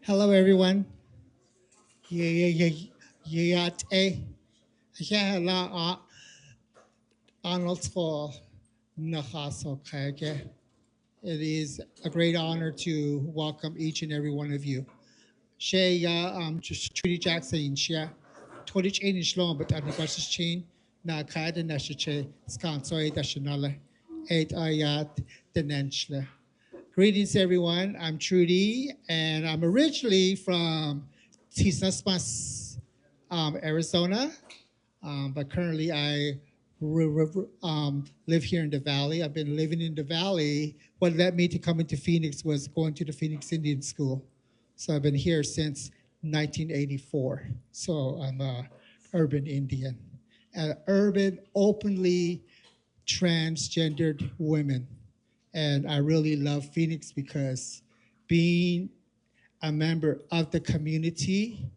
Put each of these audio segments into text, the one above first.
Hello, everyone. Yeah, yeah, yeah, yeah. Yeah, la Arnold for Nahaso Kage. It is a great honor to welcome each and every one of you. Shea just Trudie Jackson share. Todich in Shlom, but I'm going to chain. Na Kada Nashache, Skansoy Dashanala, 8 Ayat, the Nenchla. Greetings, everyone. I'm Trudie, and I'm originally from Tisnaspas, Arizona, but currently I live here in the Valley. I've been living in the Valley. What led me to come into Phoenix was going to the Phoenix Indian School. So I've been here since 1984. So I'm a urban Indian, an urban, openly transgendered women. And I really love Phoenix because being a member of the community,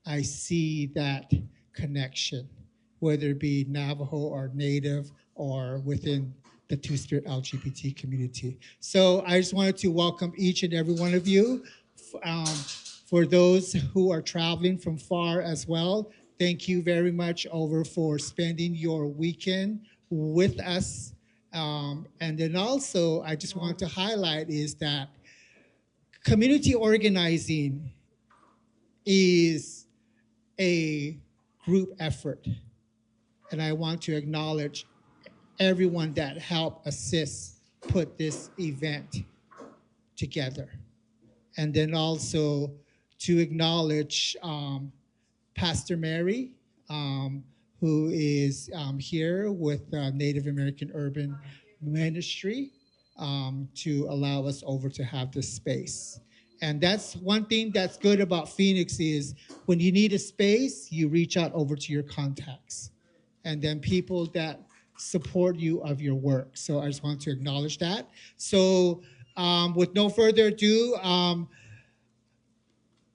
I see that connection, whether it be Navajo or Native or within the Two-Spirit LGBT community. So I just wanted to welcome each and every one of you. Um, for those who are traveling from far as well, thank you very much over for spending your weekend with us. And then also, I just want to highlight is that community organizing is a group effort. And I want to acknowledge everyone that helped assist put this event together. And then also to acknowledge Pastor Mary, who is here with Native American Urban Ministry to allow us over to have this space. And that's one thing that's good about Phoenix is when you need a space, you reach out over to your contacts. And then people that support you of your work. So I just want to acknowledge that. So with no further ado,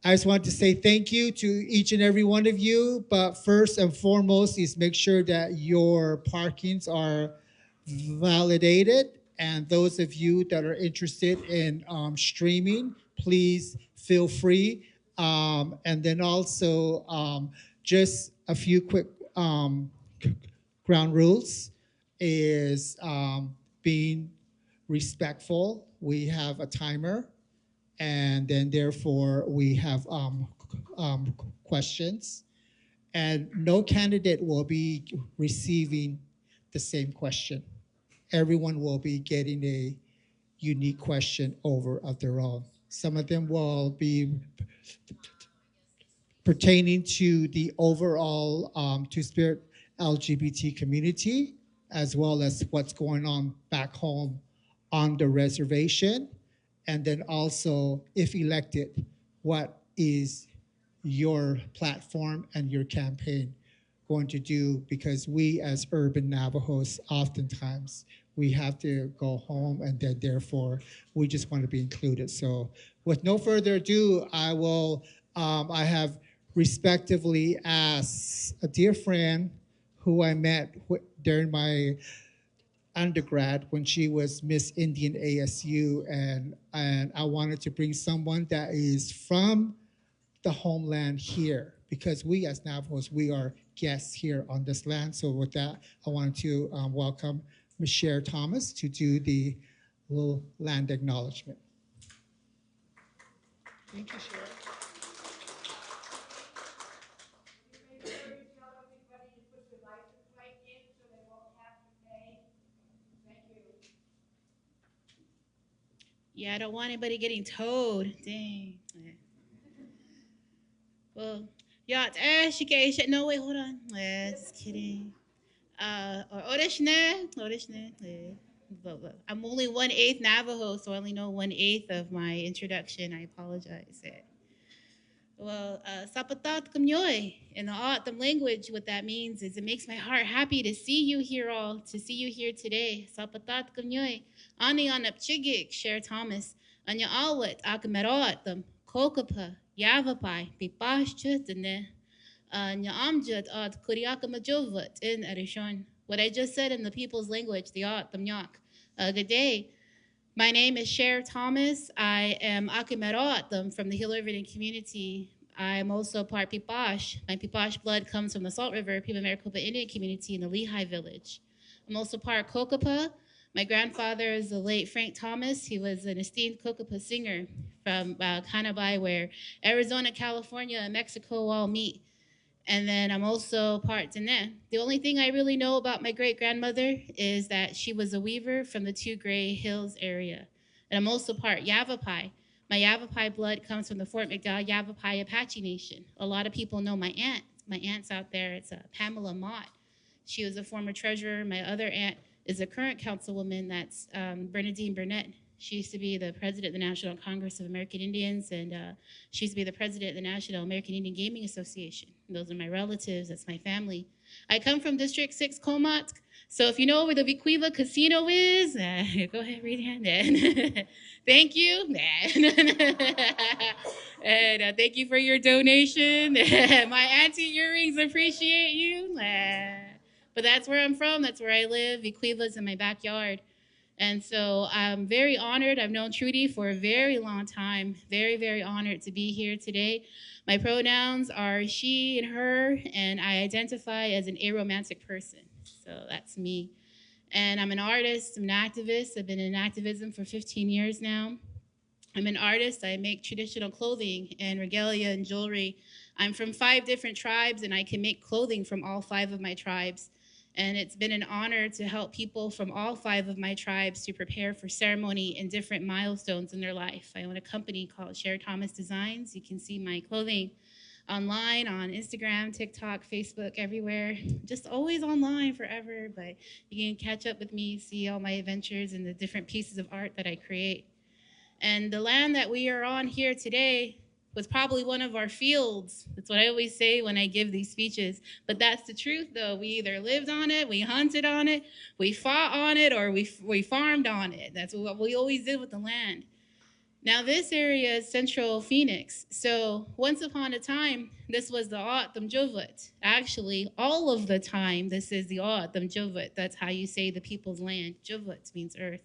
I just want to say thank you to each and every one of you. But first and foremost is make sure that your parkings are validated. And those of you that are interested in streaming, please feel free. And then also just a few quick ground rules is being respectful. We have a timer, and then therefore we have questions, and no candidate will be receiving the same question. Everyone will be getting a unique question over of their own. Some of them will be pertaining to the overall Two-Spirit LGBT community, as well as what's going on back home on the reservation. And then also, if elected, what is your platform and your campaign going to do? Because we as urban Navajos, oftentimes, we have to go home and then therefore we just want to be included. So with no further ado, I have respectively asked a dear friend who I met during my undergrad when she was Miss Indian ASU, and I wanted to bring someone that is from the homeland here because we as Navajos, we are guests here on this land. So with that, I wanted to welcome Ms. Cher Thomas to do the little land acknowledgement. Thank you, Cher. Yeah, I don't want anybody getting towed. Dang. Well, yeah, no, wait, hold on. Just kidding. Or Odeshne. But I'm only 1/8 Navajo, so I only know 1/8 of my introduction. I apologize. Well, sapatat kamyoy. In the O'odham language, what that means is it makes my heart happy to see you here all, to see you here today. Sapatat kamyoy. Ani anap chigik, Cher Thomas. Anya awat akamerot kokapa, yavapai, pipash chutane. Nya amjad ad kuriaka majovat in Arishon. What I just said in the people's language, the O'odham yak. Good day. My name is Cher Thomas. I am Akimeroatam from the Hill River community. I am also part Pipash. My Pipash blood comes from the Salt River Pima Maricopa Indian community in the Lehigh village. I'm also part Kokapa. My grandfather is the late Frank Thomas. He was an esteemed Kokapa singer from Kanabai, where Arizona, California, and Mexico all meet. And then I'm also part Dene. The only thing I really know about my great-grandmother is that she was a weaver from the Two Gray Hills area. And I'm also part Yavapai. My Yavapai blood comes from the Fort McDowell Yavapai Apache Nation. A lot of people know my aunt. My aunt's out there. It's Pamela Mott. She was a former treasurer. My other aunt is a current councilwoman. That's Bernadine Burnett. She used to be the president of the National Congress of American Indians, and she used to be the president of the National American Indian Gaming Association. Those are my relatives. That's my family. I come from District 6, Comatsk. So if you know where the Viquiva Casino is, go ahead, read your hand then. Thank you. And thank you for your donation. My auntie earrings appreciate you. But that's where I'm from. That's where I live. Viquiva's in my backyard. And so I'm very honored. I've known Trudie for a very long time. Very, very honored to be here today. My pronouns are she and her, and I identify as an aromantic person. So that's me. And I'm an artist. I'm an activist. I've been in activism for 15 years now. I'm an artist. I make traditional clothing and regalia and jewelry. I'm from 5 different tribes, and I can make clothing from all 5 of my tribes. And it's been an honor to help people from all 5 of my tribes to prepare for ceremony and different milestones in their life. I own a company called Cher Thomas Designs. You can see my clothing online on Instagram, TikTok, Facebook, everywhere. Just always online forever, but you can catch up with me, see all my adventures and the different pieces of art that I create. And the land that we are on here today was probably one of our fields. That's what I always say when I give these speeches. But that's the truth, though. We either lived on it, we hunted on it, we fought on it, or we farmed on it. That's what we always did with the land. Now, this area is central Phoenix. So once upon a time, this was the O'atam Jovut. Actually, all of the time, this is the O'atam Jovut. That's how you say the people's land. Jovut means earth.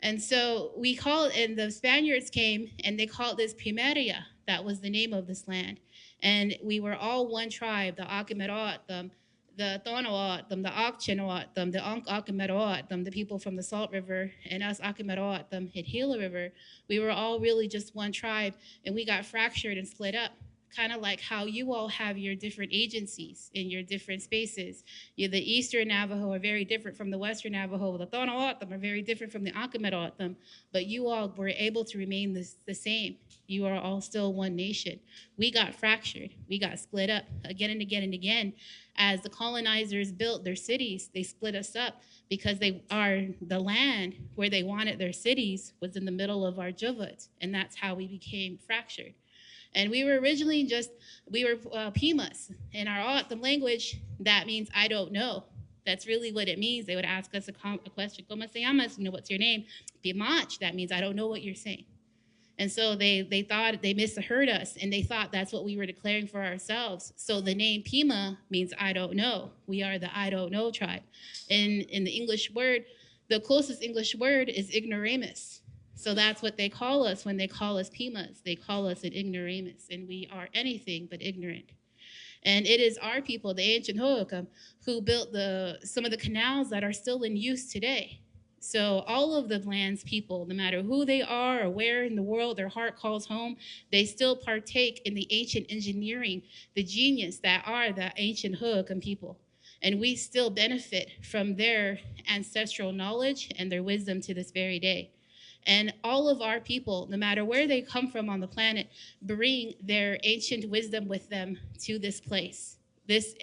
And so we call it, and the Spaniards came and they called this Pimeria. That was the name of this land. And we were all one tribe, the Akimeroatam, the Tonoatam, the Akchenoatam, the Akimeroatam, the people from the Salt River, and us Akimeroatam at Gila River. We were all really just one tribe, and we got fractured and split up. Kind of like how you all have your different agencies in your different spaces. The Eastern Navajo are very different from the Western Navajo. The Tonoatam are very different from the Akimeroatam, but you all were able to remain the same. You are all still one nation. We got fractured. We got split up again and again and again. As the colonizers built their cities, they split us up because the land where they wanted their cities was in the middle of our Jovut, and that's how we became fractured. And we were originally Pimas. In our O'atam language, that means I don't know. That's really what it means. They would ask us a question, ¿Cómo se llamas? What's your name? Pimach, that means I don't know what you're saying. And so they thought they misheard us, and they thought that's what we were declaring for ourselves. So the name Pima means I don't know. We are the I don't know tribe. In the English word, the closest English word is ignoramus. So that's what they call us when they call us Pimas. They call us an ignoramus, and we are anything but ignorant. And it is our people, the ancient Hohokam, who built some of the canals that are still in use today. So all of the land's people, no matter who they are or where in the world their heart calls home, they still partake in the ancient engineering, the genius that are the ancient Hohokam people. And we still benefit from their ancestral knowledge and their wisdom to this very day. And all of our people, no matter where they come from on the planet, bring their ancient wisdom with them to this place. This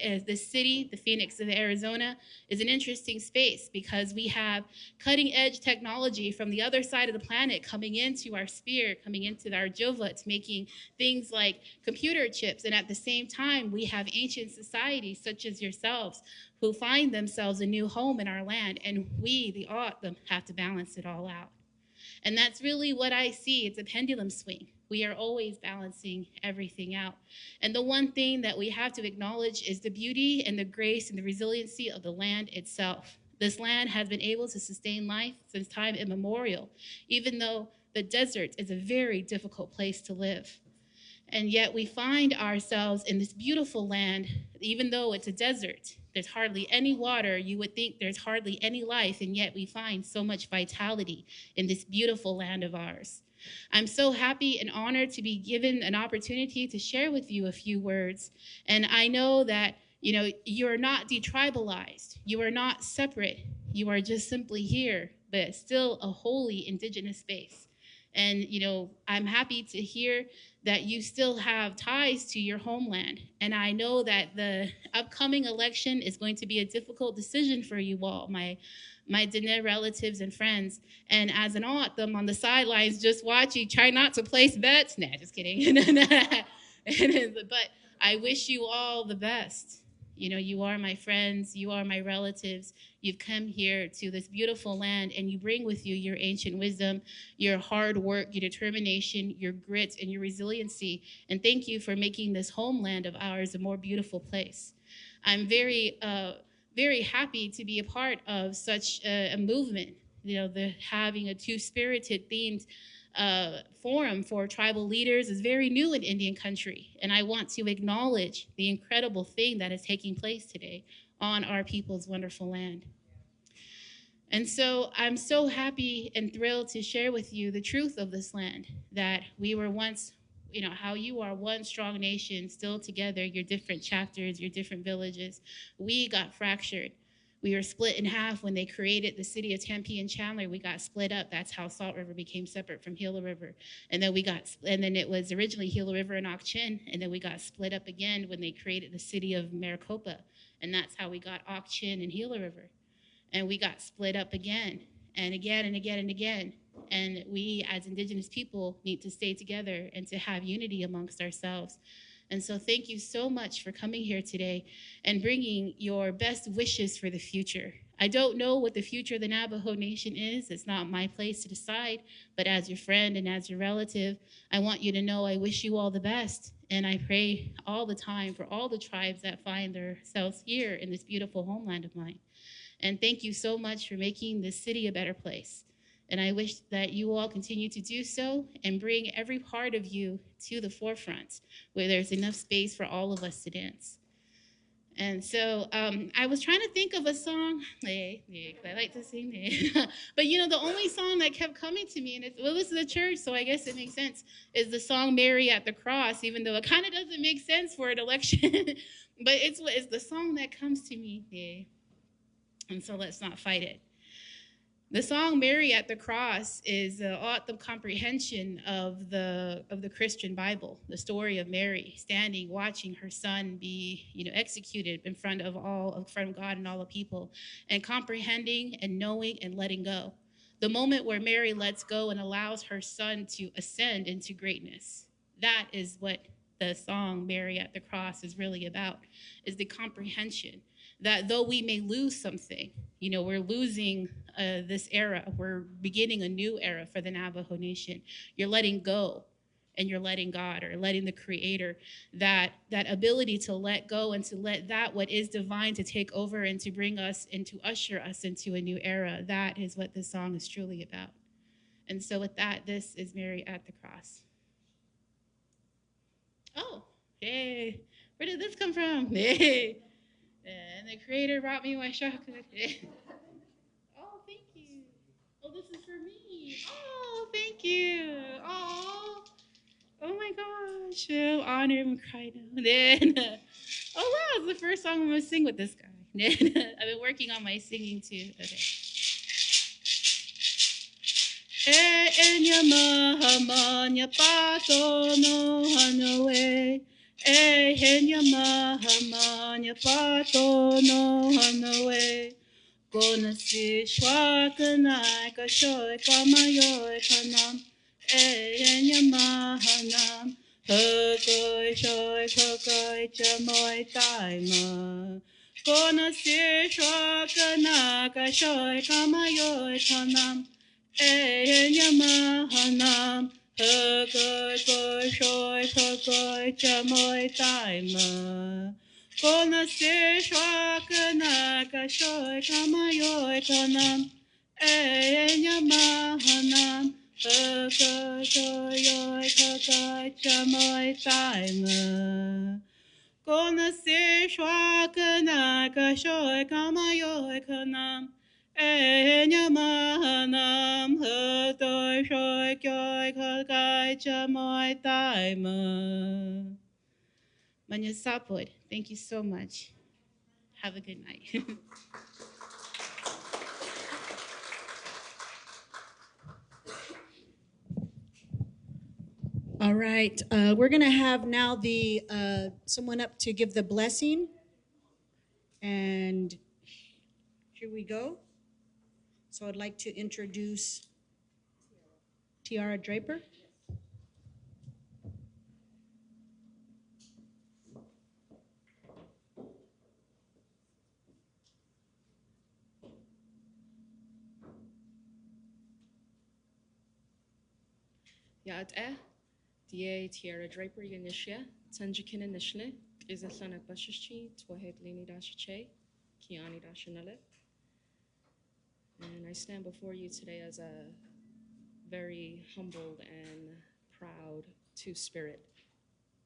city, the Phoenix of Arizona, is an interesting space because we have cutting edge technology from the other side of the planet coming into our sphere, coming into our Jovut, making things like computer chips. And at the same time, we have ancient societies such as yourselves who find themselves a new home in our land. And we, the O'atam, have to balance it all out. And that's really what I see. It's a pendulum swing. We are always balancing everything out. And the one thing that we have to acknowledge is the beauty and the grace and the resiliency of the land itself. This land has been able to sustain life since time immemorial, even though the desert is a very difficult place to live. And yet we find ourselves in this beautiful land, even though it's a desert. There's hardly any water. You would think there's hardly any life, and yet we find so much vitality in this beautiful land of ours. I'm so happy and honored to be given an opportunity to share with you a few words. And I know that, you're not detribalized. You are not separate. You are just simply here, but still a wholly indigenous space. And, I'm happy to hear that you still have ties to your homeland. And I know that the upcoming election is going to be a difficult decision for you all, my Dene relatives and friends. And as an aunt, them on the sidelines just watching, try not to place bets. Nah, just kidding. But I wish you all the best. You are my friends, you are my relatives. You've come here to this beautiful land, and you bring with you your ancient wisdom, your hard work, your determination, your grit, and your resiliency. And thank you for making this homeland of ours a more beautiful place. I'm very, very happy to be a part of such a movement, having a two-spirited themed forum for tribal leaders is very new in Indian country. And I want to acknowledge the incredible thing that is taking place today on our people's wonderful land. And so I'm so happy and thrilled to share with you the truth of this land, that we were once, how you are one strong nation still together, your different chapters, your different villages. We got fractured. We were split in half when they created the city of Tempe and Chandler. We got split up. That's how Salt River became separate from Gila River. And then it was originally Gila River and Ak-Chin, and then we got split up again when they created the city of Maricopa. And that's how we got Ak-Chin and Gila River. And we got split up again and again and again and again. And we as Indigenous people need to stay together and to have unity amongst ourselves. And so thank you so much for coming here today and bringing your best wishes for the future. I don't know what the future of the Navajo Nation is. It's not my place to decide. But as your friend and as your relative, I want you to know I wish you all the best. And I pray all the time for all the tribes that find themselves here in this beautiful homeland of mine. And thank you so much for making this city a better place. And I wish that you all continue to do so and bring every part of you to the forefront where there's enough space for all of us to dance. And so I was trying to think of a song, I like to sing. But the only song that kept coming to me, and this is a church, so I guess it makes sense, is the song Mary at the Cross, even though it kind of doesn't make sense for an election. But it's the song that comes to me. And so let's not fight it. The song Mary at the Cross is an autumn comprehension of the Christian Bible, the story of Mary standing, watching her son be executed in front of God and all the people, and comprehending and knowing and letting go. The moment where Mary lets go and allows her son to ascend into greatness. That is what the song Mary at the Cross is really about, is the comprehension that though we may lose something, we're losing this era, we're beginning a new era for the Navajo Nation. You're letting go, and you're letting God, or letting the Creator, that ability to let go and to let that what is divine to take over and to bring us and to usher us into a new era. That is what this song is truly about. And so with that, this is Mary at the Cross. Oh, hey, where did this come from? Hey. And the Creator brought me my chocolate. Oh, thank you. Oh, this is for me. Oh, thank you. Oh my gosh. I'm honored and crying now. Oh, wow, it's the first song I'm going to sing with this guy. I've been working on my singing too. Okay. Henya mahamanya pato no hanawe. Gonna see shwakanai kashoy kamayoy kanam. Henya mahanam. Hokoy shoy hokoy chamoy taima. Gonna see shwakanai kashoy kamayoy kanam. Henya mahanam. Hokoy shoy hokoy chamoy taima. Kona se shwakana kashoy kamayoy kanam. Enyamahanam. Kakashoyoy kakachamoy taima. Kona se shwakana kashoy kamayoy kanam. Enyamahanam. Kakashoy kyoy kakachamoy taima. Manya Sapod, thank you so much. Have a good night. All right, we're going to have now the someone up to give the blessing. And here we go. So I'd like to introduce Tiara Draper. Ya'at'eh, Diye Tiara Draper Yanishya, Tanjikin Inishne, Izathana Bashishi, Twahed Lini Dashache, Kiani Dashanale. And I stand before you today as a very humbled and proud two-spirit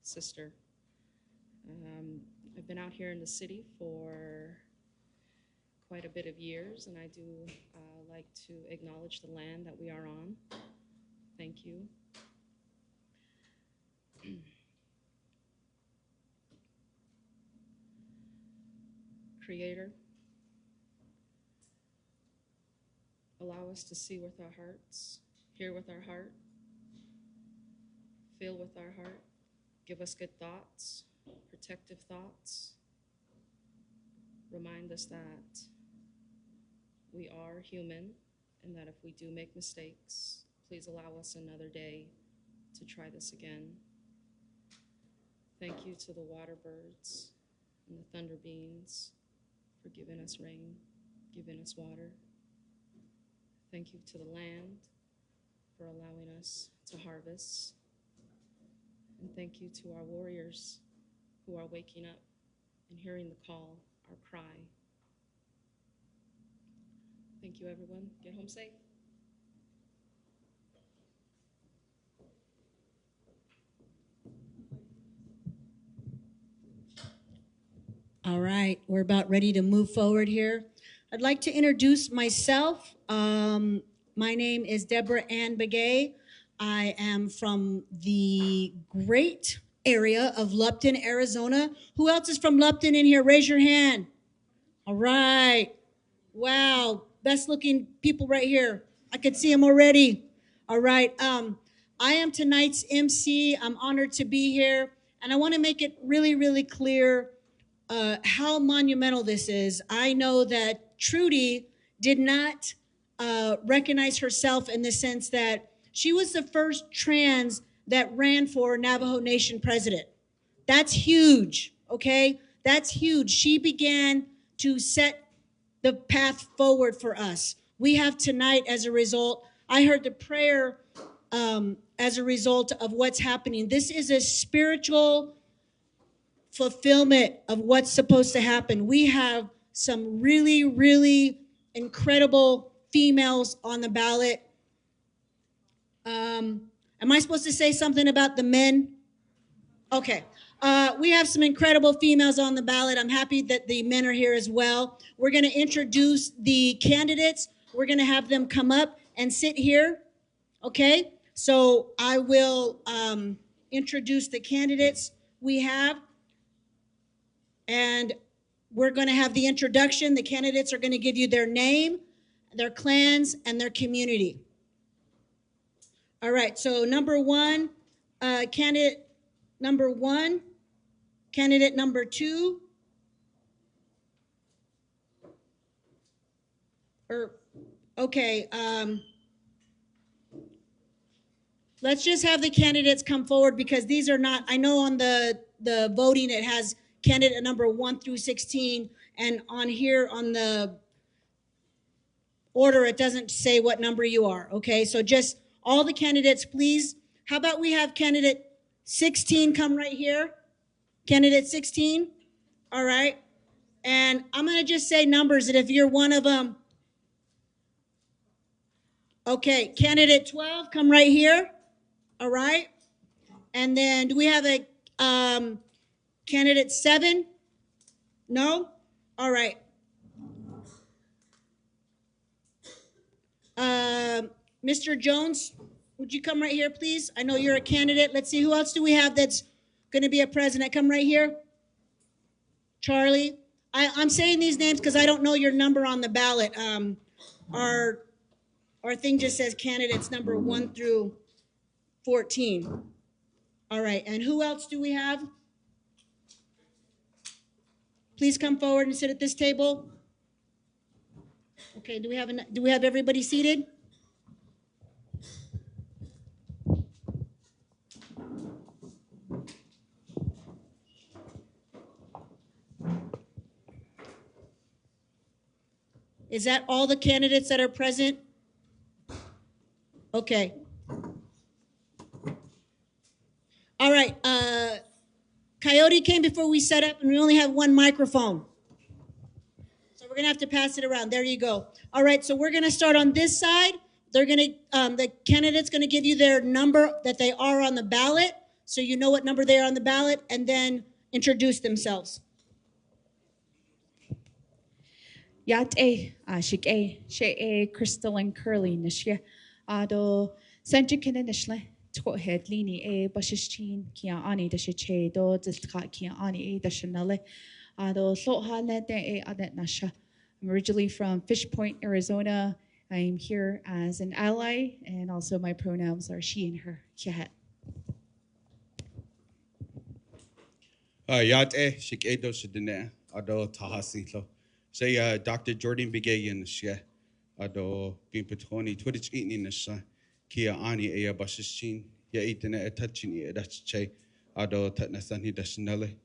sister. I've been out here in the city for quite a bit of years, and I do like to acknowledge the land that we are on. Thank you. Creator, allow us to see with our hearts, hear with our heart, feel with our heart, give us good thoughts, protective thoughts. Remind us that we are human and that if we do make mistakes, please allow us another day to try this again. Thank you to the water birds and the thunder beings for giving us rain, giving us water. Thank you to the land for allowing us to harvest. And thank you to our warriors who are waking up and hearing the call, our cry. Thank you, everyone. Get home safe. All right, we're about ready to move forward here. I'd like to introduce myself. My name is Deborah Ann Begay. I am from the great area of Lupton, Arizona. Who else is from Lupton in here? Raise your hand. All right. Wow, best looking people right here. I could see them already. All right. I am tonight's MC. I'm honored to be here. And I want to make it really, really clear how monumental this is. I know that Trudie did not recognize herself in the sense that she was the first trans that ran for Navajo Nation President. That's huge, okay? That's huge. She began to set the path forward for us. We have tonight, as a result, I heard the prayer as a result of what's happening. This is a spiritual fulfillment of what's supposed to happen. We have some really, really incredible females on the ballot. Am I supposed to say something about the men? Okay. We have some incredible females on the ballot. I'm happy that the men are here as well. We're going to introduce the candidates. We're going to have them come up and sit here. Okay? So I will introduce the candidates we have. And we're going to have the introduction. The candidates are going to give you their name, their clans, and their community. All right, so number one, candidate number one, candidate number two, let's just have the candidates come forward because these are not, I know on the voting it has candidate number 1 through 16, and on here on the order it doesn't say what number you are, okay? So just all the candidates, please. How about we have candidate 16 come right here? Candidate 16? All right. And I'm going to just say numbers, and if you're one of them, okay, candidate 12, come right here. All right. And then do we have a candidate 7? No? All right. Mr. Jones, would you come right here, please? I know you're a candidate. Let's see, who else do we have that's going to be a president? Come right here. Charlie. I'm saying these names because I don't know your number on the ballot. Our thing just says candidates number 1 through 14. All right, and who else do we have? Please come forward and sit at this table. Okay, do we have everybody seated? Is that all the candidates that are present? Okay. All right. Coyote came before we set up, and we only have one microphone. So we're going to have to pass it around. There you go. All right, so we're going to start on this side. They're going to, the candidate's going to give you their number that they are on the ballot, so you know what number they are on the ballot, and then introduce themselves. Yat shik she Crystal and Curly nishya ado sanjikina nishle to head lini bashishin kia ani da shiche do diska kia ani da shanale ado sohane de adet nasha. I'm originally from Fish Point, Arizona. I'm here as an ally, and also my pronouns are she and her. Kiahet. Yat shik do shidine ado tahasilo. Say Dr. Jordan Bigayan Shia Ado Pimpatoni Twitch eating Nasha Kia Ani Ea Bashishin Ya eating a touching that's che Ado Tatnasani Dashnale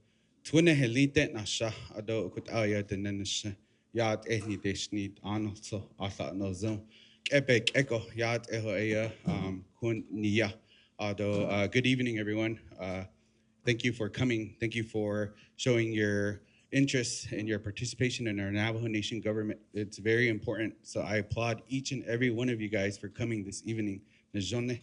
Twinne Helite Nasha Ado Kutaya the Nanisha Yat Ehni Deshnit Anotso Asa no zone Epic Echo Yat Eho Ea Kun Nia Ado good evening everyone. Thank you for coming. Thank you for showing your interest and your participation in our Navajo Nation government. It's very important. So I applaud each and every one of you guys for coming this evening. Najone,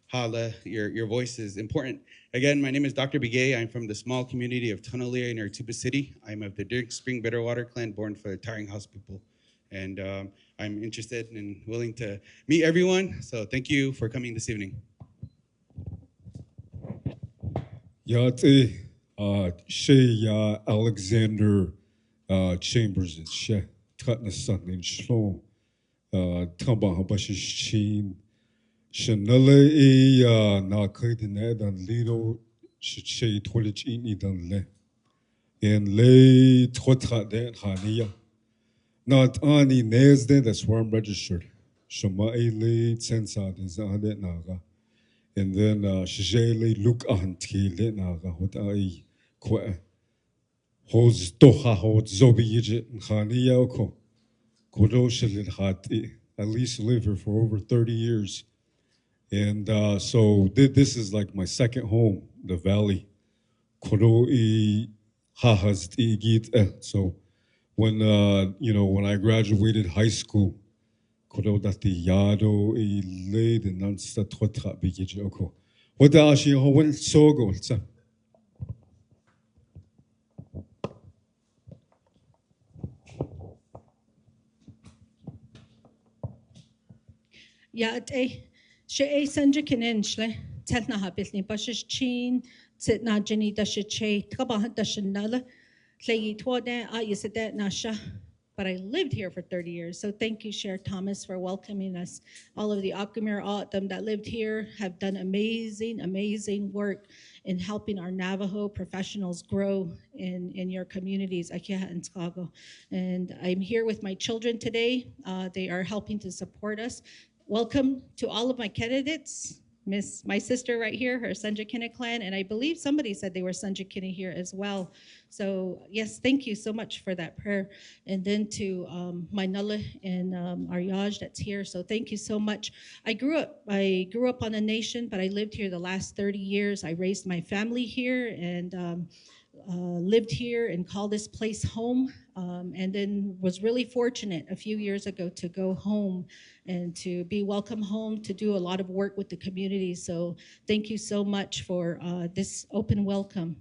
Hala, your voice is important. Again, my name is Dr. Bigay. I'm from the small community of Tunalia in Artuba City. I'm of the Dirk Spring Bitterwater clan, born for the Tiring House people. And I'm interested and willing to meet everyone. So thank you for coming this evening. Yate Shea Alexander Chambers and She Tutnasan in Shlom Tamba Habashin Shanale e Nakaidined and Lido She Twitch Ini Dan Le and Lay Twata Den Hania. Not Ani Nesde, that's where I'm registered. Shama Lay Tensad is Adet Naga. And then Shele look anti Lenaga what I quite holds Doha holds Zobi Khaniako Kodo Shelid Hati. At least lived here for over 30 years. And so this is like my second home, the valley. Kodo I Hahas Igit. So when when I graduated high school, Kodo dati yado I laid and nansta totra bigijoko. What the ashi howen sogo? Yat she sanjikinin shle telna habilni bashish chin sit na jeni dashiche tabahat dashinala legi twode ayisete nasha. But I lived here for 30 years. So thank you, Chair Thomas, for welcoming us. All of the Akamir Autumn that lived here have done amazing, amazing work in helping our Navajo professionals grow in your communities, Akiha and Chicago. And I'm here with my children today. They are helping to support us. Welcome to all of my candidates. My sister right here, her Sanjakina clan, and I believe somebody said they were Sanjakina here as well. So yes, thank you so much for that prayer. And then to my Nulla and Aryaj that's here. So thank you so much. I grew up on the nation, but I lived here the last 30 years. I raised my family here, and lived here and called this place home, and then was really fortunate a few years ago to go home and to be welcome home to do a lot of work with the community. So thank you so much for this open welcome.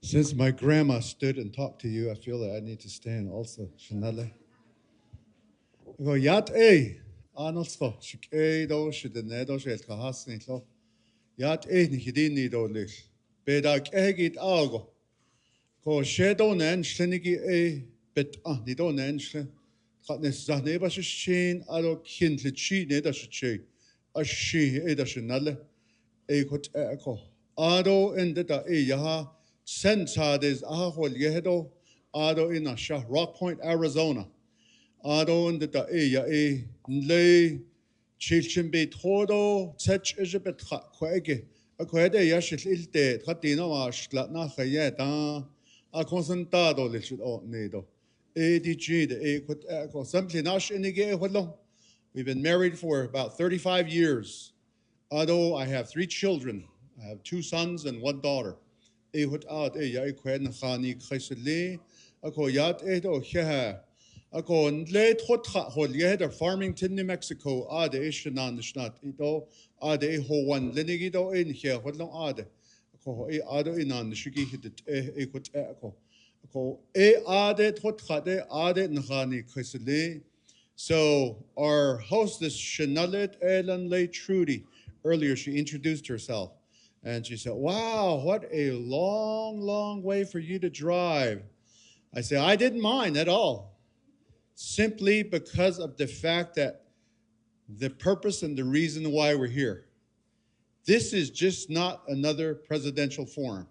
Since my grandma stood and talked to you, I feel that I need to stand also. Shanale. I go, Yat A. Arnoldso, Shike do, Shidenedo, Shel Kahasnito. Yat A. Nihidini do lish. Bedak Egit Algo. Ko Shedo Nen, Shenigi A. Bet Nido Nen, Katnes Zahneba Shin, Ado Kindlichi, Neda Shiche. A she, Eda Shinale. A Kot Echo. Ado ended A Yaha. Sensades ahol yehedo ado in Asha, Rock Point, Arizona. Ado in the ea e le chilchin be todo tech ejebet kwege a kwede yashil ilte katina wash latna khayeta a concentrado lishit o nedo ADG the a kut echo simply nash inige holo. We've been married for about 35 years. Ado I have 3 children. I have 2 sons and 1 daughter. Ehut out ya ikwen khani khaisle ako yat edo kha ako le thot kha hol yeda Farmington, New Mexico ade ishnan shnat ito ade ho wan lenigi do in kha hodlo ade ako ado inan shigi hit ekut ako ade thot khade ade nkhani khaisle. So our hostess Shanalet Elan Le Trudie, earlier she introduced herself. And she said, wow, what a long, long way for you to drive. I said, I didn't mind at all, simply because of the fact that the purpose and the reason why we're here. This is just not another presidential forum.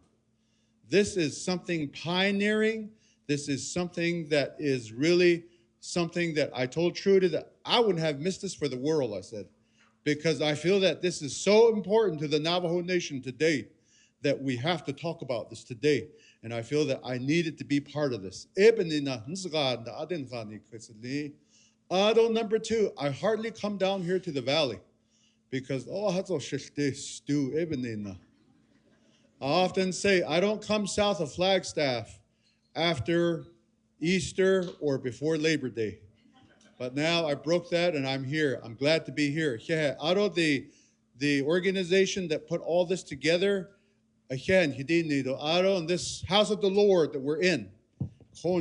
This is something pioneering. This is something that is really something that I told Trudie that I wouldn't have missed this for the world, I said. Because I feel that this is so important to the Navajo Nation today that we have to talk about this today. And I feel that I needed to be part of this. Ado number 2, I hardly come down here to the valley because I often say I don't come south of Flagstaff after Easter or before Labor Day. But now I broke that and I'm here. I'm glad to be here. Ado the organization that put all this together, Ado in this house of the Lord that we're in. So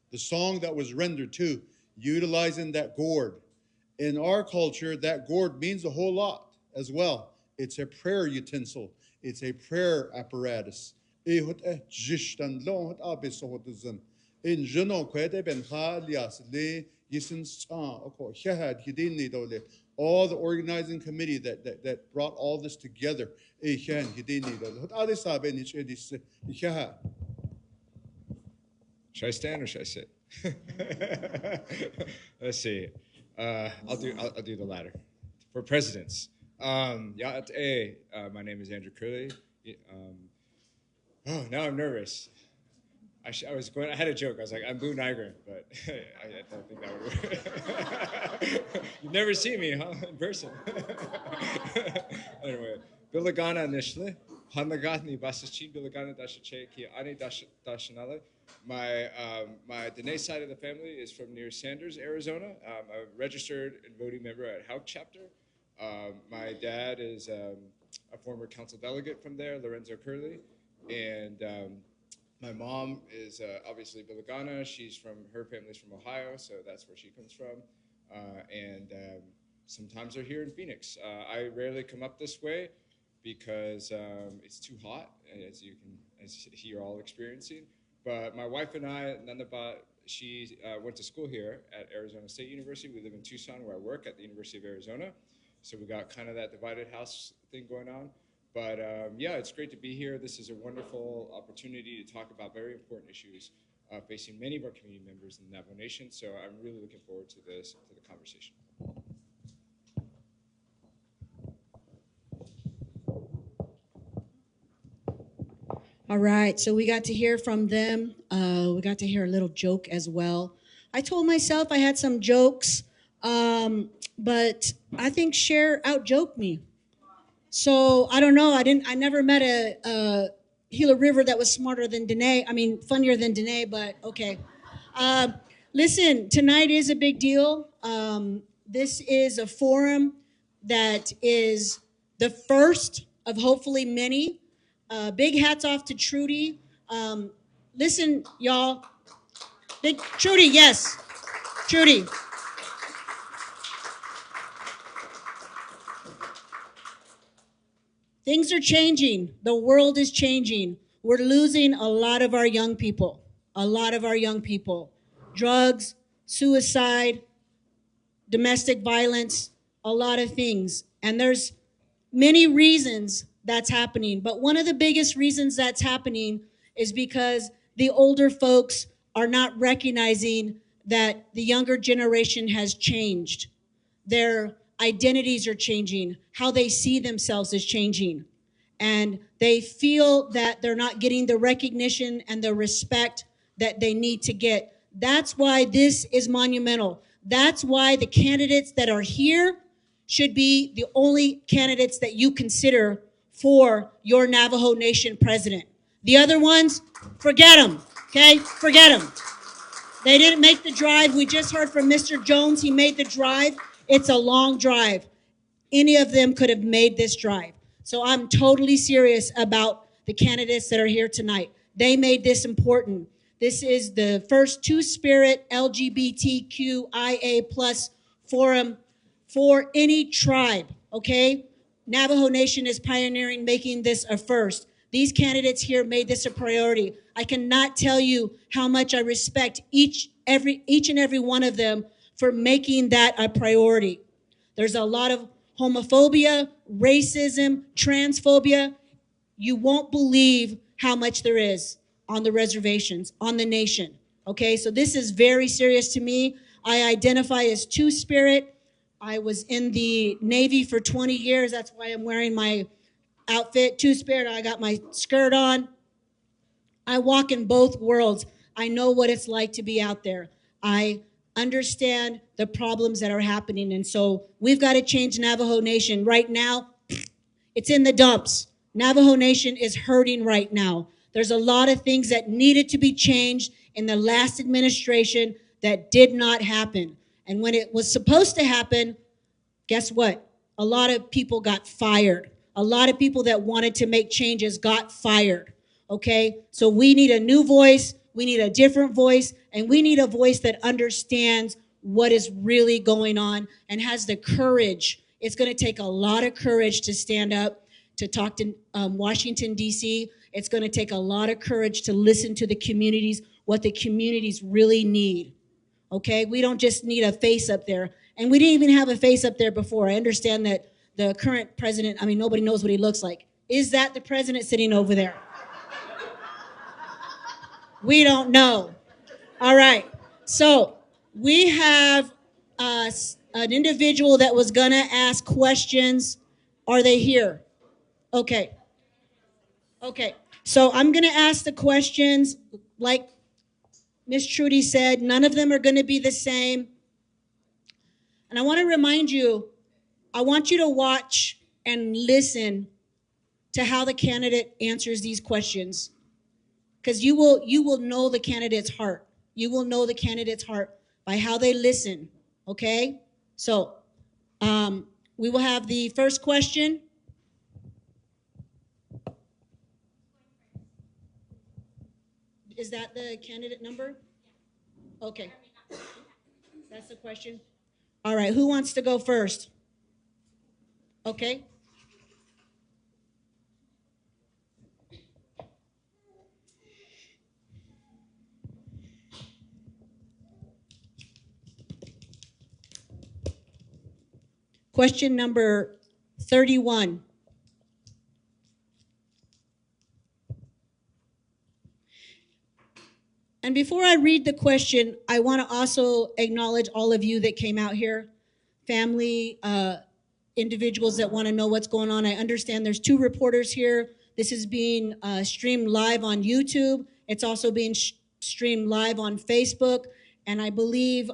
the song that was rendered too, utilizing that gourd. In our culture, that gourd means a whole lot as well. It's a prayer utensil. It's a prayer apparatus. In Juno Quete Ben Lias Le Yisins all the organizing committee that brought all this together. Should I stand or should I sit? Let's see. I'll do the latter. For presidents, my name is Andrew Curley. Oh, now I'm nervous. I had a joke. I was like, I'm Boo Nigrin, but I don't think that would work. You've never seen me, huh, in person? Anyway, Bilagana Nishle, Hanagatni Basachin, Bilagana Dashache, Ki Ani Dashanale. My Dene side of the family is from near Sanders, Arizona. I'm a registered and voting member at Hauk chapter. My dad is a former council delegate from there, Lorenzo Curley. And my mom is obviously Bilagana. Her family's from Ohio, so that's where she comes from. And sometimes they're here in Phoenix. I rarely come up this way because it's too hot, as you're all experiencing. But my wife and I, she went to school here at Arizona State University. We live in Tucson, where I work at the University of Arizona. So we got kind of that divided house thing going on. But yeah, it's great to be here. This is a wonderful opportunity to talk about very important issues facing many of our community members in the Navajo Nation. So I'm really looking forward to the conversation. All right, so we got to hear from them. We got to hear a little joke as well. I told myself I had some jokes, but I think Cher out-joked me. So I don't know. I never met a Gila River that was smarter than Danae. I mean, funnier than Danae, but okay. Listen, tonight is a big deal. This is a forum that is the first of hopefully many. Big hats off to Trudie. Listen, y'all. Big Trudie, yes. Trudie. Things are changing. The world is changing. We're losing a lot of our young people. A lot of our young people. Drugs, suicide, domestic violence, a lot of things. And there's many reasons that's happening. But one of the biggest reasons that's happening is because the older folks are not recognizing that the younger generation has changed. Their identities are changing. How they see themselves is changing. And they feel that they're not getting the recognition and the respect that they need to get. That's why this is monumental. That's why the candidates that are here should be the only candidates that you consider for your Navajo Nation president. The other ones, forget them, okay? Forget them. They didn't make the drive. We just heard from Mr. Jones. He made the drive. It's a long drive. Any of them could have made this drive. So I'm totally serious about the candidates that are here tonight. They made this important. This is the first two-spirit LGBTQIA plus forum for any tribe, okay? Navajo Nation is pioneering making this a first. These candidates here made this a priority. I cannot tell you how much I respect each and every one of them for making that a priority. There's a lot of homophobia, racism, transphobia. You won't believe how much there is on the reservations, on the nation. Okay, so this is very serious to me. I identify as two-spirit. I was in the Navy for 20 years. That's why I'm wearing my outfit, two-spirit. I got my skirt on. I walk in both worlds. I know what it's like to be out there. I understand the problems that are happening. And so we've got to change Navajo Nation. Right now, it's in the dumps. Navajo Nation is hurting right now. There's a lot of things that needed to be changed in the last administration that did not happen. And when it was supposed to happen, guess what? A lot of people got fired. A lot of people that wanted to make changes got fired. Okay? So we need a new voice. We need a different voice. And we need a voice that understands what is really going on and has the courage. It's going to take a lot of courage to stand up, to talk to Washington, D.C. It's going to take a lot of courage to listen to the communities, what the communities really need. Okay? We don't just need a face up there. And we didn't even have a face up there before. I understand that the current president, I mean, nobody knows what he looks like. Is that the president sitting over there? We don't know. All right. So we have an individual that was going to ask questions. Are they here? Okay. Okay. So I'm going to ask the questions. Like Miss Trudie said, none of them are going to be the same. And I want to remind you, I want you to watch and listen to how the candidate answers these questions. Because you will know the candidate's heart. You will know the candidate's heart by how they listen, okay? So we will have the first question. Is that the candidate number? Okay. That's the question. All right, who wants to go first? Okay. Question number 31. And before I read the question, I want to also acknowledge all of you that came out here, family, individuals that want to know what's going on. I understand there's 2 reporters here. This is being streamed live on YouTube. It's also being streamed live on Facebook. And I believe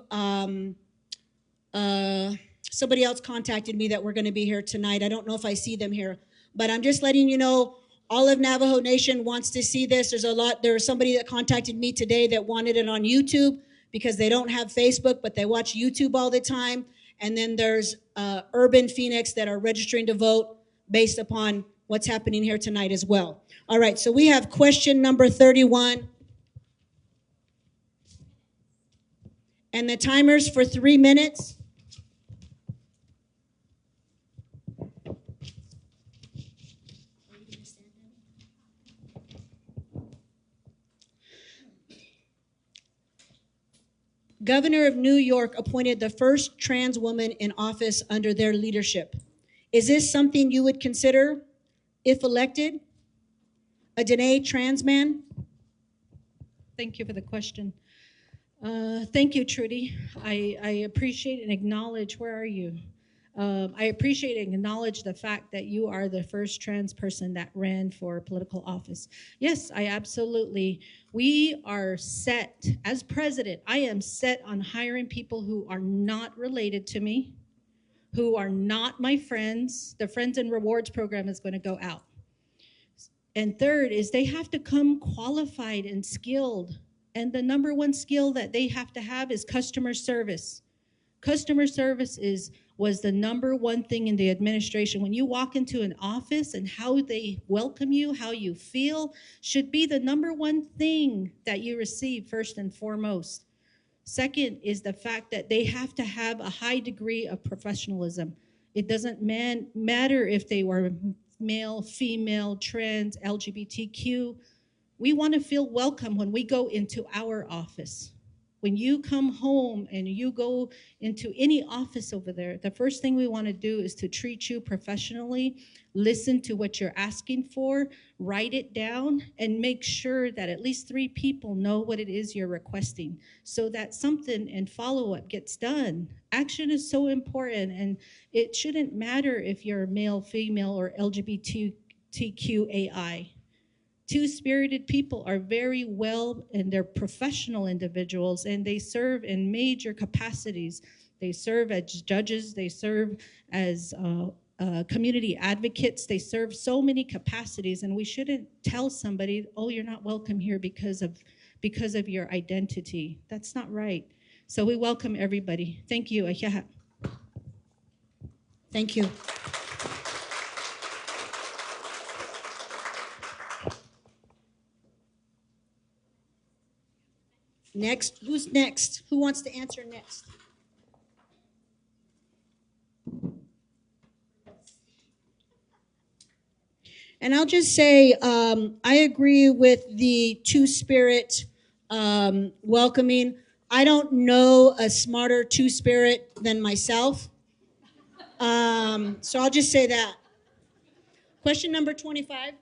somebody else contacted me that we're going to be here tonight. I don't know if I see them here, but I'm just letting you know, all of Navajo Nation wants to see this. There was somebody that contacted me today that wanted it on YouTube because they don't have Facebook, but they watch YouTube all the time. And then there's Urban Phoenix that are registering to vote based upon what's happening here tonight as well. All right, so we have question number 31. And the timer's for 3 minutes. Governor of New York appointed the first trans woman in office under their leadership. Is this something you would consider if elected? A Dene trans man? Thank you for the question. Thank you, Trudie. I appreciate and acknowledge, where are you? I appreciate and acknowledge the fact that you are the first trans person that ran for political office. Yes, we are set, as president, I am set on hiring people who are not related to me, who are not my friends. The Friends and Rewards program is going to go out. And third is they have to come qualified and skilled. And the number one skill that they have to have is customer service. Customer service was the number one thing in the administration. When you walk into an office, and how they welcome you, how you feel, should be the number one thing that you receive first and foremost. Second is the fact that they have to have a high degree of professionalism. It doesn't matter if they were male, female, trans, LGBTQ. We want to feel welcome when we go into our office. When you come home and you go into any office over there, the first thing we want to do is to treat you professionally, listen to what you're asking for, write it down, and make sure that at least 3 people know what it is you're requesting so that something in follow-up gets done. Action is so important, and it shouldn't matter if you're male, female, or LGBTQIA. Two-spirited people are very well, and they're professional individuals, and they serve in major capacities. They serve as judges, they serve as community advocates, they serve so many capacities, and we shouldn't tell somebody, oh, you're not welcome here because of your identity. That's not right. So we welcome everybody. Thank you. Thank you. Next, who's next? Who wants to answer next? And I'll just say, I agree with the two-spirit welcoming. I don't know a smarter two-spirit than myself. So I'll just say that. Question number 25.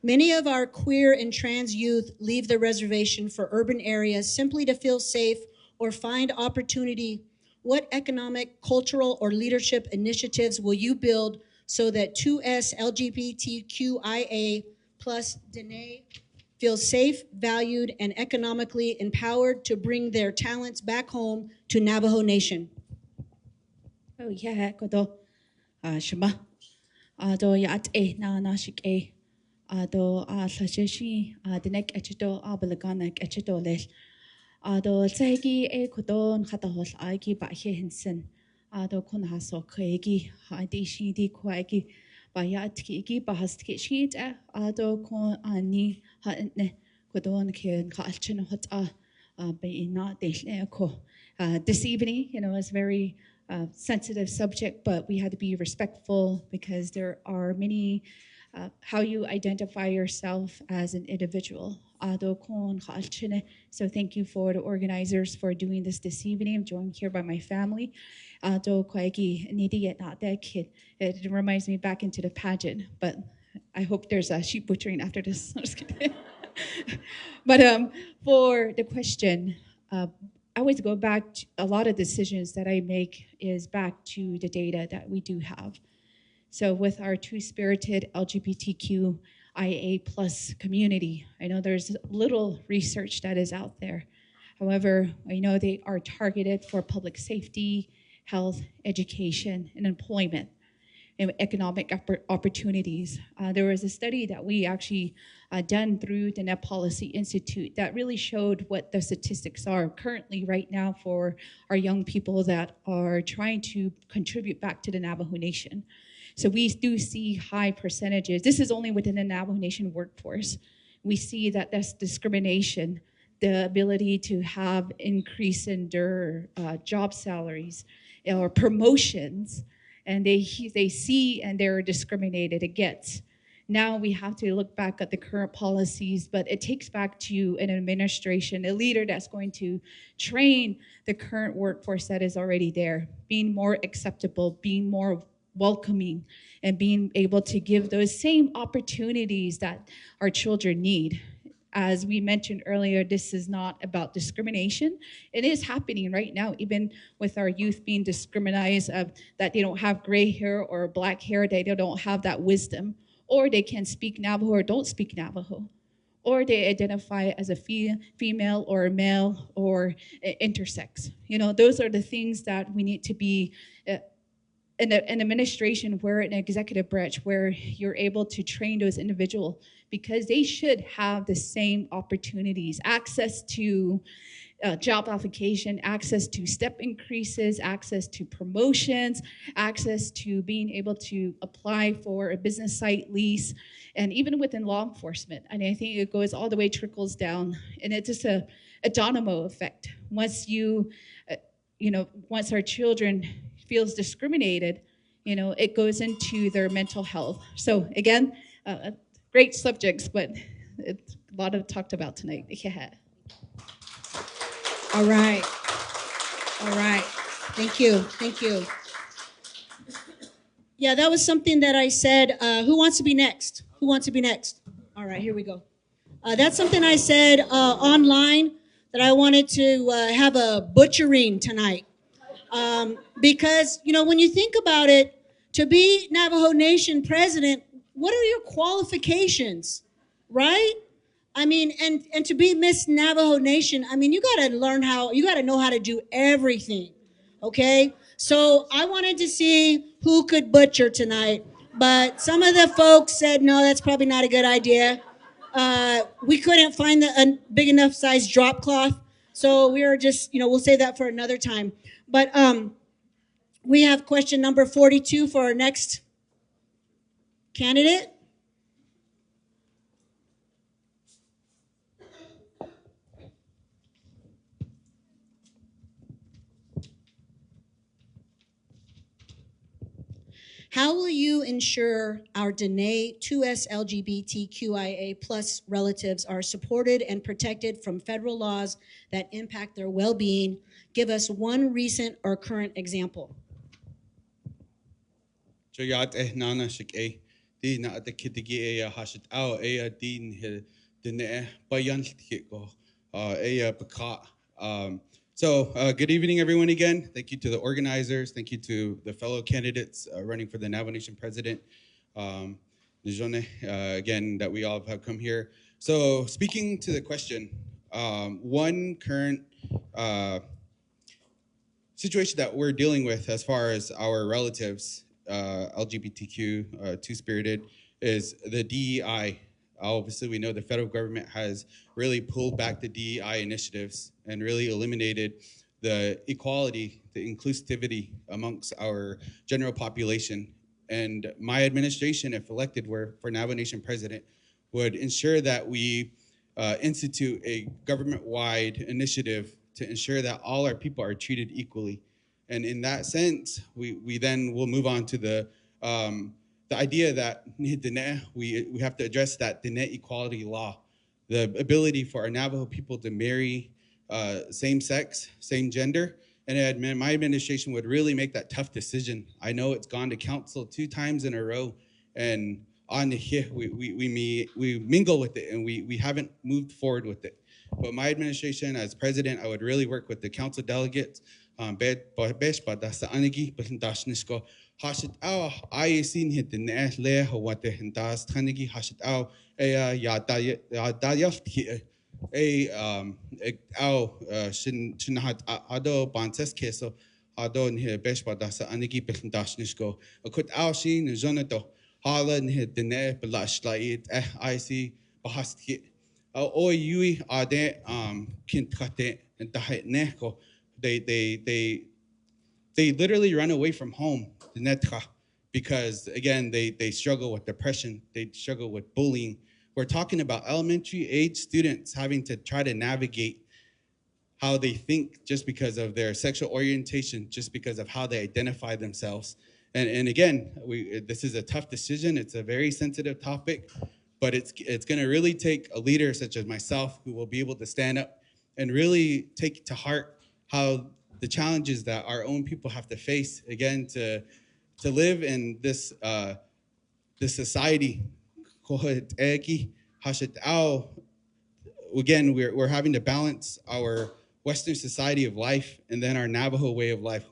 Many of our queer and trans youth leave the reservation for urban areas simply to feel safe or find opportunity. What economic, cultural, or leadership initiatives will you build so that 2SLGBTQIA plus Dene feel safe, valued, and economically empowered to bring their talents back home to Navajo Nation? Oh yeah, kodo shima do yat na nashik do sajeshi dinek echido abelaganek echido le do tsegi kodon khatahol aigi ba hinsen do kun haso khegi id shidi kwagi ba yat ki ba hastki shid do kon ani ne kodon ken khalchen hot be not de ko. This evening, is very sensitive subject, but we had to be respectful because there are many how you identify yourself as an individual. So thank you for the organizers for doing this evening. I'm joined here by my family. It reminds me back into the pageant, but I hope there's a sheep butchering after this. I'm just kidding. But for the question, I always go back to a lot of decisions that I make is back to the data that we do have. So with our two-spirited LGBTQIA plus community, I know there's little research that is out there. However, I know they are targeted for public safety, health, education, and employment, and economic opportunities. There was a study that we actually done through the Net Policy Institute that really showed what the statistics are currently right now for our young people that are trying to contribute back to the Navajo Nation. So we do see high percentages. This is only within the Navajo Nation workforce. We see that that's discrimination, the ability to have increase in their job salaries or promotions, and they see and they're discriminated against. Now we have to look back at the current policies, but it takes back to an administration, a leader that's going to train the current workforce that is already there, being more acceptable, being more welcoming, and being able to give those same opportunities that our children need. As we mentioned earlier, this is not about discrimination. It is happening right now, even with our youth being discriminated that they don't have gray hair or black hair, they don't have that wisdom, or they can speak Navajo or don't speak Navajo, or they identify as a female or a male or intersex. You know, those are the things that we need to be an administration where an executive branch where you're able to train those individuals because they should have the same opportunities, access to job application, access to step increases, access to promotions, access to being able to apply for a business site lease, and even within law enforcement. And I think it goes all the way, trickles down, and it's just a domino effect. Once once our children feels discriminated, it goes into their mental health. So again, great subjects, but it's a lot of talked about tonight. Yeah. All right. Thank you. Yeah, that was something that I said. Who wants to be next? All right, here we go. That's something I said online that I wanted to have a butchering tonight. Because, when you think about it, to be Navajo Nation President, what are your qualifications, right? I mean, and to be Miss Navajo Nation, I mean, you got to know how to do everything, okay? So I wanted to see who could butcher tonight, but some of the folks said, no, that's probably not a good idea. We couldn't find a big enough size drop cloth, so we were just, we'll save that for another time. But we have question number 42 for our next candidate. How will you ensure our Dene 2SLGBTQIA plus relatives are supported and protected from federal laws that impact their well-being? Give us one recent or current example. Nana shik di na at kitigi hashit au din Dene bayan ko baka. So good evening, everyone, again. Thank you to the organizers. Thank you to the fellow candidates running for the Navajo Nation President. Again, that we all have come here. So speaking to the question, one current situation that we're dealing with as far as our relatives, LGBTQ, two-spirited, is the DEI. Obviously, we know the federal government has really pulled back the DEI initiatives and really eliminated the equality, the inclusivity amongst our general population. And my administration, if elected for Navajo Nation President, would ensure that we institute a government-wide initiative to ensure that all our people are treated equally. And in that sense, we then will move on to the the idea that we have to address that Diné equality law, the ability for our Navajo people to marry same sex, same gender. And my administration would really make that tough decision. I know it's gone to council 2 times in a row, and on the here we mingle with it, and we haven't moved forward with it. But my administration, as president, I would really work with the council delegates. Hashit au I seen hit the le what the hindas tanigi hashit au ya dayafti au shin hat ado bantes keso ado ne beshpa dasa anigi bindashnisko akut au shin zonato halan hit the ne blashlight I see bahasti o yui ade kint kate and dahet neko they literally run away from home, because again, they struggle with depression, they struggle with bullying. We're talking about elementary age students having to try to navigate how they think just because of their sexual orientation, just because of how they identify themselves. And again, this is a tough decision. It's a very sensitive topic, but it's gonna really take a leader such as myself who will be able to stand up and really take to heart how the challenges that our own people have to face, again, to live in this society. Again, we're having to balance our Western society of life and then our Navajo way of life.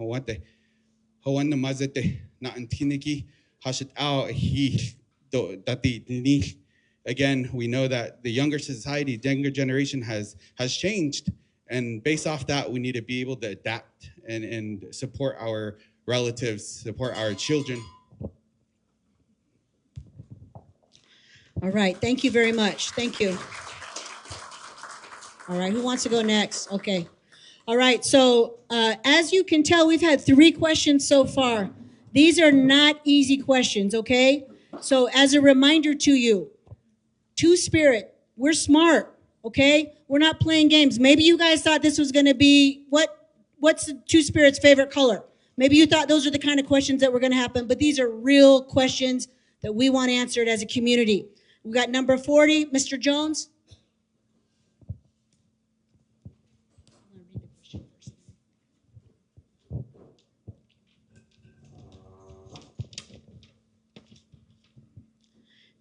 Again, we know that the younger society, the younger generation has changed. And based off that, we need to be able to adapt and support our relatives, support our children. All right, thank you very much. Thank you. All right, who wants to go next? Okay. All right, so as you can tell, we've had 3 questions so far. These are not easy questions, okay? So as a reminder to you, Two-Spirit, we're smart. Okay, we're not playing games. Maybe you guys thought this was going to be what's the Two-Spirit's favorite color? Maybe you thought those are the kind of questions that were going to happen, but these are real questions that we want answered as a community. We've got number 40, Mr. Jones.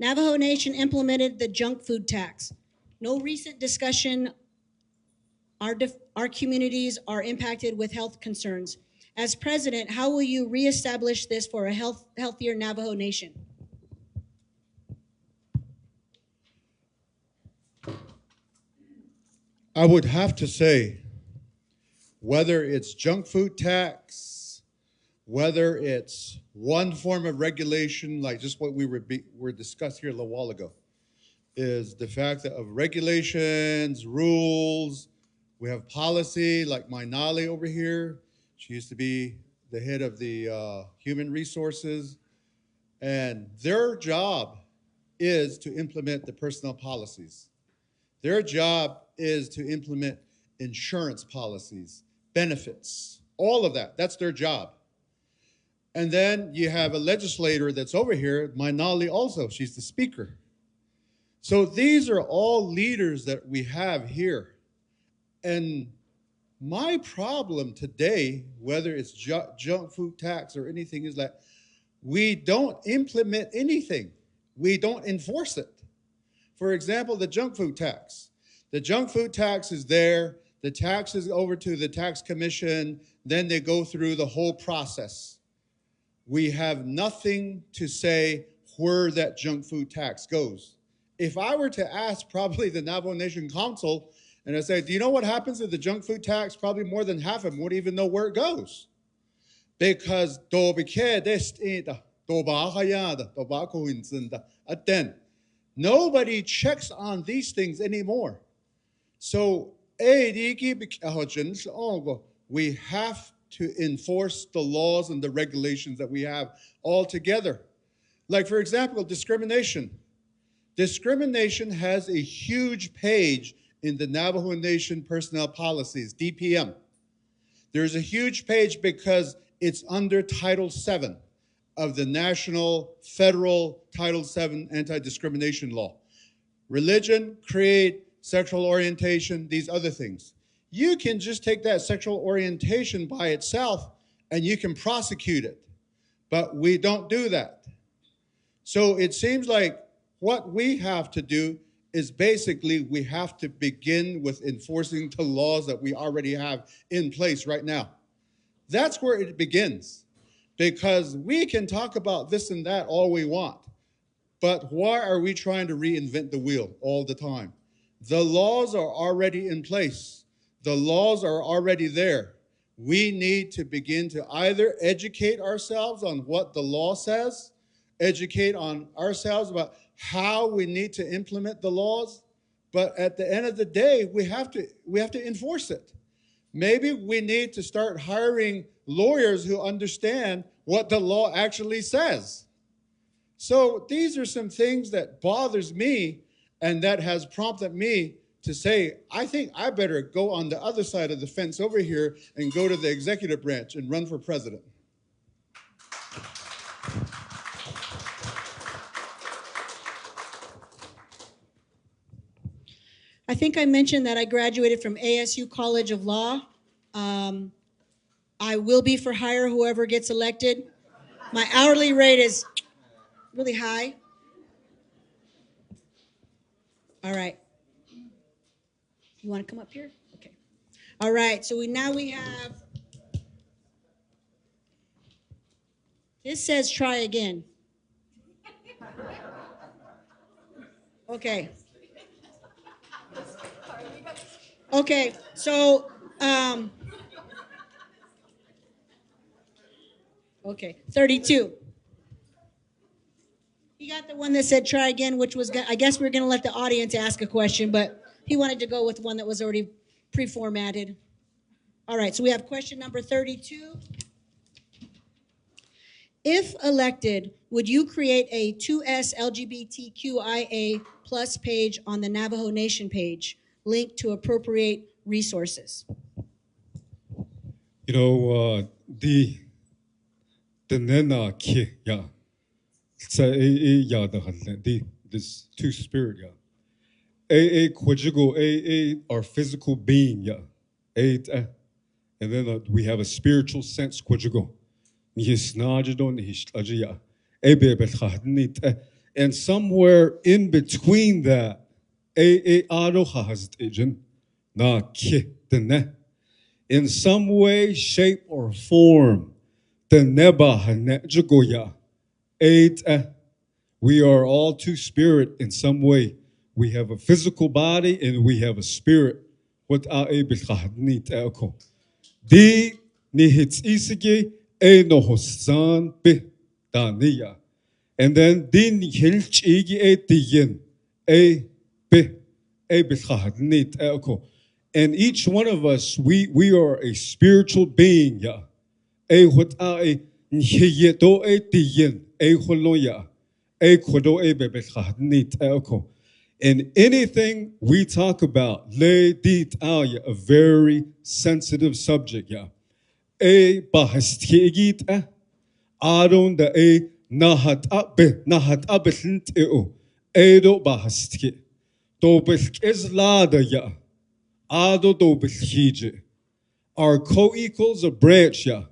Navajo Nation implemented the junk food tax. No recent discussion. Our communities are impacted with health concerns. As president, how will you reestablish this for a healthier Navajo Nation? I would have to say, whether it's junk food tax, whether it's one form of regulation, like just what we were discussed here a little while ago, is the fact that of regulations, rules, we have policy, like my Nali over here. She used to be the head of the human resources. And their job is to implement the personnel policies. Their job is to implement insurance policies, benefits, all of that. That's their job. And then you have a legislator that's over here, my Nali also, she's the speaker. So these are all leaders that we have here. And my problem today, whether it's junk food tax or anything, is that we don't implement anything. We don't enforce it. For example, the junk food tax. The junk food tax is there. The tax is over to the tax commission. Then they go through the whole process. We have nothing to say where that junk food tax goes. If I were to ask probably the Navajo Nation Council, and I say, do you know what happens to the junk food tax? Probably more than half of them wouldn't even know where it goes. Because nobody checks on these things anymore. So we have to enforce the laws and the regulations that we have all together. Like, for example, discrimination. Discrimination has a huge page in the Navajo Nation Personnel Policies, DPM. There's a huge page because it's under Title VII. of the national federal Title VII anti-discrimination law. Religion, creed, sexual orientation, these other things. You can just take that sexual orientation by itself and you can prosecute it. But we don't do that. So it seems like what we have to do is basically we have to begin with enforcing the laws that we already have in place right now. That's where it begins. Because we can talk about this and that all we want. But why are we trying to reinvent the wheel all the time? The laws are already in place. The laws are already there. We need to begin to either educate ourselves on what the law says, educate on ourselves about how we need to implement the laws, but at the end of the day, we have to enforce it. Maybe we need to start hiring lawyers who understand what the law actually says. So these are some things that bothers me and that has prompted me to say, I think I better go on the other side of the fence over here and go to the executive branch and run for president. I think I mentioned that I graduated from ASU College of Law. I will be for hire whoever gets elected. My hourly rate is really high. All right. You want to come up here? Okay. All right. So now we have. This says try again. Okay. Okay. So. Okay. 32. He got the one that said try again, which was, I guess we were going to let the audience ask a question, but he wanted to go with one that was already pre-formatted. All right, so we have question number 32. If elected, would you create a 2SLGBTQIA plus page on the Navajo Nation page, linked to appropriate resources? You know, the Nena Ki, yeah. This two spirit, yeah. Our physical being, yeah. And then we have a spiritual sense, and somewhere in between that, in some way, shape, or form, we are all two spirit in some way. We have a physical body and we have a spirit. And then and each one of us, we are a spiritual being. And anything we talk about, a very sensitive subject. Our co-equals of branch, the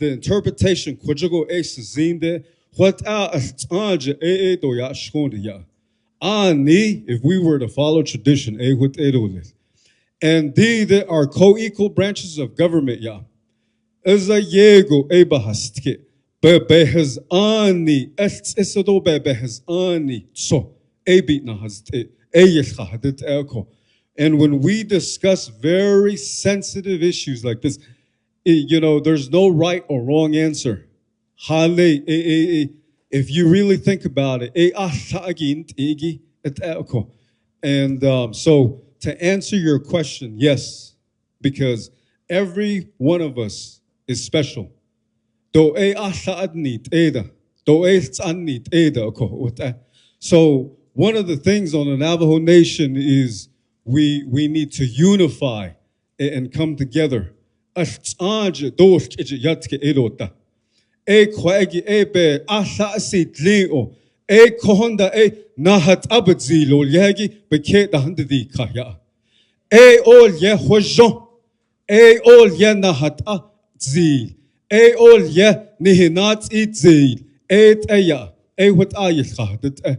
interpretation if we were to follow tradition, and are co-equal branches of government, and when we discuss very sensitive issues like this, there's no right or wrong answer. If you really think about it, and so to answer your question, yes, because every one of us is special. So one of the things on the Navajo Nation is we need to unify and come together Arch door yatke elota. Quagi be Asa sit leo. Kohonda nahat abadzilo yagi beke the 100 kaya. All ye hojon. All ye nahat zil. All ye nihinat it zil. Aya. What ayil khadet.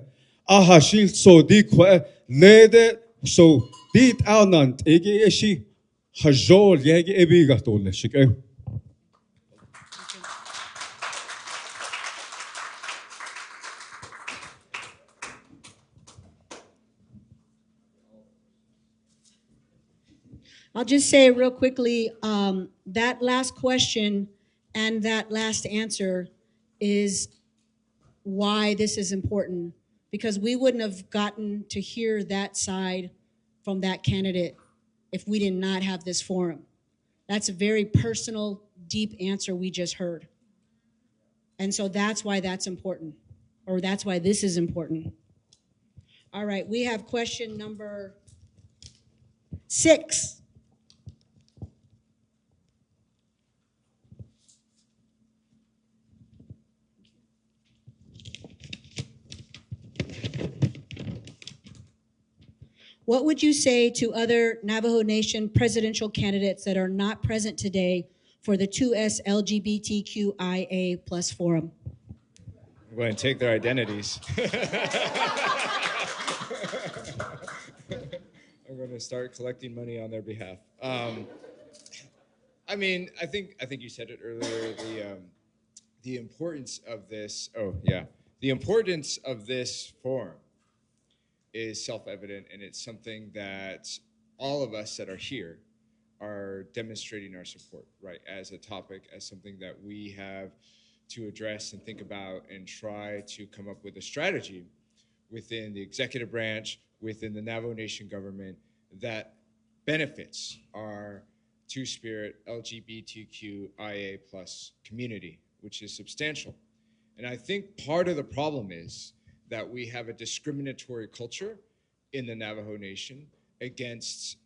Aha shil so dikwa lede so dit alnant egi eshi hajol yegi ebigatol shik. I'll just say real quickly, that last question and that last answer is why this is important, because we wouldn't have gotten to hear that side from that candidate if we did not have this forum. That's a very personal, deep answer we just heard. And so that's why that's important, or that's why this is important. All right, we have question number 6. What would you say to other Navajo Nation presidential candidates that are not present today for the 2SLGBTQIA plus forum? I'm going to take their identities. I'm going to start collecting money on their behalf. I mean, I think you said it earlier. The importance of this. Oh yeah, the importance of this forum is self-evident, and it's something that all of us that are here are demonstrating our support, right, as a topic, as something that we have to address and think about and try to come up with a strategy within the executive branch, within the Navajo Nation government that benefits our Two-Spirit LGBTQIA plus community, which is substantial. And I think part of the problem is that we have a discriminatory culture in the Navajo Nation against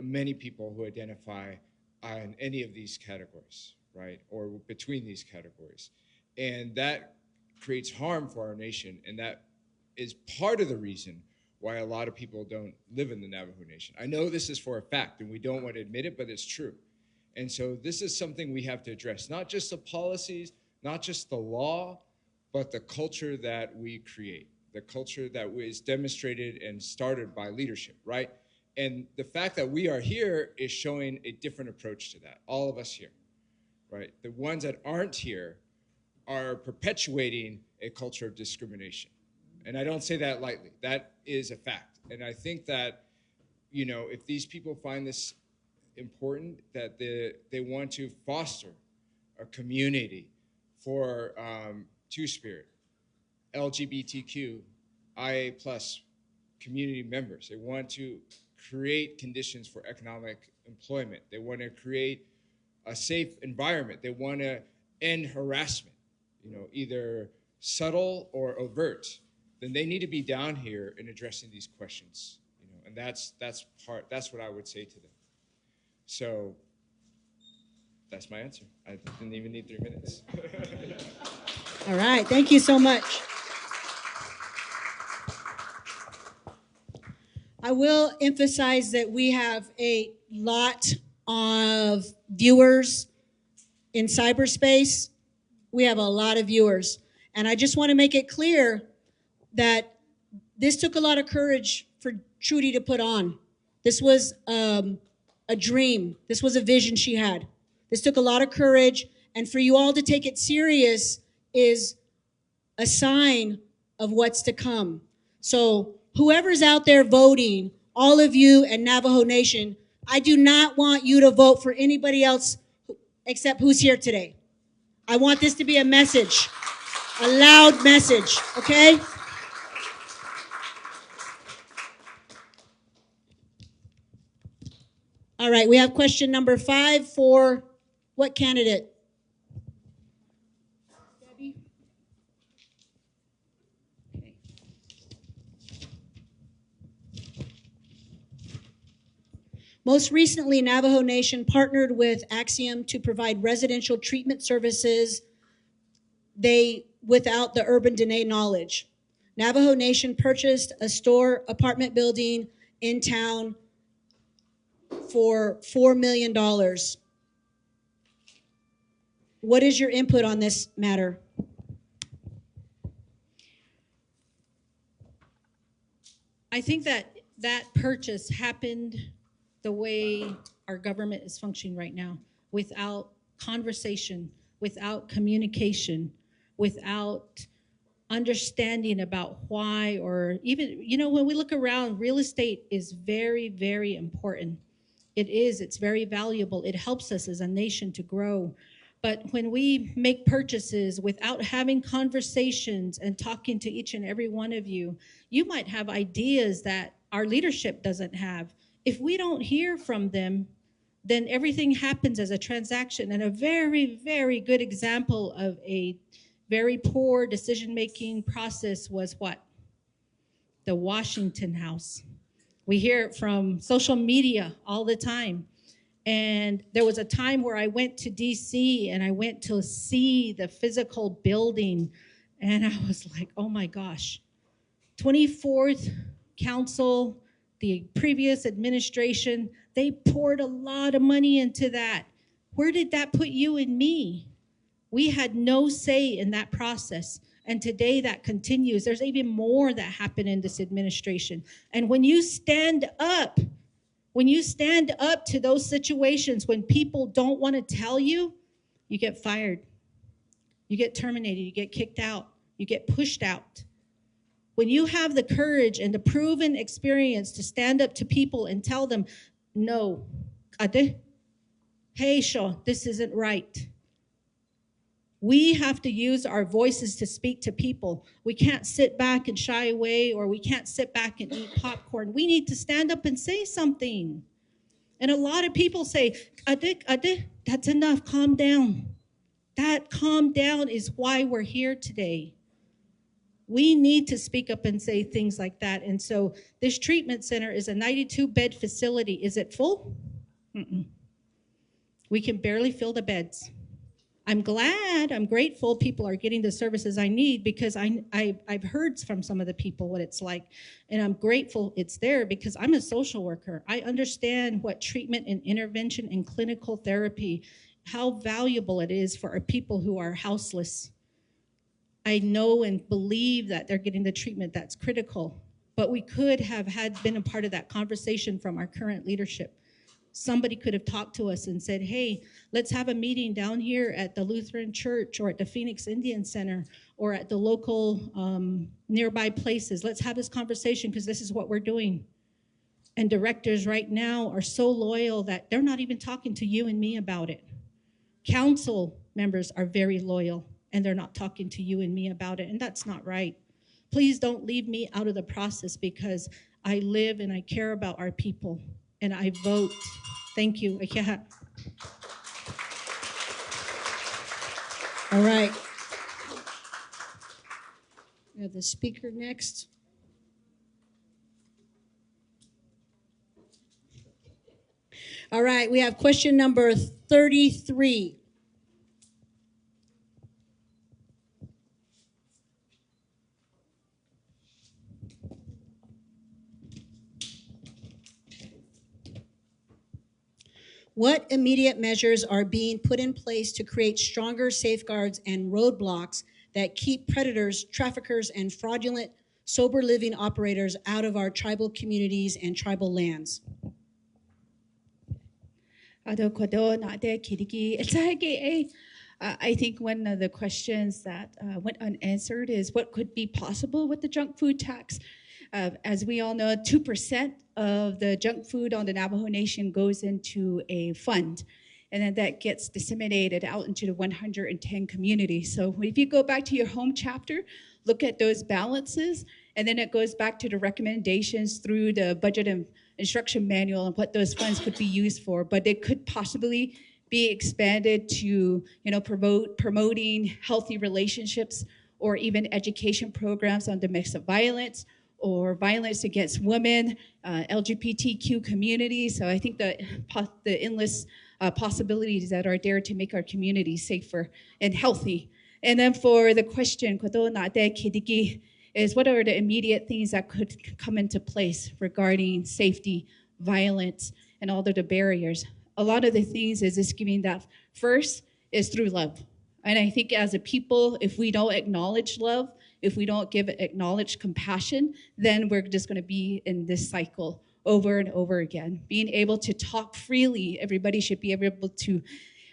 many people who identify on any of these categories, right? Or between these categories. And that creates harm for our nation. And that is part of the reason why a lot of people don't live in the Navajo Nation. I know this is for a fact and we don't want to admit it, but it's true. And so this is something we have to address, not just the policies, not just the law, but the culture that we create, the culture that is demonstrated and started by leadership, right? And the fact that we are here is showing a different approach to that, all of us here, right? The ones that aren't here are perpetuating a culture of discrimination. And I don't say that lightly. That is a fact. And I think that, you know, if these people find this important, that they want to foster a community for Two-Spirit, LGBTQIA plus community members. They want to create conditions for economic employment. They want to create a safe environment. They want to end harassment, you know, either subtle or overt. Then they need to be down here in addressing these questions, you know, and that's what I would say to them. So that's my answer. I didn't even need 3 minutes. All right, thank you so much. I will emphasize that we have a lot of viewers in cyberspace. We have a lot of viewers. And I just want to make it clear that this took a lot of courage for Trudie to put on. This was a dream. This was a vision she had. This took a lot of courage. And for you all to take it serious is a sign of what's to come. So whoever's out there voting, all of you and Navajo Nation, I do not want you to vote for anybody else except who's here today. I want this to be a message, a loud message, okay? All right, we have question number 5 for what candidate? Debbie? Most recently, Navajo Nation partnered with Axiom to provide residential treatment services without the urban Dene knowledge. Navajo Nation purchased a store apartment building in town for $4 million. What is your input on this matter? I think that that purchase happened the way our government is functioning right now, without conversation, without communication, without understanding about why, or even, when we look around, real estate is very, very important. It's very valuable. It helps us as a nation to grow. But when we make purchases without having conversations and talking to each and every one of you, you might have ideas that our leadership doesn't have. If we don't hear from them, then everything happens as a transaction. And a very, very good example of a very poor decision-making process was what? The Washington House. We hear it from social media all the time. And there was a time where I went to DC and I went to see the physical building, and I was like, oh my gosh. 24th Council, the previous administration, they poured a lot of money into that. Where did that put you and me? We had no say in that process. And today that continues. There's even more that happened in this administration. And when you stand up to those situations, when people don't want to tell you, you get fired. You get terminated. You get kicked out. You get pushed out. When you have the courage and the proven experience to stand up to people and tell them, no, ade, hey, Shaw, this isn't right. We have to use our voices to speak to people. We can't sit back and shy away, or we can't sit back and eat popcorn. We need to stand up and say something. And a lot of people say, ade, that's enough, calm down. That calm down is why we're here today. We need to speak up and say things like that. And so this treatment center is a 92-bed facility. Is it full? Mm-mm. We can barely fill the beds. I'm grateful people are getting the services I need, because I've heard from some of the people what it's like. And I'm grateful it's there because I'm a social worker. I understand what treatment and intervention and clinical therapy, how valuable it is for our people who are houseless. I know and believe that they're getting the treatment that's critical, but we could have been a part of that conversation from our current leadership. Somebody could have talked to us and said, hey, let's have a meeting down here at the Lutheran Church or at the Phoenix Indian Center or at the local nearby places. Let's have this conversation because this is what we're doing. And directors right now are so loyal that they're not even talking to you and me about it. Council members are very loyal, and they're not talking to you and me about it, and that's not right. Please don't leave me out of the process, because I live and I care about our people, and I vote. Thank you. All right. We have the speaker next. All right, we have question number 33. What immediate measures are being put in place to create stronger safeguards and roadblocks that keep predators, traffickers, and fraudulent sober living operators out of our tribal communities and tribal lands? I think one of the questions that went unanswered is what could be possible with the junk food tax. As we all know, 2% of the junk food on the Navajo Nation goes into a fund, and then that gets disseminated out into the 110 communities. So if you go back to your home chapter, look at those balances, and then it goes back to the recommendations through the budget and instruction manual and what those funds could be used for. But it could possibly be expanded to, promoting healthy relationships, or even education programs on domestic violence, or violence against women, LGBTQ community. So I think the endless possibilities that are there to make our community safer and healthy. And then for the question, is what are the immediate things that could come into place regarding safety, violence, and all of the barriers? A lot of the things is just giving that first is through love. And I think as a people, if we don't acknowledge love, if we don't acknowledge compassion, then we're just going to be in this cycle over and over again. Being able to talk freely, everybody should be able to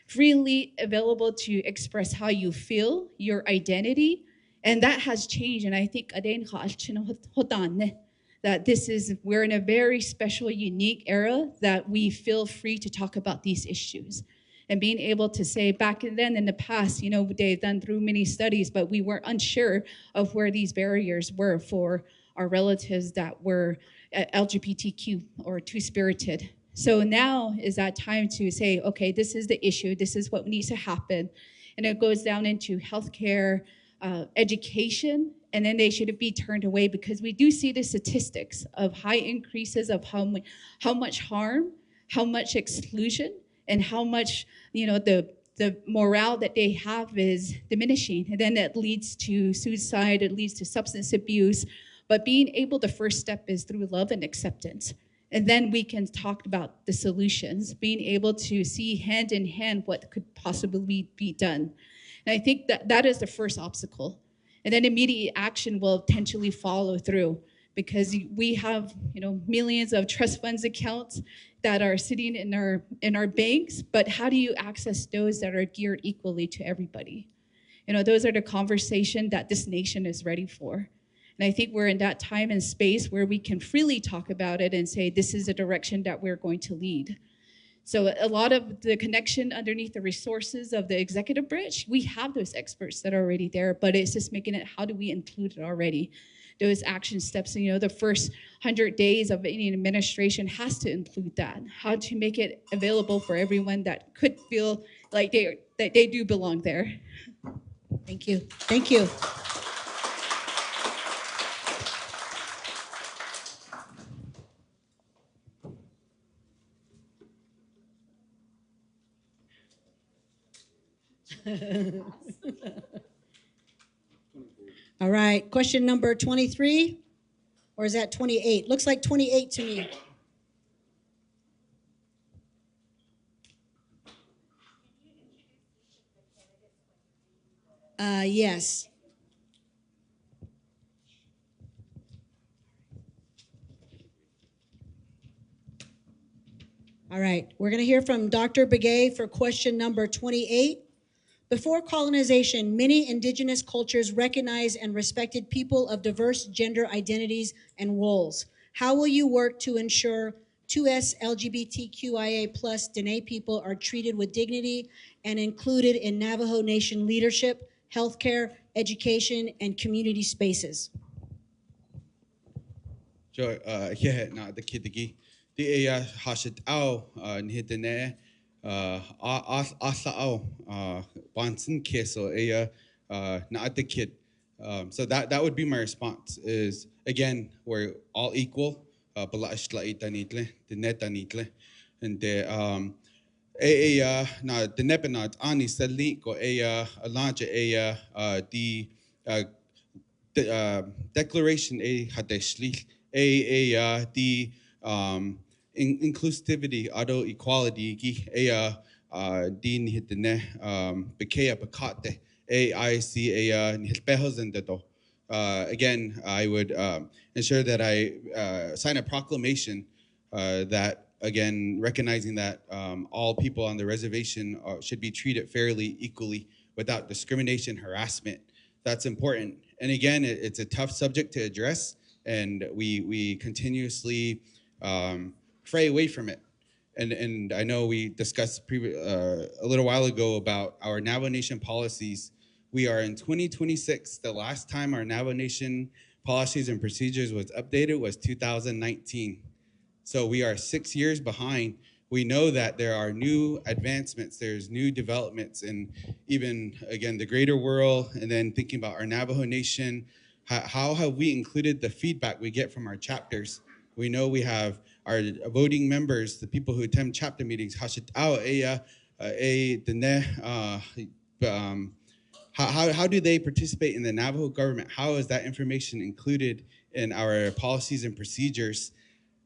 freely available to express how you feel, your identity, and that has changed. And I think that we're in a very special, unique era that we feel free to talk about these issues. And being able to say back then in the past, they've done through many studies, but we were unsure of where these barriers were for our relatives that were LGBTQ or two-spirited. So now is that time to say, okay, this is the issue, this is what needs to happen. And it goes down into healthcare, education, and then they shouldn't be turned away because we do see the statistics of high increases of how much harm, how much exclusion, and how much, the morale that they have is diminishing. And then that leads to suicide, it leads to substance abuse. But being able, the first step is through love and acceptance. And then we can talk about the solutions, being able to see hand in hand what could possibly be done. And I think that is the first obstacle. And then immediate action will potentially follow through because we have, millions of trust funds accounts that are sitting in our banks, but how do you access those that are geared equally to everybody? Those are the conversation that this nation is ready for. And I think we're in that time and space where we can freely talk about it and say, this is the direction that we're going to lead. So a lot of the connection underneath the resources of the executive branch, we have those experts that are already there, but it's just making it, how do we include it already? Those action steps, and the first 100 days of any administration has to include that. How to make it available for everyone that could feel like they do belong there. Thank you. Thank you. All right, question number 23, or is that 28? Looks like 28 to me. Yes. All right, we're going to hear from Dr. Begay for question number 28. Before colonization, many indigenous cultures recognized and respected people of diverse gender identities and roles. How will you work to ensure 2SLGBTQIA plus Dene people are treated with dignity and included in Navajo Nation leadership, healthcare, education, and community spaces? So, na the kidigi, the hashit au nihitene. Asao Bonson Keso not the kid. So that would be my response is again we're all equal and the na the nepenat ani sali ko alanja the declaration hadeshli the inclusivity, auto equality, din hitne, bekea bakate, AIC, nihilpehos and deto. Again, I would ensure that I sign a proclamation that, again, recognizing that all people on the reservation should be treated fairly, equally, without discrimination, harassment. That's important. And again, it's a tough subject to address, and we continuously fray away from it. And I know we discussed a little while ago about our Navajo Nation policies. We are in 2026. The last time our Navajo Nation policies and procedures was updated was 2019. So we are 6 years behind. We know that there are new advancements, there's new developments, and even, again, the greater world, and then thinking about our Navajo Nation How have we included the feedback we get from our chapters? We know we have our voting members, the people who attend chapter meetings. How do they participate in the Navajo government? How is that information included in our policies and procedures?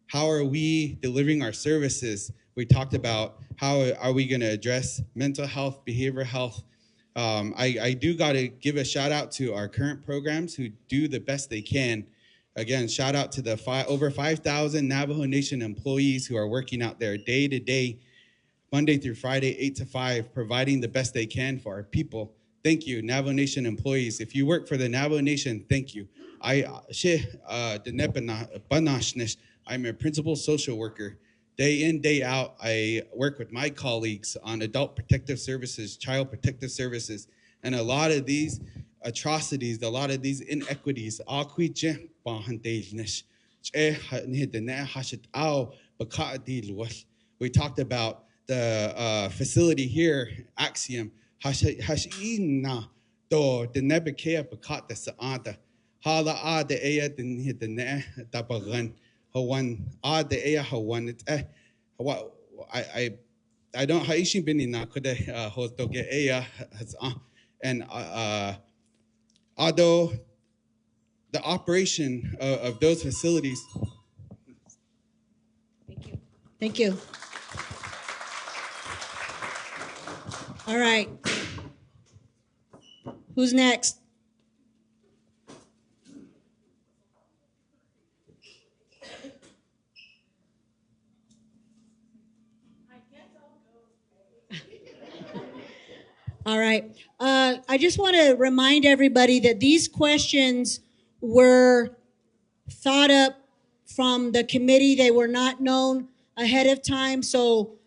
How are we delivering our services? We talked about how are we going to address mental health, behavioral health. I do got to give a shout out to our current programs who do the best they can. Again, shout out to the over 5,000 Navajo Nation employees who are working out there day to day, Monday through Friday, 8 to 5, providing the best they can for our people. Thank you, Navajo Nation employees. If you work for the Navajo Nation, thank you. I'm a principal social worker. Day in, day out, I work with my colleagues on adult protective services, child protective services, and a lot of these atrocities, a lot of these inequities, we talked about the facility here, Axiom, I don't and although the operation of those facilities. Thank you. All right. Who's next? All right. I just want to remind everybody that these questions were thought up from the committee. They were not known ahead of time. So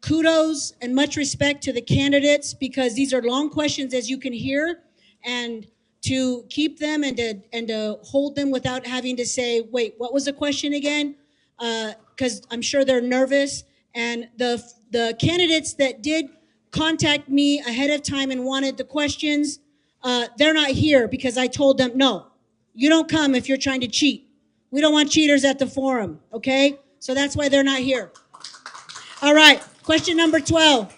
kudos and much respect to the candidates, because these are long questions, as you can hear, and to keep them and to hold them without having to say, wait, what was the question again? Because I'm sure they're nervous. And the candidates that did contact me ahead of time and wanted the questions, they're not here because I told them, no, you don't come if you're trying to cheat. We don't want cheaters at the forum, okay? So that's why they're not here. All right, question number 12.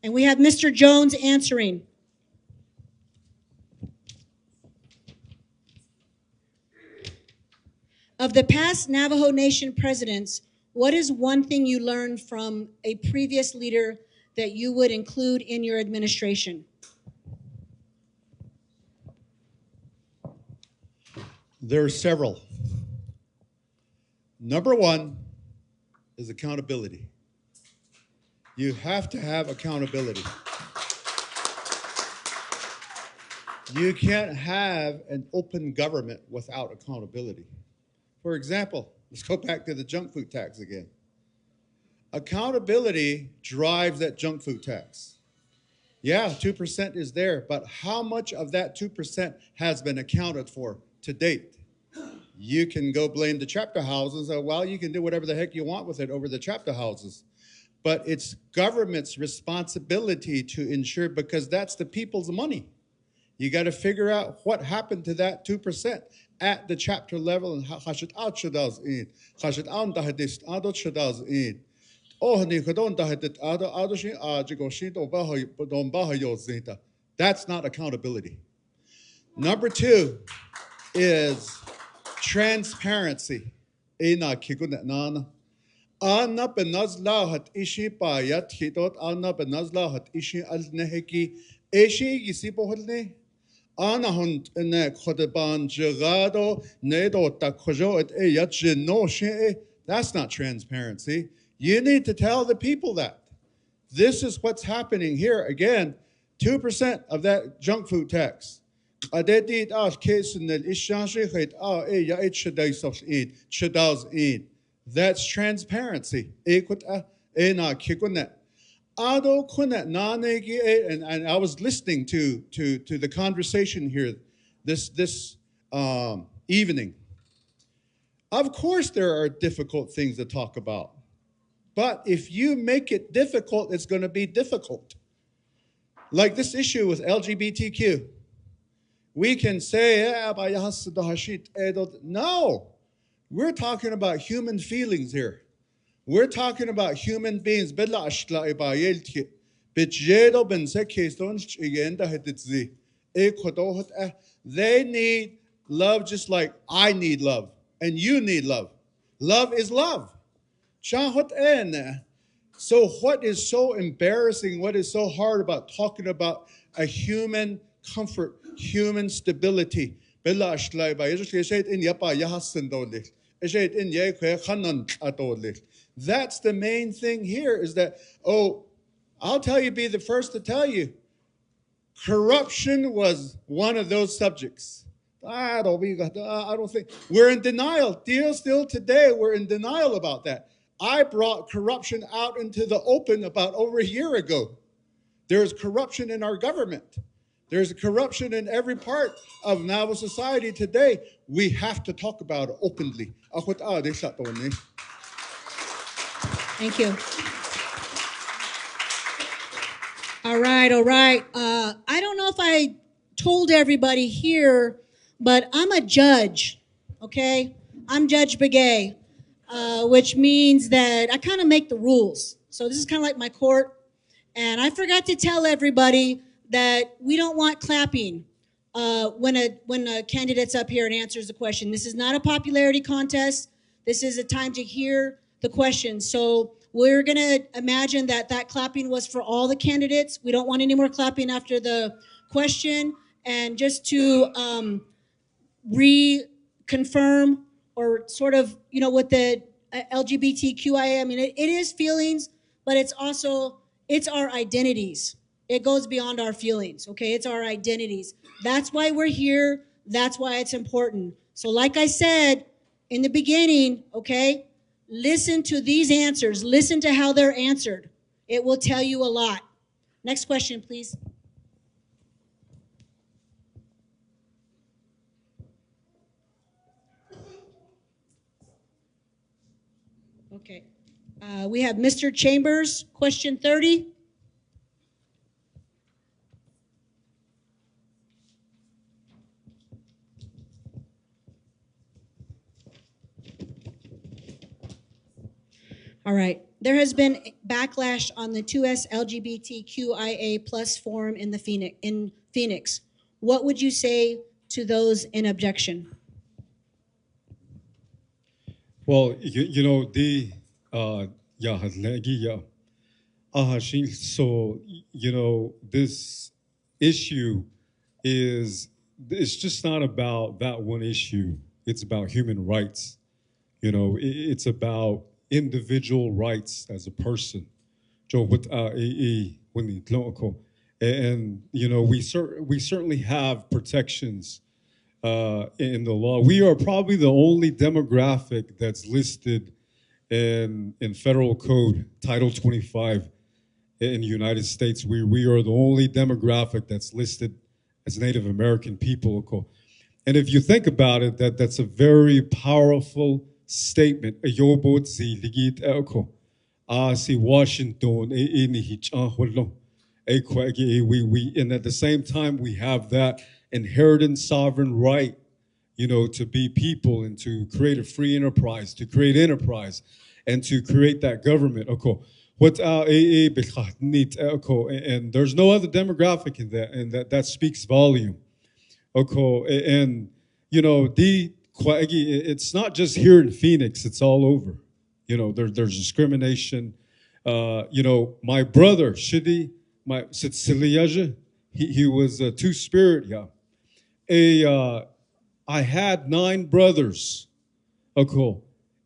And we have Mr. Jones answering. Of the past Navajo Nation presidents, what is one thing you learned from a previous leader that you would include in your administration? There are several. Number one is accountability. You have to have accountability. You can't have an open government without accountability. For example, let's go back to the junk food tax again. Accountability drives that junk food tax. Yeah, 2% is there, but how much of that 2% has been accounted for to date? You can go blame the chapter houses. Well, you can do whatever the heck you want with it over the chapter houses. But it's government's responsibility to ensure, because that's the people's money. You got to figure out what happened to that 2% at the chapter level and how should out should us in. How should out the hadist out should us in. Oh, ni kadon the hadit out shi jigo shi do ba yo zeta. That's not accountability. Number two is transparency. Ina kikun nana. Anna benazla hat ishi pa yat hitot anna benazla hat ishi al neheki ishi yisipohne. Ana hund ne khodeban jagado nedo ta khojo et yat no she. That's not transparency. You need to tell the people that. This is what's happening here. Again, 2% of that junk food tax. That's transparency. And I was listening to the conversation here this evening. Of course, there are difficult things to talk about. But if you make it difficult, it's going to be difficult. Like this issue with LGBTQ. We can say, no, we're talking about human feelings here. We're talking about human beings. They need love just like I need love, and you need love. Love is love. So what is so embarrassing, what is so hard about talking about a human comfort, human stability? That's the main thing here is that, I'll tell you, be the first to tell you, corruption was one of those subjects. I don't think, we're in denial. Still today, we're in denial about that. I brought corruption out into the open about over a year ago. There's corruption in our government. There's corruption in every part of Navajo society today. We have to talk about it openly. Thank you. All right, all right. I don't know if I told everybody here, but I'm a judge, okay? I'm Judge Begay, which means that I kind of make the rules. So this is kind of like my court. And I forgot to tell everybody that we don't want clapping when a candidate's up here and answers a question. This is not a popularity contest. This is a time to hear the question. So we're going to imagine that clapping was for all the candidates. We don't want any more clapping after the question. And just to reconfirm or sort of, with the LGBTQIA, I mean, it is feelings, but it's our identities. It goes beyond our feelings, okay? It's our identities. That's why we're here. That's why it's important. So like I said in the beginning, okay, listen to these answers. Listen to how they're answered. It will tell you a lot. Next question, please. Okay. We have Mr. Chambers, question 30. All right. There has been backlash on the 2SLGBTQIA plus forum in Phoenix. What would you say to those in objection? Well, so, this issue it's just not about that one issue. It's about human rights. It's about individual rights as a person. And we certainly have protections in the law. We are probably the only demographic that's listed in federal code, Title 25 in the United States. We are the only demographic that's listed as Native American people. And if you think about it, that's a very powerful statement. See Washington, and at the same time, we have that inherent sovereign right, to be people and to create a free enterprise, to create enterprise, and to create that government. And there's no other demographic in that, and that speaks volume. And it's not just here in Phoenix; it's all over. There's discrimination. My brother Shidi, he was a two-spirit. I had 9 brothers,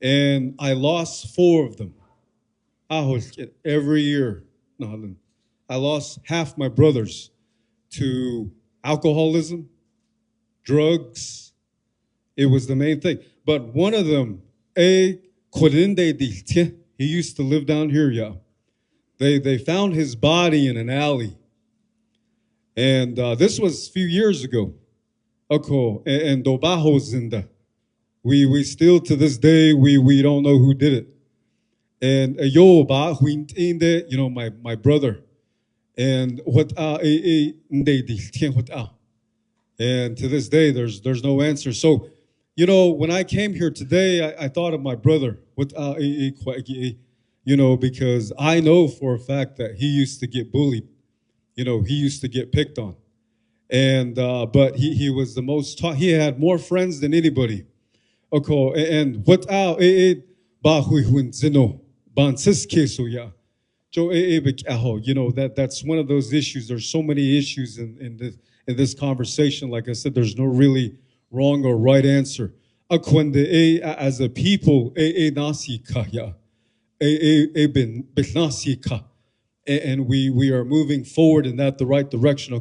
and I lost 4 of them. Every year, I lost half my brothers to alcoholism, drugs. It was the main thing. But one of them, he used to live down here. They found his body in an alley, and this was a few years ago. And Dobahos in the. We still to this day we don't know who did it. And my brother, And and to this day, there's no answer. So, you know, when I came here today, I thought of my brother, you know, because I know for a fact that he used to get bullied. You know, he used to get picked on. And but he was the most taught. He had more friends than anybody. Okay, and without ba hui hun zino ban sis keso ya. You know, that's one of those issues. There's so many issues in this conversation. Like I said, there's no really wrong or right answer. As a people, nasi kaya, bin nasi ka, and we are moving forward in the right direction.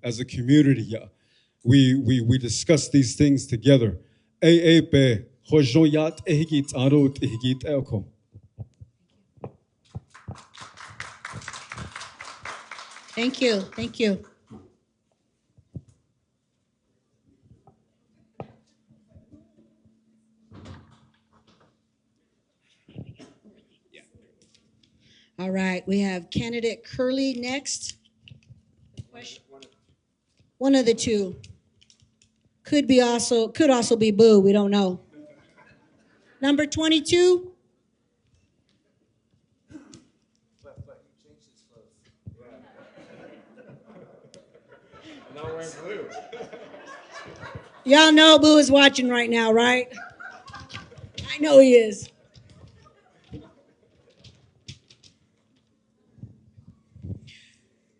As a community, yeah, we discuss these things together. Thank you. Thank you. All right, we have candidate Curley next. One of the two. Could also be Boo, we don't know. Number 22. Now wearing blue. Y'all know Boo is watching right now, right? I know he is.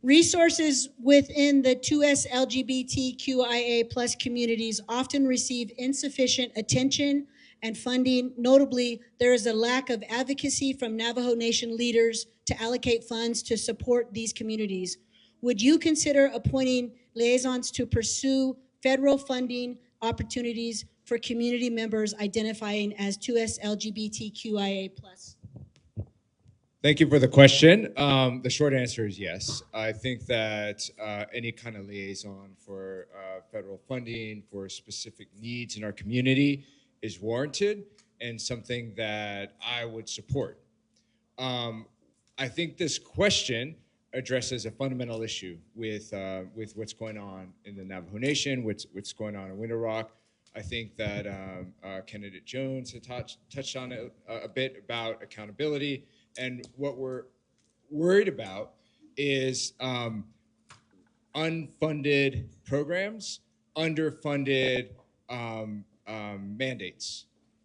Resources within the 2SLGBTQIA plus communities often receive insufficient attention and funding. Notably, there is a lack of advocacy from Navajo Nation leaders to allocate funds to support these communities. Would you consider appointing liaisons to pursue federal funding opportunities for community members identifying as 2SLGBTQIA plus? Thank you for the question. The short answer is yes. I think that any kind of liaison for federal funding for specific needs in our community is warranted and something that I would support. I think this question addresses a fundamental issue with what's going on in the Navajo Nation, what's going on in Winter Rock. I think that candidate Jones had touched on it a bit about accountability. And what we're worried about is unfunded programs, underfunded mandates,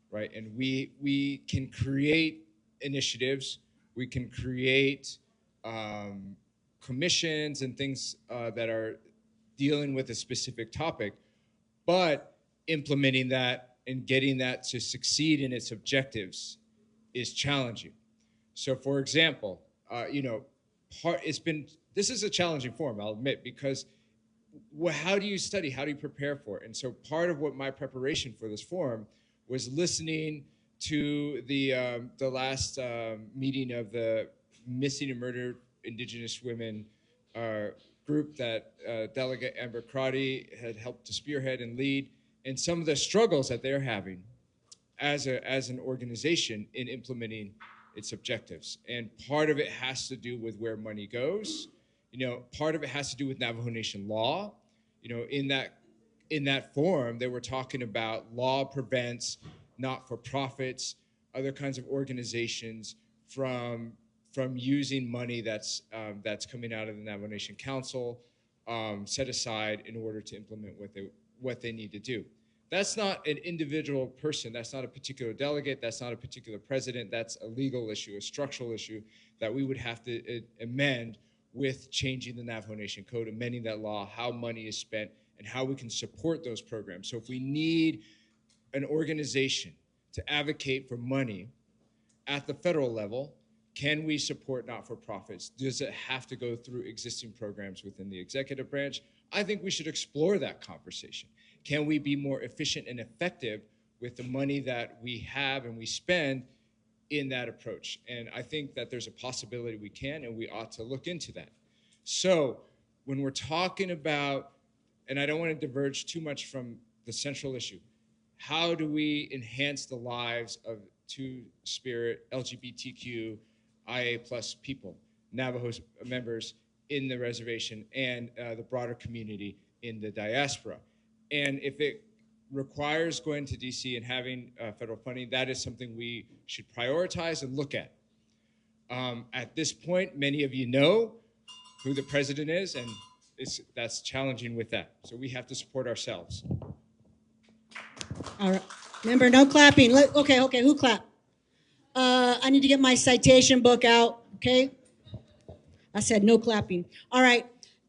right? And we can create initiatives, we can create commissions and things that are dealing with a specific topic, but implementing that and getting that to succeed in its objectives is challenging. So, for example, you know, this is a challenging forum, I'll admit, because how do you study? How do you prepare for it? And so part of what my preparation for this forum was listening to the last meeting of the Missing and Murdered Indigenous Women group that Delegate Amber Crotty had helped to spearhead and lead, and some of the struggles that they're having as an organization in implementing its objectives. And part of it has to do with where money goes. You know, part of it has to do with Navajo Nation law. You know, in that forum, they were talking about law prevents not-for-profits, other kinds of organizations from using money that's coming out of the Navajo Nation Council, set aside in order to implement what they need to do. That's not an individual person. That's not a particular delegate. That's not a particular president. That's a legal issue, a structural issue that we would have to amend with changing the Navajo Nation Code, amending that law, how money is spent, and how we can support those programs. So if we need an organization to advocate for money at the federal level, can we support not-for-profits? Does it have to go through existing programs within the executive branch? I think we should explore that conversation. Can we be more efficient and effective with the money that we have and we spend in that approach? And I think that there's a possibility we can, and we ought to look into that. So when we're talking about, and I don't want to diverge too much from the central issue, how do we enhance the lives of Two-Spirit LGBTQ IA plus people, Navajo members in the reservation, and the broader community in the diaspora. And if it requires going to DC and having federal funding, that is something we should prioritize and look at. At this point, many of you know who the president is, and that's challenging with that. So we have to support ourselves. All right. Remember, no clapping. Okay, who clapped? I need to get my citation book out, okay? I said no clapping. All right.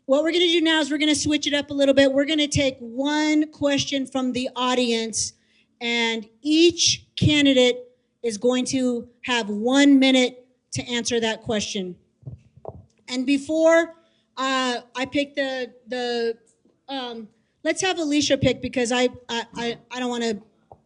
What we're going to do now is we're going to switch it up a little bit. We're going to take one question from the audience, and each candidate is going to have 1 minute to answer that question. And before I pick let's have Alicia pick, because I don't want to,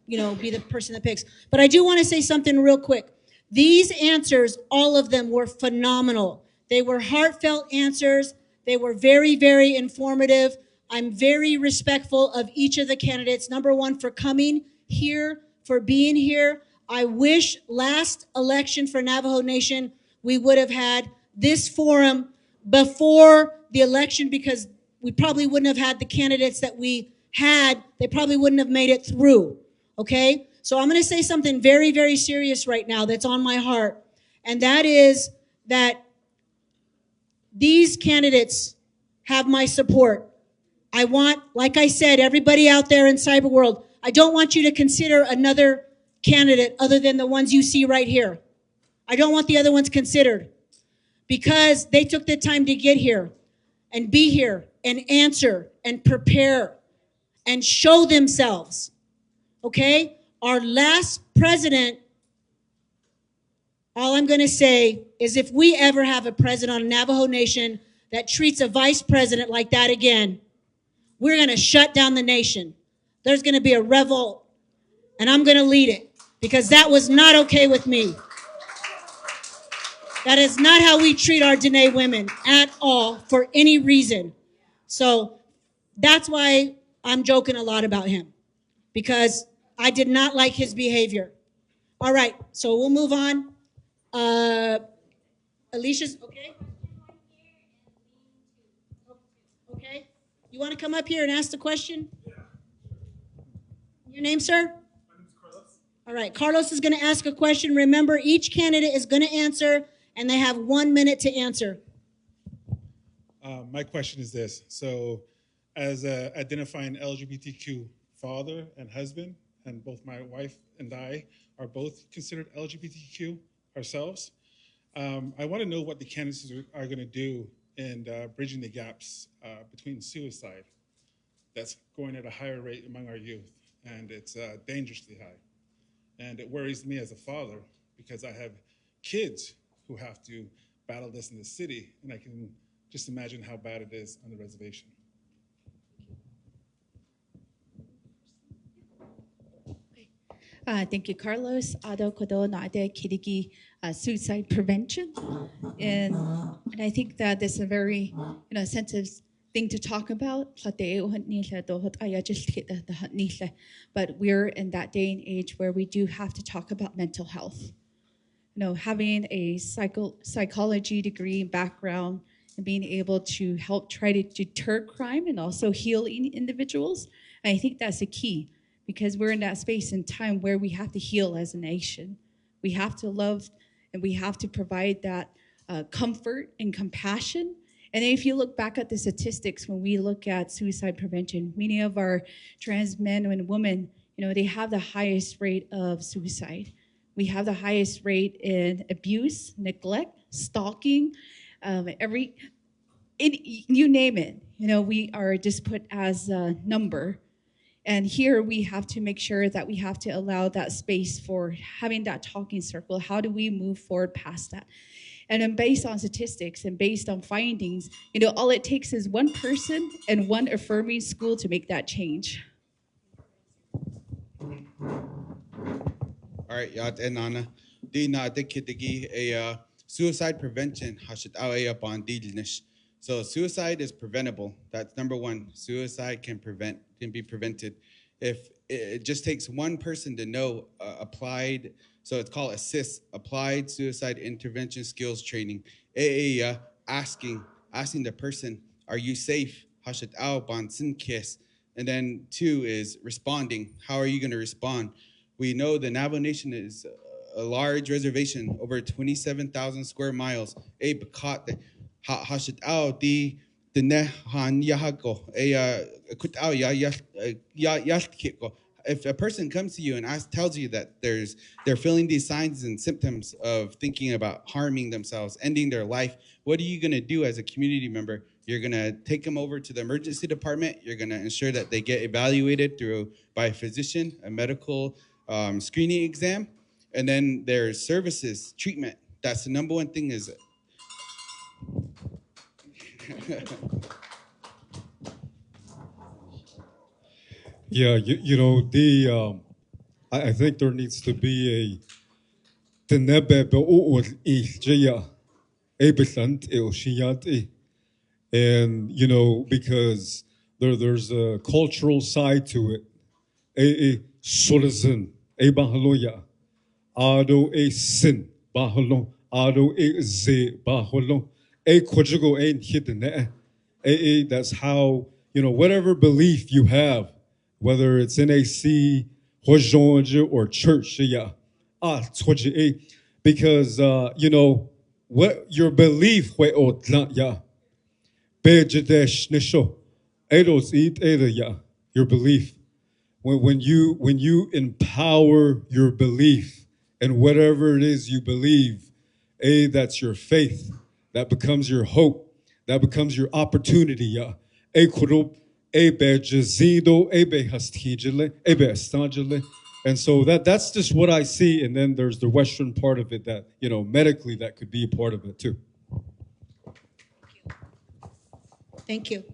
be the person that picks. But I do want to say something real quick. These answers, all of them, were phenomenal. They were heartfelt answers. They were very, very informative. I'm very respectful of each of the candidates. Number one, for coming here, for being here. I wish last election for Navajo Nation, we would have had this forum before the election, because we probably wouldn't have had the candidates that we had. They probably wouldn't have made it through, okay? So I'm going to say something very, very serious right now that's on my heart, and that is that these candidates have my support. I want, like I said, everybody out there in cyber world, I don't want you to consider another candidate other than the ones you see right here. I don't want the other ones considered, because they took the time to get here and be here and answer and prepare and show themselves, okay? Our last president, all I'm going to say is, if we ever have a president on Navajo Nation that treats a vice president like that again, we're going to shut down the nation. There's going to be a revolt, and I'm going to lead it, because that was not okay with me. That is not how we treat our Dene women at all, for any reason. So that's why I'm joking a lot about him, because I did not like his behavior. All right, so we'll move on. Alicia's, okay? Okay. You want to come up here and ask the question? Yeah. Your name, sir? My name is Carlos. All right, Carlos is going to ask a question. Remember, each candidate is going to answer, and they have 1 minute to answer. My question is this. So, as an identifying LGBTQ father and husband, and both my wife and I are both considered LGBTQ ourselves, I want to know what the candidates are going to do in bridging the gaps between suicide that's going at a higher rate among our youth, and it's dangerously high. And it worries me as a father, because I have kids who have to battle this in the city, and I can just imagine how bad it is on the reservation. Thank you, Carlos. Ado kodo na ade kirigi suicide prevention, and I think that this is a very sensitive thing to talk about. But we're in that day and age where we do have to talk about mental health. Having a psychology degree background and being able to help try to deter crime and also heal individuals, I think that's the key. Because we're in that space and time where we have to heal as a nation. We have to love, and we have to provide that comfort and compassion. And if you look back at the statistics, when we look at suicide prevention, many of our trans men and women, they have the highest rate of suicide. We have the highest rate in abuse, neglect, stalking, you name it. We are just put as a number. And here we have to make sure that we have to allow that space for having that talking circle. How do we move forward past that? And then based on statistics and based on findings, all it takes is one person and one affirming school to make that change. All right, yat enana. Di na dekitigi a suicide prevention hashit awaya bondilnish. So suicide is preventable. That's number one. Suicide can be prevented. If it just takes one person to know applied So it's called ASSIST, Applied Suicide Intervention Skills Training. Asking the person, are you safe? And then 2 is responding. How are you going to respond? We know the Navajo Nation is a large reservation, over 27,000 square miles. If a person comes to you and tells you that they're feeling these signs and symptoms of thinking about harming themselves, ending their life, what are you going to do as a community member? You're going to take them over to the emergency department. You're going to ensure that they get evaluated by a physician, a medical screening exam, and then there's services, treatment. That's the number one thing is Yeah, I think there needs to be and because there's a cultural side to it. Citizen, bahaloya, ado sin, bahalo, ado ze, bahalo, kojigo hidden. That's how, whatever belief you have, whether it's NAC, Hojonja, or church, because, what your belief, your belief. When you empower your belief and whatever it is you believe, that's your faith. That becomes your hope. That becomes your opportunity. And so that's just what I see. And then there's the Western part of it that, medically that could be a part of it too. Thank you.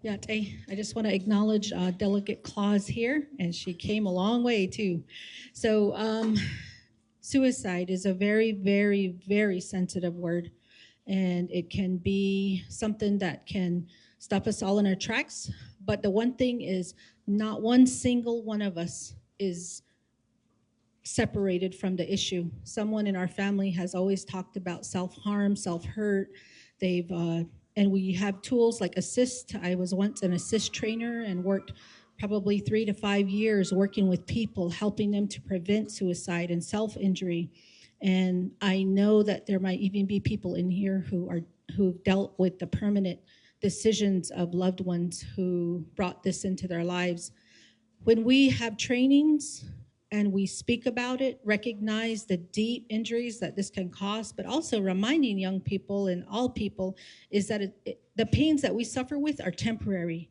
Yeah, I just want to acknowledge Delegate Claus here, and she came a long way too. So suicide is a very, very, very sensitive word, and it can be something that can stop us all in our tracks. But the one thing is, not one single one of us is separated from the issue. Someone in our family has always talked about self-harm, self-hurt. And we have tools like ASSIST. I was once an ASSIST trainer and worked probably 3 to 5 years working with people, helping them to prevent suicide and self-injury. And I know that there might even be people in here who've dealt with the permanent decisions of loved ones who brought this into their lives. When we have trainings and we speak about it, recognize the deep injuries that this can cause, but also reminding young people and all people is that the pains that we suffer with are temporary.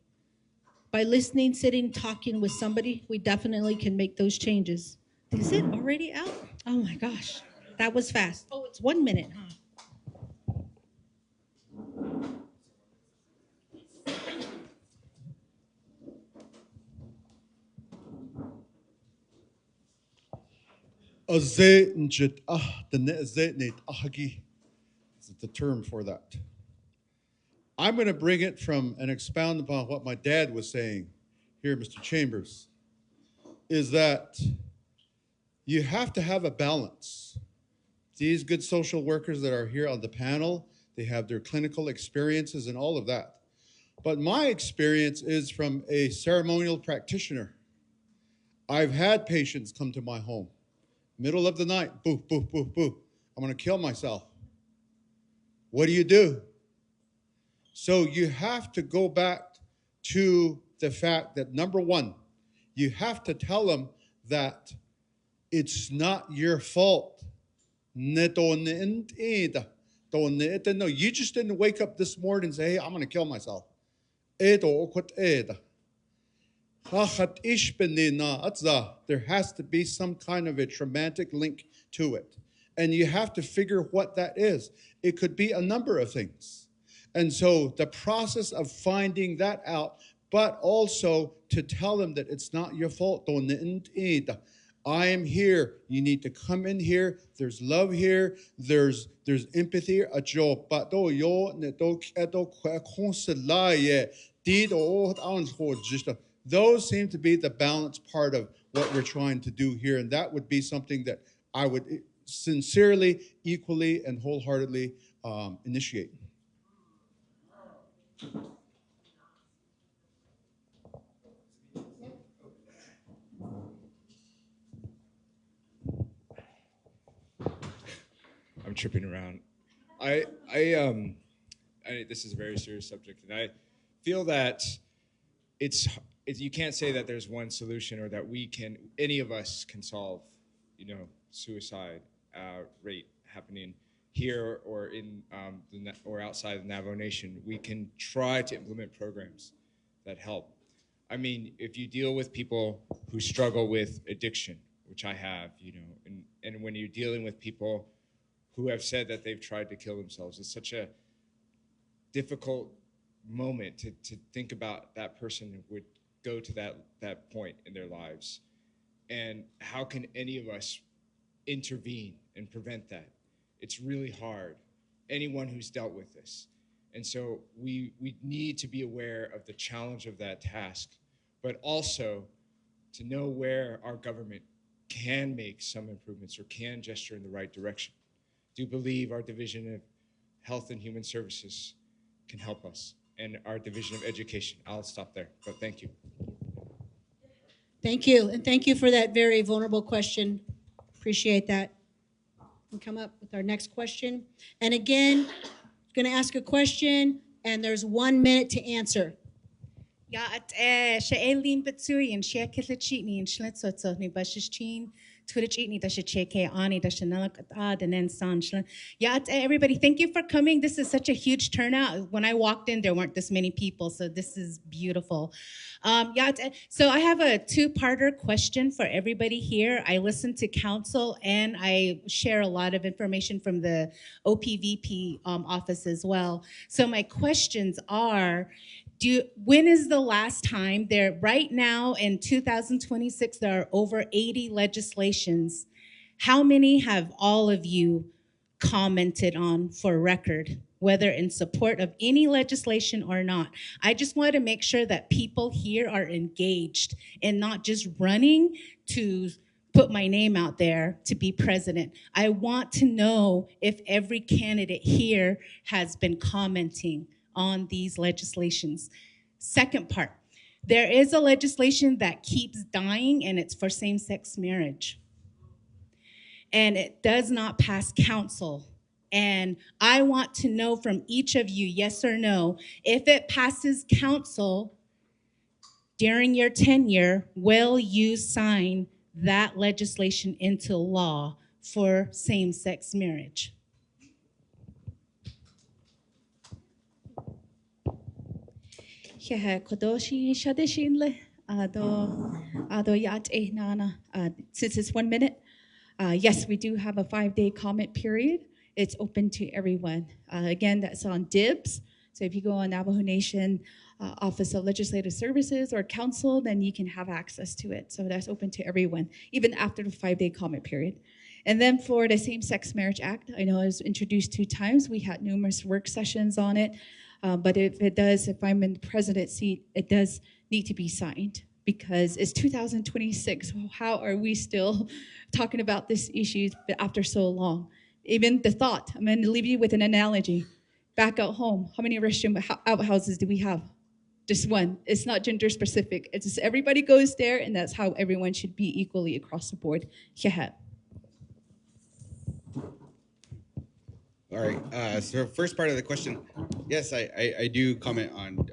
By listening, sitting, talking with somebody, we definitely can make those changes. Is it already out? Oh my gosh, that was fast. Oh, it's 1 minute, huh? Is the term for that. I'm going to bring it from and expound upon what my dad was saying here, Mr. Chambers, is that you have to have a balance. These good social workers that are here on the panel, they have their clinical experiences and all of that. But my experience is from a ceremonial practitioner. I've had patients come to my home. Middle of the night, boo, boo, boo, boo. I'm going to kill myself. What do? So you have to go back to the fact that, number one, you have to tell them that it's not your fault. No, you just didn't wake up this morning and say, hey, I'm going to kill myself. There has to be some kind of a traumatic link to it. And you have to figure what that is. It could be a number of things. And so the process of finding that out, but also to tell them that it's not your fault. I am here. You need to come in here. There's love here. There's empathy. Those seem to be the balanced part of what we're trying to do here. And that would be something that I would sincerely, equally, and wholeheartedly initiate. I'm tripping around. This is a very serious subject, and I feel that you can't say that there's one solution or that any of us can solve, suicide rate happening here or or outside the Navajo Nation. We can try to implement programs that help. I mean, if you deal with people who struggle with addiction, which I have, and when you're dealing with people who have said that they've tried to kill themselves, it's such a difficult moment to think about that person would go to that point in their lives. And how can any of us intervene and prevent that? It's really hard. Anyone who's dealt with this. And so we need to be aware of the challenge of that task, but also to know where our government can make some improvements or can gesture in the right direction. I do believe our Division of Health and Human Services can help us, and our Division of Education. I'll stop there, but thank you. Thank you, and thank you for that very vulnerable question. Appreciate that. We'll come up with our next question. And again, going to ask a question, and there's 1 minute to answer. Ja, she'elin betsuyin, she'kilachitni, and schlitzotsohni, bashishchin, Trudie Jackson. Yeah, everybody, thank you for coming. This is such a huge turnout. When I walked in, there weren't this many people, so this is beautiful. So I have a two-parter question for everybody here. I listen to council, and I share a lot of information from the OPVP office as well. So my questions are, when is the last time right now in 2026, there are over 80 legislations. How many have all of you commented on for record, whether in support of any legislation or not? I just want to make sure that people here are engaged and not just running to put my name out there to be president. I want to know if every candidate here has been commenting on these legislations. Second part, there is a legislation that keeps dying, and it's for same-sex marriage. And it does not pass council. And I want to know from each of you, yes or no, if it passes council during your tenure, will you sign that legislation into law for same-sex marriage? Since it's 1 minute, yes, we do have a 5-day comment period. It's open to everyone. Again, that's on dibs. So if you go on Navajo Nation Office of Legislative Services or Council, then you can have access to it. So that's open to everyone, even after the 5-day comment period. And then for the Same-Sex Marriage Act, I know it was introduced 2 times. We had numerous work sessions on it. But if I'm in the president's seat, it does need to be signed because it's 2026. How are we still talking about this issue after so long? Even the thought, I'm going to leave you with an analogy. Back at home, how many restroom outhouses do we have? Just one. It's not gender specific. It's just everybody goes there, and that's how everyone should be equally across the board. All right, so first part of the question, yes, I do comment on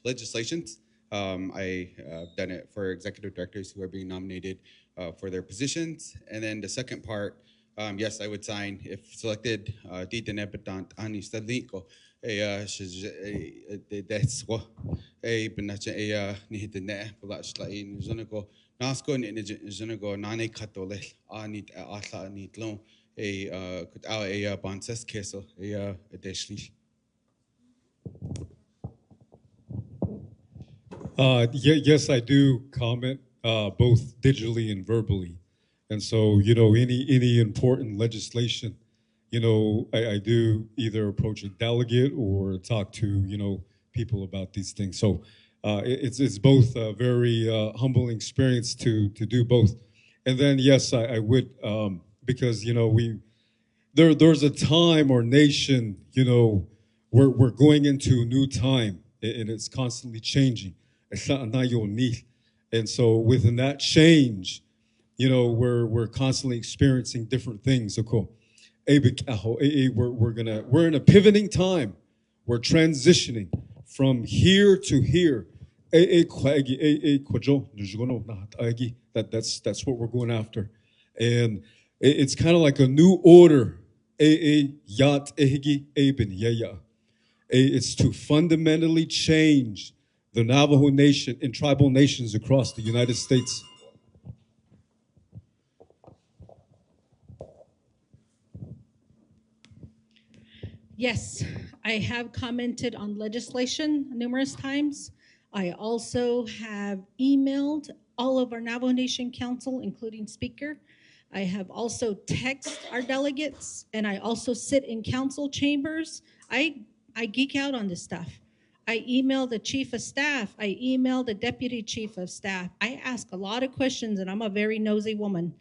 legislations. I've done it for executive directors who are being nominated for their positions. And then the second part, yes, I would sign if selected. Yes, I do comment both digitally and verbally. And so, any important legislation, I do either approach a delegate or talk to, people about these things. So it's both a very humbling experience to do both. And then yes, I would because there's a time or nation, we're going into a new time, and it's constantly changing. And so within that change, we're constantly experiencing different things. We're in a pivoting time. We're transitioning from here to here. That's what we're going after. And it's kind of like a new order. It's to fundamentally change the Navajo Nation and tribal nations across the United States. Yes, I have commented on legislation numerous times. I also have emailed all of our Navajo Nation Council, including Speaker. I have also texted our delegates, and I also sit in council chambers. I geek out on this stuff. I email the chief of staff. I email the deputy chief of staff. I ask a lot of questions, and I'm a very nosy woman.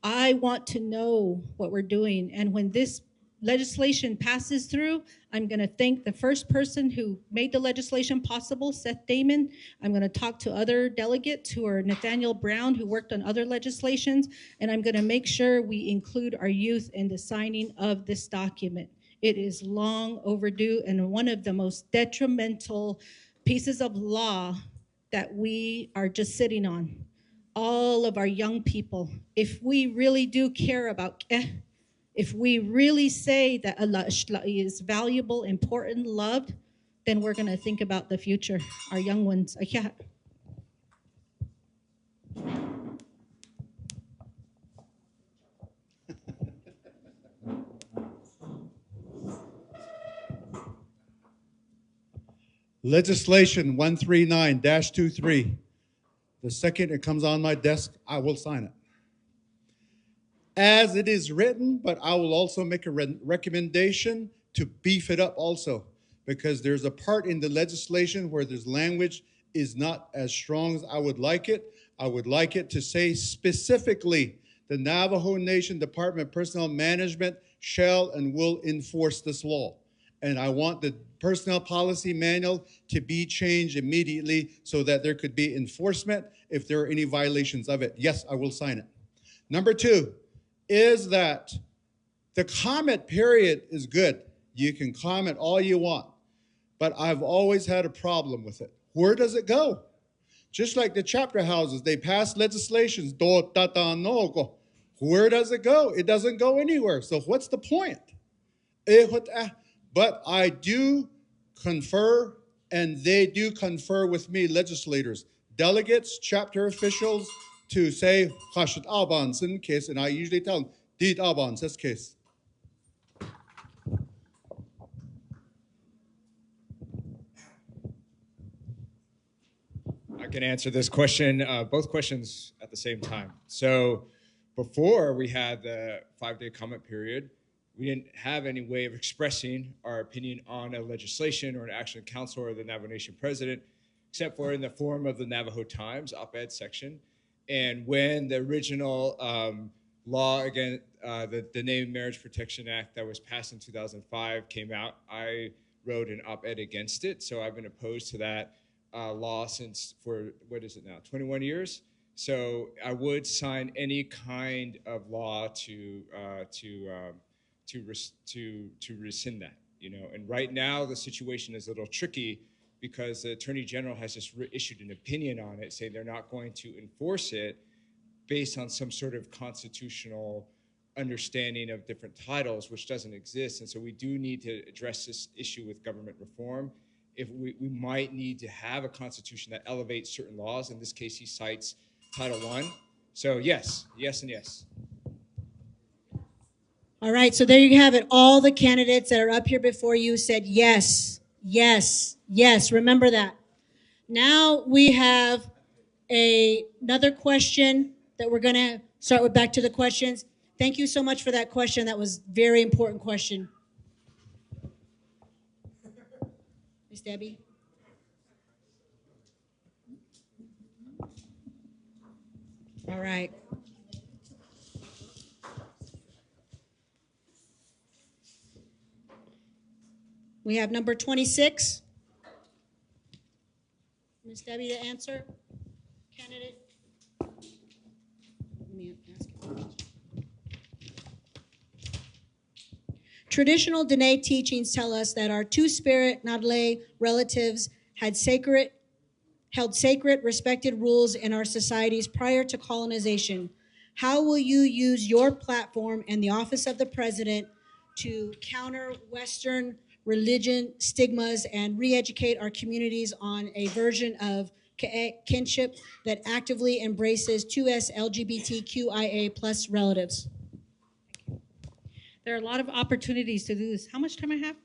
I want to know what we're doing, and when this legislation passes through, I'm going to thank the first person who made the legislation possible, Seth Damon. I'm going to talk to other delegates who are Nathaniel Brown, who worked on other legislations, and I'm going to make sure we include our youth in the signing of this document. It is long overdue and one of the most detrimental pieces of law that we are just sitting on. All of our young people, if we really do care about if we really say that Allah is valuable, important, loved, then we're going to think about the future, our young ones. Legislation 139-23. The second it comes on my desk, I will sign it. As it is written, but I will also make a recommendation to beef it up also, because there's a part in the legislation where this language is not as strong as I would like it. I would like it to say specifically, the Navajo Nation Department of Personnel Management shall and will enforce this law. And I want the personnel policy manual to be changed immediately so that there could be enforcement if there are any violations of it. Yes, I will sign it. Number two is that the comment period is good. You can comment all you want, but I've always had a problem with it. Where does it go? Just like the chapter houses, they pass legislations. Where does it go? It doesn't go anywhere. So what's the point? But I do confer, and they do confer with me, legislators, delegates, chapter officials, to say, Hashat Abans in case, and I usually tell them, Did Abans, this case. I can answer this question, both questions at the same time. So before we had the 5-day comment period, we didn't have any way of expressing our opinion on a legislation or an action of council or the Navajo Nation President, except for in the form of the Navajo Times op-ed section. And when the original law against the Native Marriage Protection Act that was passed in 2005 came out, I wrote an op-ed against it. So I've been opposed to that law since for, what is it now, 21 years? So I would sign any kind of law to rescind that, And right now the situation is a little tricky because the Attorney General has just issued an opinion on it, saying they're not going to enforce it based on some sort of constitutional understanding of different titles, which doesn't exist. And so we do need to address this issue with government reform. If we might need to have a constitution that elevates certain laws. In this case, he cites Title I. So yes, yes, and yes. All right, so there you have it. All the candidates that are up here before you said yes, yes, yes. Remember that. Now we have another question that we're going to start with. Back to the questions. Thank you so much for that question. That was a very important question. Miss Debbie? All right. We have number 26. Ms. Debbie to answer. Candidate. Let me ask you. Traditional Dene teachings tell us that our two-spirit Nadle relatives held sacred, respected rules in our societies prior to colonization. How will you use your platform and the office of the president to counter Western religion stigmas and re-educate our communities on a version of kinship that actively embraces 2SLGBTQIA plus relatives? There are a lot of opportunities to do this. How much time I have?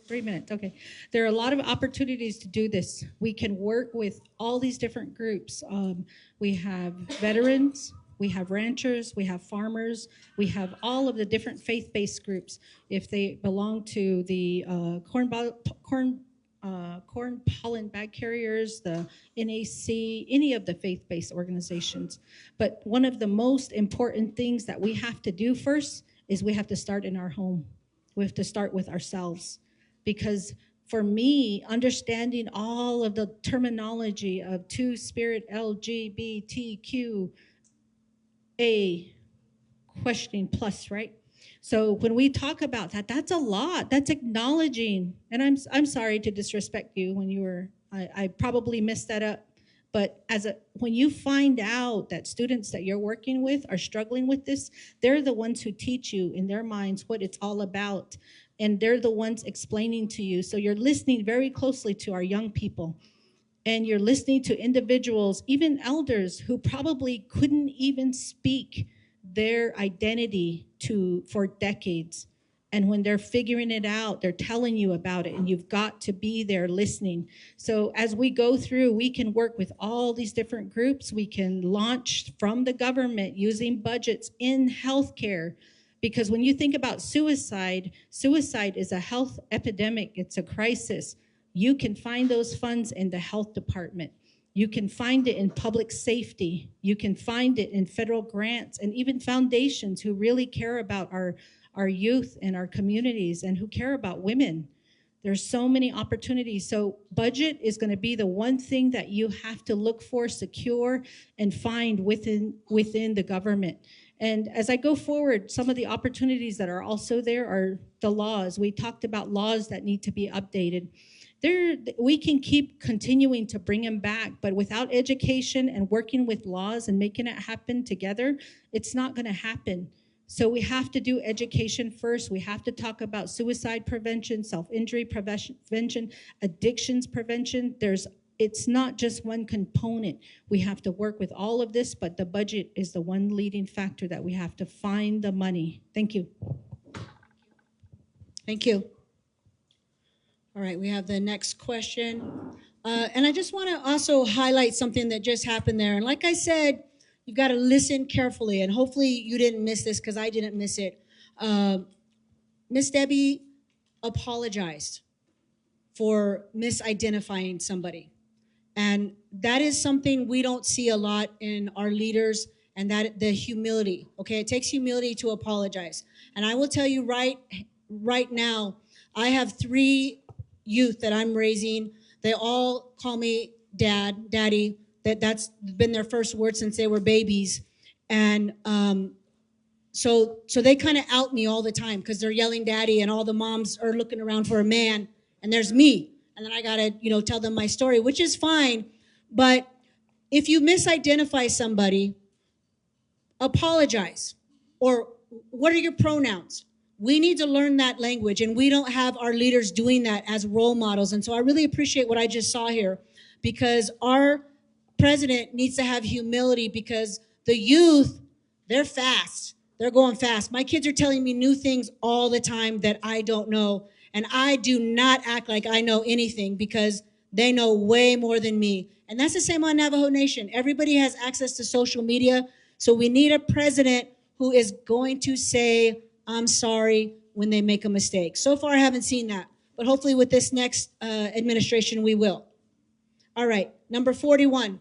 3 minutes, okay. There are a lot of opportunities to do this. We can work with all these different groups. We have veterans, we have ranchers, we have farmers, we have all of the different faith-based groups. If they belong to the corn pollen bag carriers, the NAC, any of the faith-based organizations. But one of the most important things that we have to do first is we have to start in our home. We have to start with ourselves. Because for me, understanding all of the terminology of two-spirit LGBTQA questioning plus, right? So when we talk about that, that's a lot. That's acknowledging. And I'm sorry to disrespect you when you were, I probably messed that up. But when you find out that students that you're working with are struggling with this, they're the ones who teach you in their minds what it's all about. And they're the ones explaining to you. So you're listening very closely to our young people. And you're listening to individuals, even elders, who probably couldn't even speak their identity for decades. And when they're figuring it out, they're telling you about it, and you've got to be there listening. So as we go through, we can work with all these different groups. We can launch from the government using budgets in healthcare. Because when you think about suicide is a health epidemic. It's a crisis. You can find those funds in the health department. You can find it in public safety. You can find it in federal grants and even foundations who really care about our youth and our communities and who care about women. There's so many opportunities. So budget is going to be the one thing that you have to look for, secure, and find within the government. And as I go forward, some of the opportunities that are also there are the laws. We talked about laws that need to be updated. We can keep continuing to bring them back, but without education and working with laws and making it happen together, it's not going to happen. So we have to do education first. We have to talk about suicide prevention, self-injury prevention, addictions prevention. It's not just one component. We have to work with all of this, but the budget is the one leading factor that we have to find the money. Thank you. Thank you. All right, we have the next question. And I just want to also highlight something that just happened there. And like I said, you got to listen carefully, and hopefully you didn't miss this because I didn't miss it. Miss Debbie apologized for misidentifying somebody. And that is something we don't see a lot in our leaders, and that the humility, okay? It takes humility to apologize. And I will tell you right now, I have 3 youth that I'm raising. They all call me daddy. That's been their first word since they were babies. And so they kind of out me all the time because they're yelling daddy, and all the moms are looking around for a man, and there's me. And then I gotta, tell them my story, which is fine. But if you misidentify somebody, apologize. Or what are your pronouns? We need to learn that language, and we don't have our leaders doing that as role models. And so I really appreciate what I just saw here, because our president needs to have humility, because the youth, they're fast. They're going fast. My kids are telling me new things all the time that I don't know. And I do not act like I know anything, because they know way more than me. And that's the same on Navajo Nation. Everybody has access to social media. So we need a president who is going to say, I'm sorry, when they make a mistake. So far, I haven't seen that. But hopefully with this next administration, we will. All right, number 41.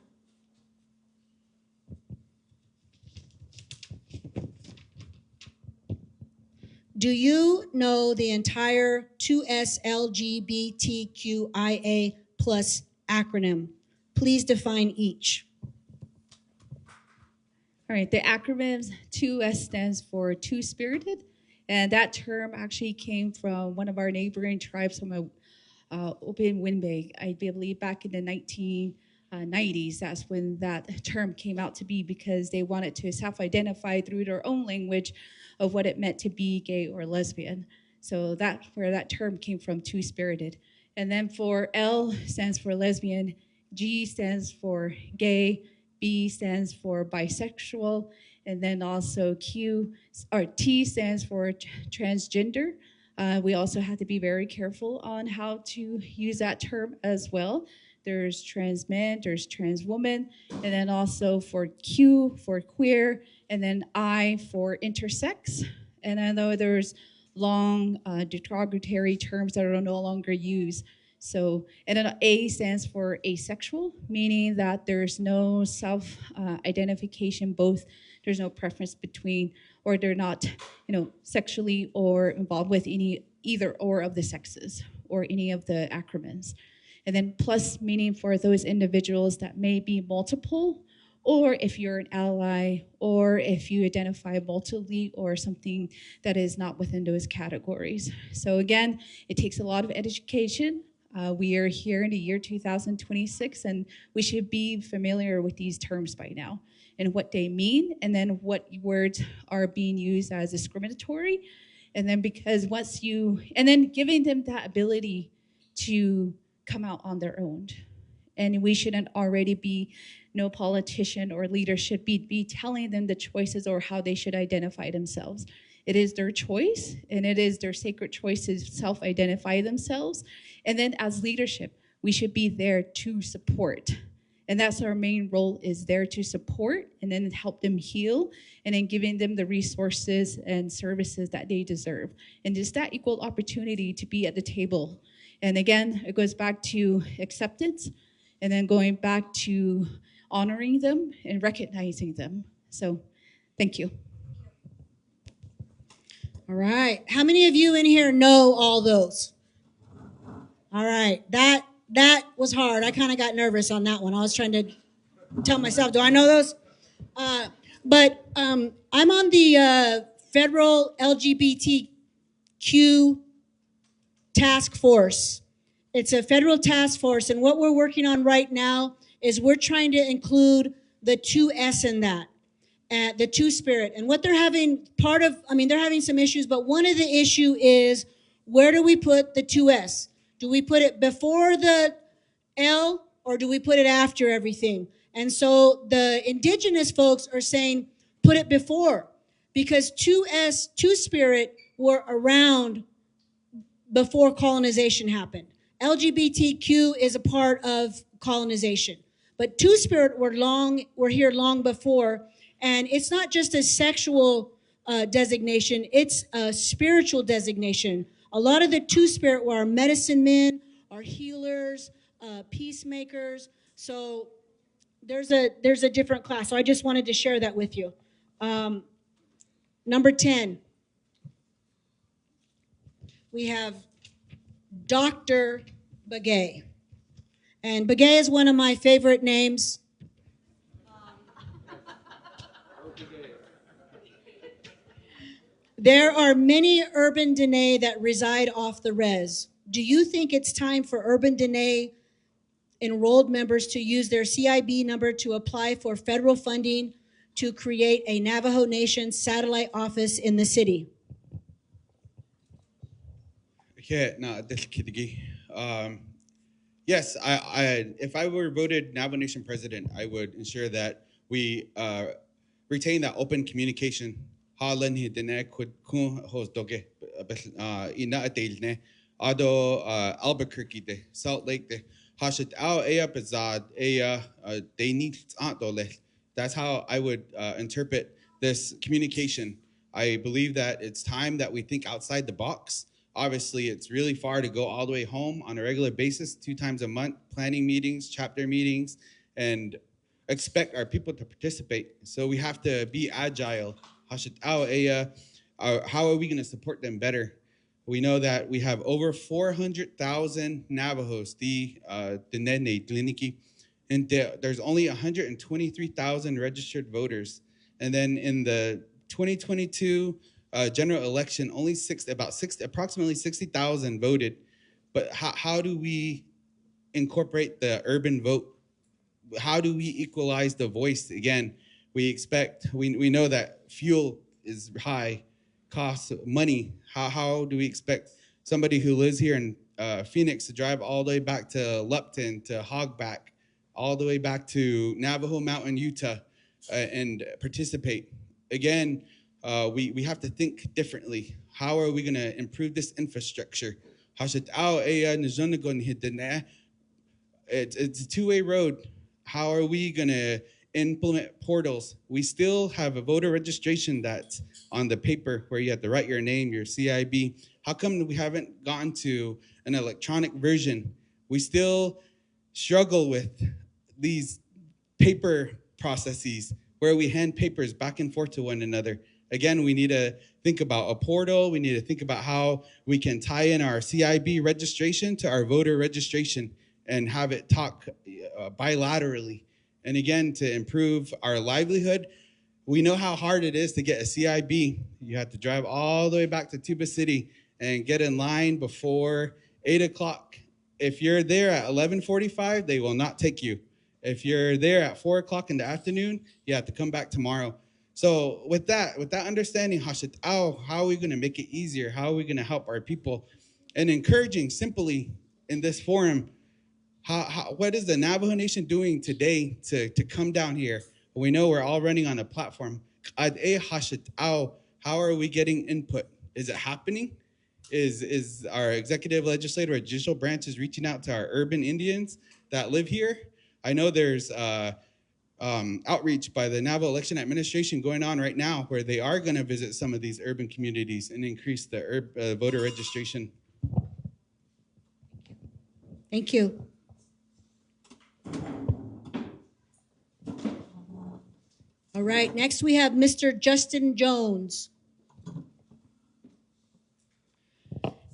Do you know the entire 2SLGBTQIA plus acronym? Please define each. All right, the acronyms 2S stands for Two-Spirited, and that term actually came from one of our neighboring tribes from Open Windbag. I believe back in the 1990s, that's when that term came out to be, because they wanted to self-identify through their own language of what it meant to be gay or lesbian. So that's where that term came from, Two-Spirited. And then for L stands for lesbian, G stands for gay, B stands for bisexual, and then also T stands for transgender. We also have to be very careful on how to use that term as well. There's trans men, there's trans women, and then also for Q for queer, and then I for intersex. And I know there's long derogatory terms that are no longer used. So, and then A stands for asexual, meaning that there's no self-identification, there's no preference between, or they're not, sexually or involved with either or of the sexes or any of the acronyms. And then plus, meaning for those individuals that may be multiple, or if you're an ally, or if you identify multiply or something that is not within those categories. So again, it takes a lot of education. We are here in the year 2026, and we should be familiar with these terms by now and what they mean, and then what words are being used as discriminatory. And then and then giving them that ability to come out on their own. And we shouldn't already be, no politician or leader should be telling them the choices or how they should identify themselves. It is their choice, and it is their sacred choice to self-identify themselves. And then as leadership, we should be there to support. And that's our main role, is there to support and then help them heal, and then giving them the resources and services that they deserve. And just that equal opportunity to be at the table. And again, it goes back to acceptance, and then going back to honoring them and recognizing them. So thank you. All right. How many of you in here know all those? All right. That was hard. I kind of got nervous on that one. I was trying to tell myself, do I know those? But I'm on the federal LGBTQ task force. It's a federal task force, and what we're working on right now is we're trying to include the 2S in that, the Two-Spirit. And what they're having, they're having some issues, but one of the issue is, where do we put the 2S? Do we put it before the L, or do we put it after everything? And so the indigenous folks are saying, put it before, because 2S, Two-Spirit, were around before colonization happened. LGBTQ is a part of colonization, but Two-Spirit were here long before, and it's not just a sexual designation, it's a spiritual designation. A lot of the Two-Spirit were our medicine men, our healers, peacemakers. So there's a different class. So I just wanted to share that with you. Number 10, we have Dr. Begay. And Begay is one of my favorite names. There are many Urban Dene that reside off the res. Do you think it's time for Urban Dene enrolled members to use their CIB number to apply for federal funding to create a Navajo Nation satellite office in the city? Yes, if I were voted Navajo Nation president, I would ensure that we retain that open communication. Albuquerque, Salt Lake, that's how I would interpret this communication. I believe that it's time that we think outside the box. Obviously, it's really far to go all the way home on a regular basis, 2 times a month, planning meetings, chapter meetings, and expect our people to participate. So we have to be agile. How are we going to support them better? We know that we have over 400,000 Navajos, the Nene, Tliniki, and there's only 123,000 registered voters. And then in the 2022 general election, only approximately 60,000 voted. But how do we incorporate the urban vote? How do we equalize the voice? Again, we know that fuel is high, costs money. How do we expect somebody who lives here in Phoenix to drive all the way back to Lupton, to Hogback, all the way back to Navajo Mountain, Utah, and participate? Again, we have to think differently. How are we going to improve this infrastructure? It's a two-way road. How are we going to implement portals? We still have a voter registration that's on the paper where you have to write your name, your CIB. How come we haven't gotten to an electronic version? We still struggle with these paper processes where we hand papers back and forth to one another. Again, we need to think about a portal. We need to think about how we can tie in our CIB registration to our voter registration and have it talk bilaterally. And again, to improve our livelihood, we know how hard it is to get a CIB. You have to drive all the way back to Tuba City and get in line before 8 o'clock. If you're there at 11:45, they will not take you. If you're there at 4 o'clock in the afternoon, you have to come back tomorrow. So with that understanding, how are we going to make it easier? How are we going to help our people? And encouraging simply in this forum, what is the Navajo Nation doing today to come down here? We know we're all running on a platform. How are we getting input? Is it happening? Is our executive, legislative, or judicial branches reaching out to our urban Indians that live here? I know there's outreach by the Navajo Election Administration going on right now where they are going to visit some of these urban communities and increase the voter registration. Thank you. All right, next we have Mr. Justin Jones.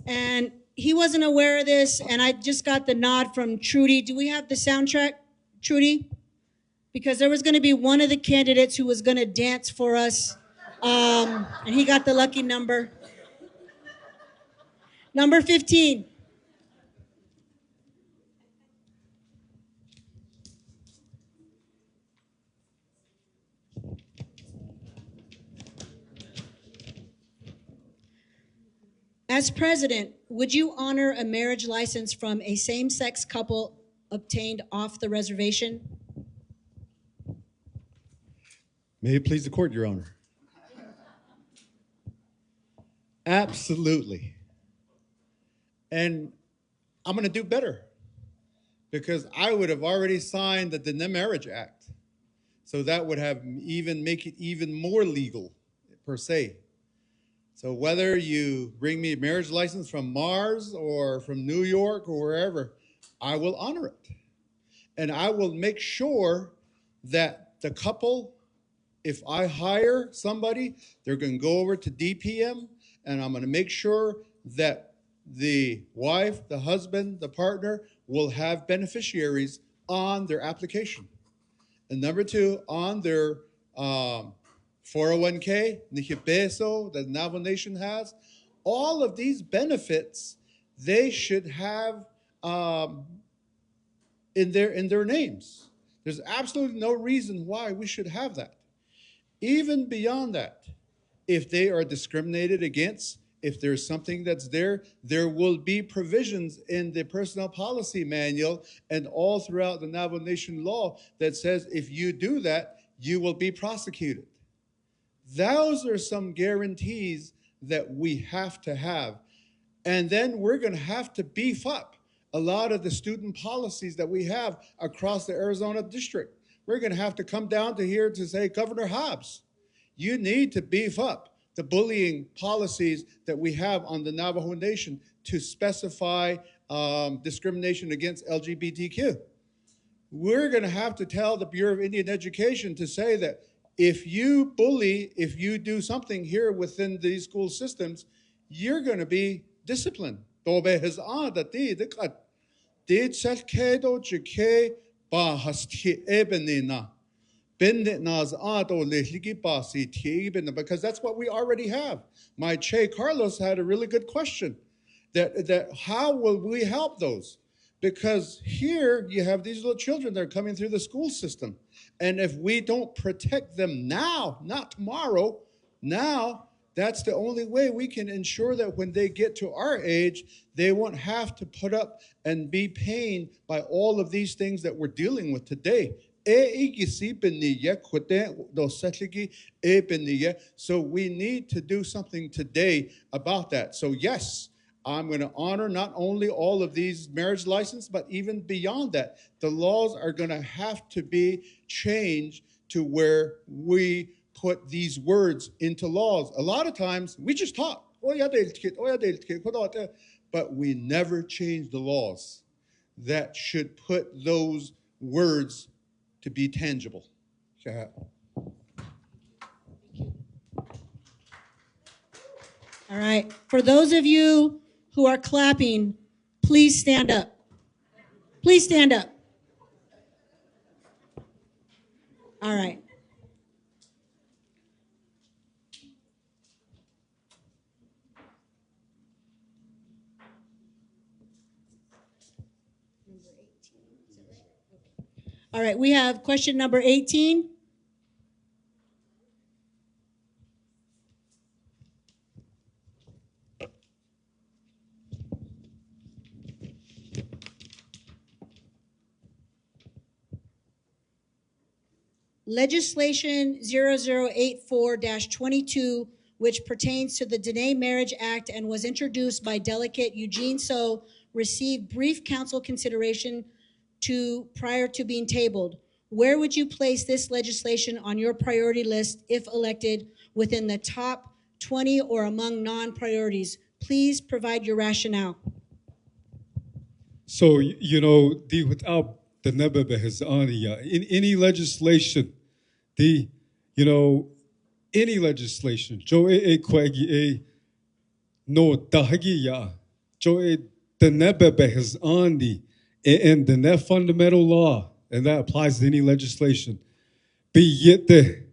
And he wasn't aware of this, and I just got the nod from Trudie. Do we have the soundtrack, Trudie? Because there was going to be one of the candidates who was going to dance for us, and he got the lucky number. Number 15. As president, would you honor a marriage license from a same-sex couple obtained off the reservation? May it please the court, Your Honor. Absolutely. And I'm going to do better because I would have already signed the Marriage Act. So that would have make it even more legal, per se. So whether you bring me a marriage license from Mars or from New York or wherever, I will honor it. And I will make sure that the couple, if I hire somebody, they're going to go over to DPM, and I'm going to make sure that the wife, the husband, the partner will have beneficiaries on their application. And number two, on their 401k, Nihipeso, that the Navajo Nation has, all of these benefits, they should have in their names. There's absolutely no reason why we should have that. Even beyond that, if they are discriminated against, if there's something that's there will be provisions in the personnel policy manual and all throughout the Navajo Nation law that says if you do that, you will be prosecuted. Those are some guarantees that we have to have. And then we're going to have to beef up a lot of the student policies that we have across the Arizona district. We're going to have to come down to here to say, Governor Hobbs, you need to beef up the bullying policies that we have on the Navajo Nation to specify discrimination against LGBTQ. We're going to have to tell the Bureau of Indian Education to say that if you bully, if you do something here within these school systems, you're going to be disciplined. Tobe has da ti de kat. Did sel kedo jike ba hasti ebenina. Because that's what we already have. My Che Carlos had a really good question. That how will we help those? Because here you have these little children that are coming through the school system. And if we don't protect them now, not tomorrow, now, that's the only way we can ensure that when they get to our age, they won't have to put up and be pained by all of these things that we're dealing with today. So we need to do something today about that. So yes, I'm going to honor not only all of these marriage licenses, but even beyond that, the laws are going to have to be changed to where we put these words into laws. A lot of times we just talk, but we never change the laws that should put those words to be tangible. All right. For those of you who are clapping, please stand up. Please stand up. All right. All right, we have question number 18. Legislation 0084-22, which pertains to the Dene Marriage Act and was introduced by Delegate Eugene So, received brief council consideration prior to being tabled. Where would you place this legislation on your priority list if elected, within the top 20 or among non-priorities? Please provide your rationale. So, without the Nebebe Hazania, in any legislation, any legislation, Joe Kwagi no Dahagia, Joe the Nebebe Hazani, and the net fundamental law, and that applies to any legislation. Be yet the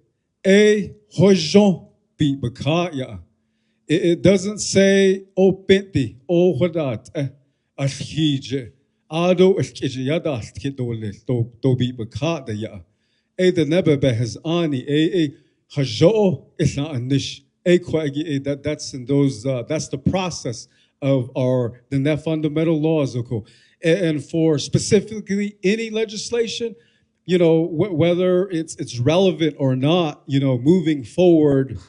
hojon be bakaya. It doesn't say o penti o hodat ashije ado ashije yada skidole to be bakada ya. The nebebe has ani hajo is not a nish kwagi that's in those that's the process of the net fundamental laws, okay. And for specifically any legislation, whether it's relevant or not, moving forward,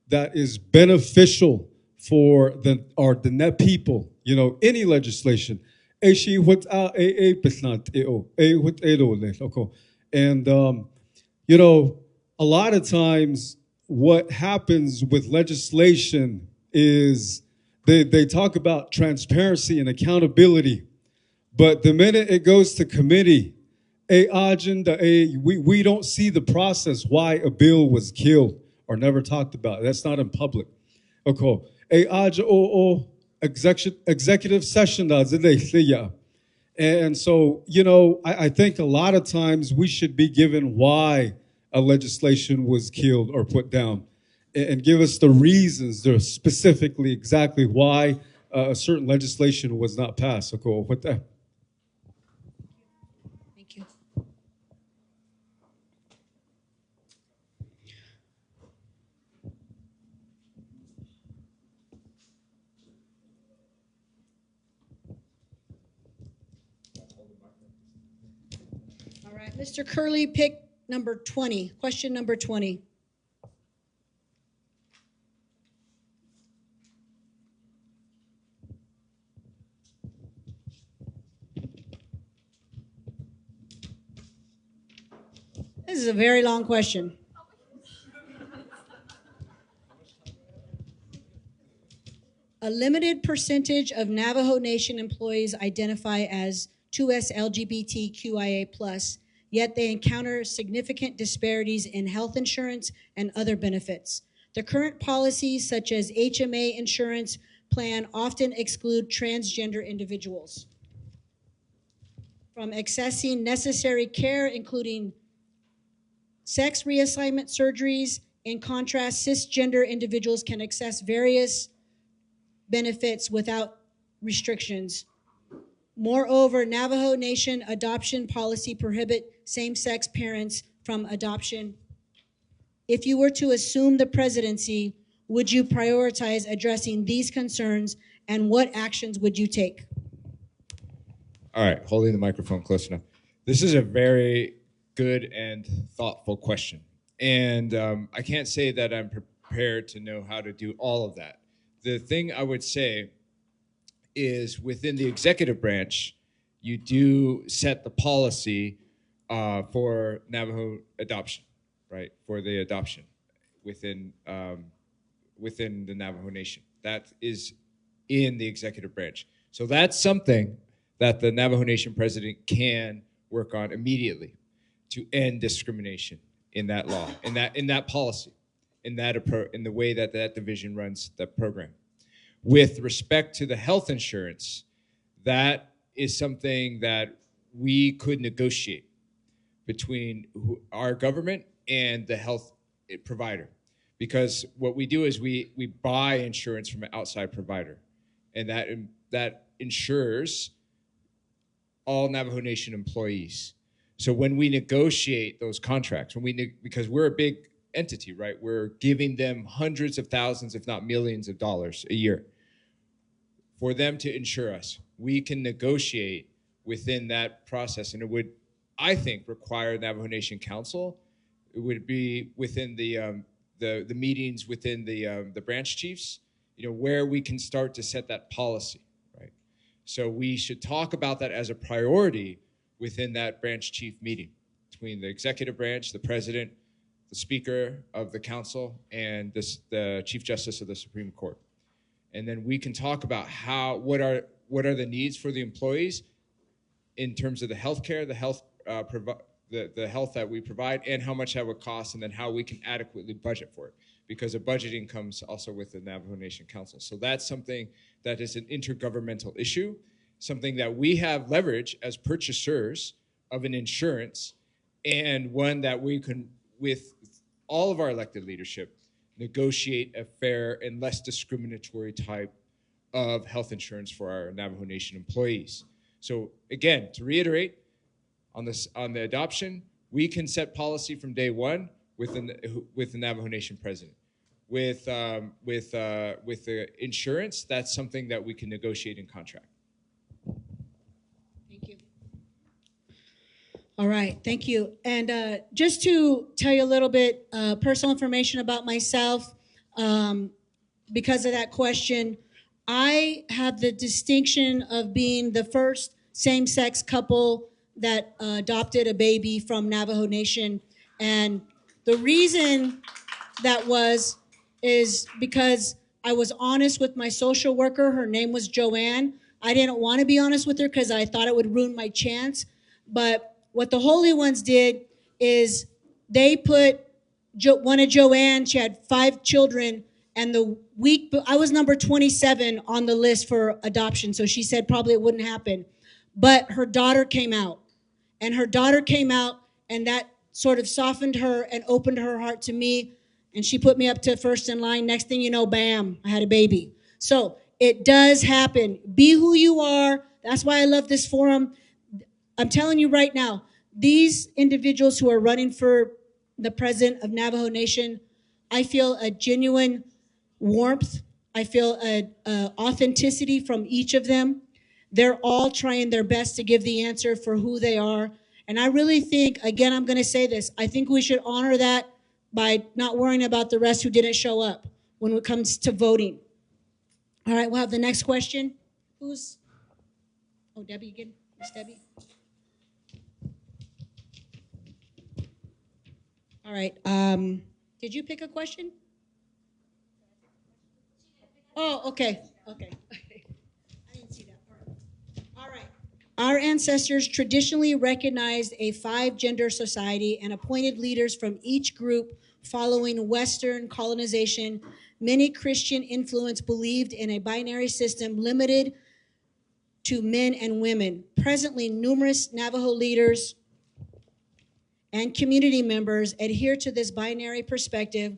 that is beneficial for the net people, any legislation. And a lot of times what happens with legislation is they talk about transparency and accountability. But the minute it goes to committee, we don't see the process why a bill was killed or never talked about. That's not in public. Okay. Executive session. And so, I think a lot of times we should be given why a legislation was killed or put down and give us the reasons, specifically exactly why a certain legislation was not passed. Okay. What the? All right, Mr. Curley, pick number 20, question number 20. This is a very long question. A limited percentage of Navajo Nation employees identify as 2SLGBTQIA+, yet they encounter significant disparities in health insurance and other benefits. The current policies, such as HMA insurance plan, often exclude transgender individuals from accessing necessary care, including sex reassignment surgeries. In contrast, cisgender individuals can access various benefits without restrictions. Moreover, Navajo Nation adoption policy prohibit same-sex parents from adoption. If you were to assume the presidency, would you prioritize addressing these concerns, and what actions would you take? All right, holding the microphone close enough. This is a very good and thoughtful question. And I can't say that I'm prepared to know how to do all of that. The thing I would say is within the executive branch, you do set the policy for Navajo adoption, right? For the adoption within the Navajo Nation. That is in the executive branch. So that's something that the Navajo Nation president can work on immediately to end discrimination in that law, in that policy, in the way that that division runs the program. With respect to the health insurance, that is something that we could negotiate between our government and the health provider. Because what we do is we buy insurance from an outside provider, and that insures all Navajo Nation employees. So when we negotiate those contracts, because we're a big entity, right? We're giving them hundreds of thousands, if not millions of dollars a year for them to insure us. We can negotiate within that process, and it would, I think, require Navajo Nation Council. It would be within the meetings within the branch chiefs, where we can start to set that policy, right? So we should talk about that as a priority within that branch chief meeting between the executive branch, the president, the speaker of the council, and the chief justice of the Supreme Court. And then we can talk about what are the needs for the employees in terms of the healthcare, the health that we provide, and how much that would cost, and then how we can adequately budget for it. Because the budgeting comes also with the Navajo Nation Council. So that's something that is an intergovernmental issue, something that we have leverage as purchasers of an insurance, and one that we can, with all of our elected leadership, negotiate a fair and less discriminatory type of health insurance for our Navajo Nation employees. So again, to reiterate, on the adoption, we can set policy from day one with the Navajo Nation president. With the insurance, that's something that we can negotiate in contract. Thank you. All right, thank you. And just to tell you a little bit personal information about myself, because of that question, I have the distinction of being the first same-sex couple that adopted a baby from Navajo Nation. And the reason that is because I was honest with my social worker. Her name was Joanne. I didn't want to be honest with her because I thought it would ruin my chance. But what the Holy Ones did is they put one of Joanne, she had 5 children, and I was number 27 on the list for adoption. So she said probably it wouldn't happen. But her daughter came out. And her daughter came out, and that sort of softened her and opened her heart to me. And she put me up to first in line. Next thing you know, bam, I had a baby. So it does happen. Be who you are. That's why I love this forum. I'm telling you right now, these individuals who are running for the president of Navajo Nation, I feel a genuine warmth. I feel an authenticity from each of them. They're all trying their best to give the answer for who they are. And I really think, again, I'm going to say this, I think we should honor that by not worrying about the rest who didn't show up when it comes to voting. All right, we'll have the next question. Debbie again. Miss Debbie. All right. Did you pick a question? Oh, okay. Okay. I didn't see that part. All right. Our ancestors traditionally recognized a 5-gender society and appointed leaders from each group following Western colonization. Many Christian influence believed in a binary system limited to men and women. Presently, numerous Navajo leaders and community members adhere to this binary perspective.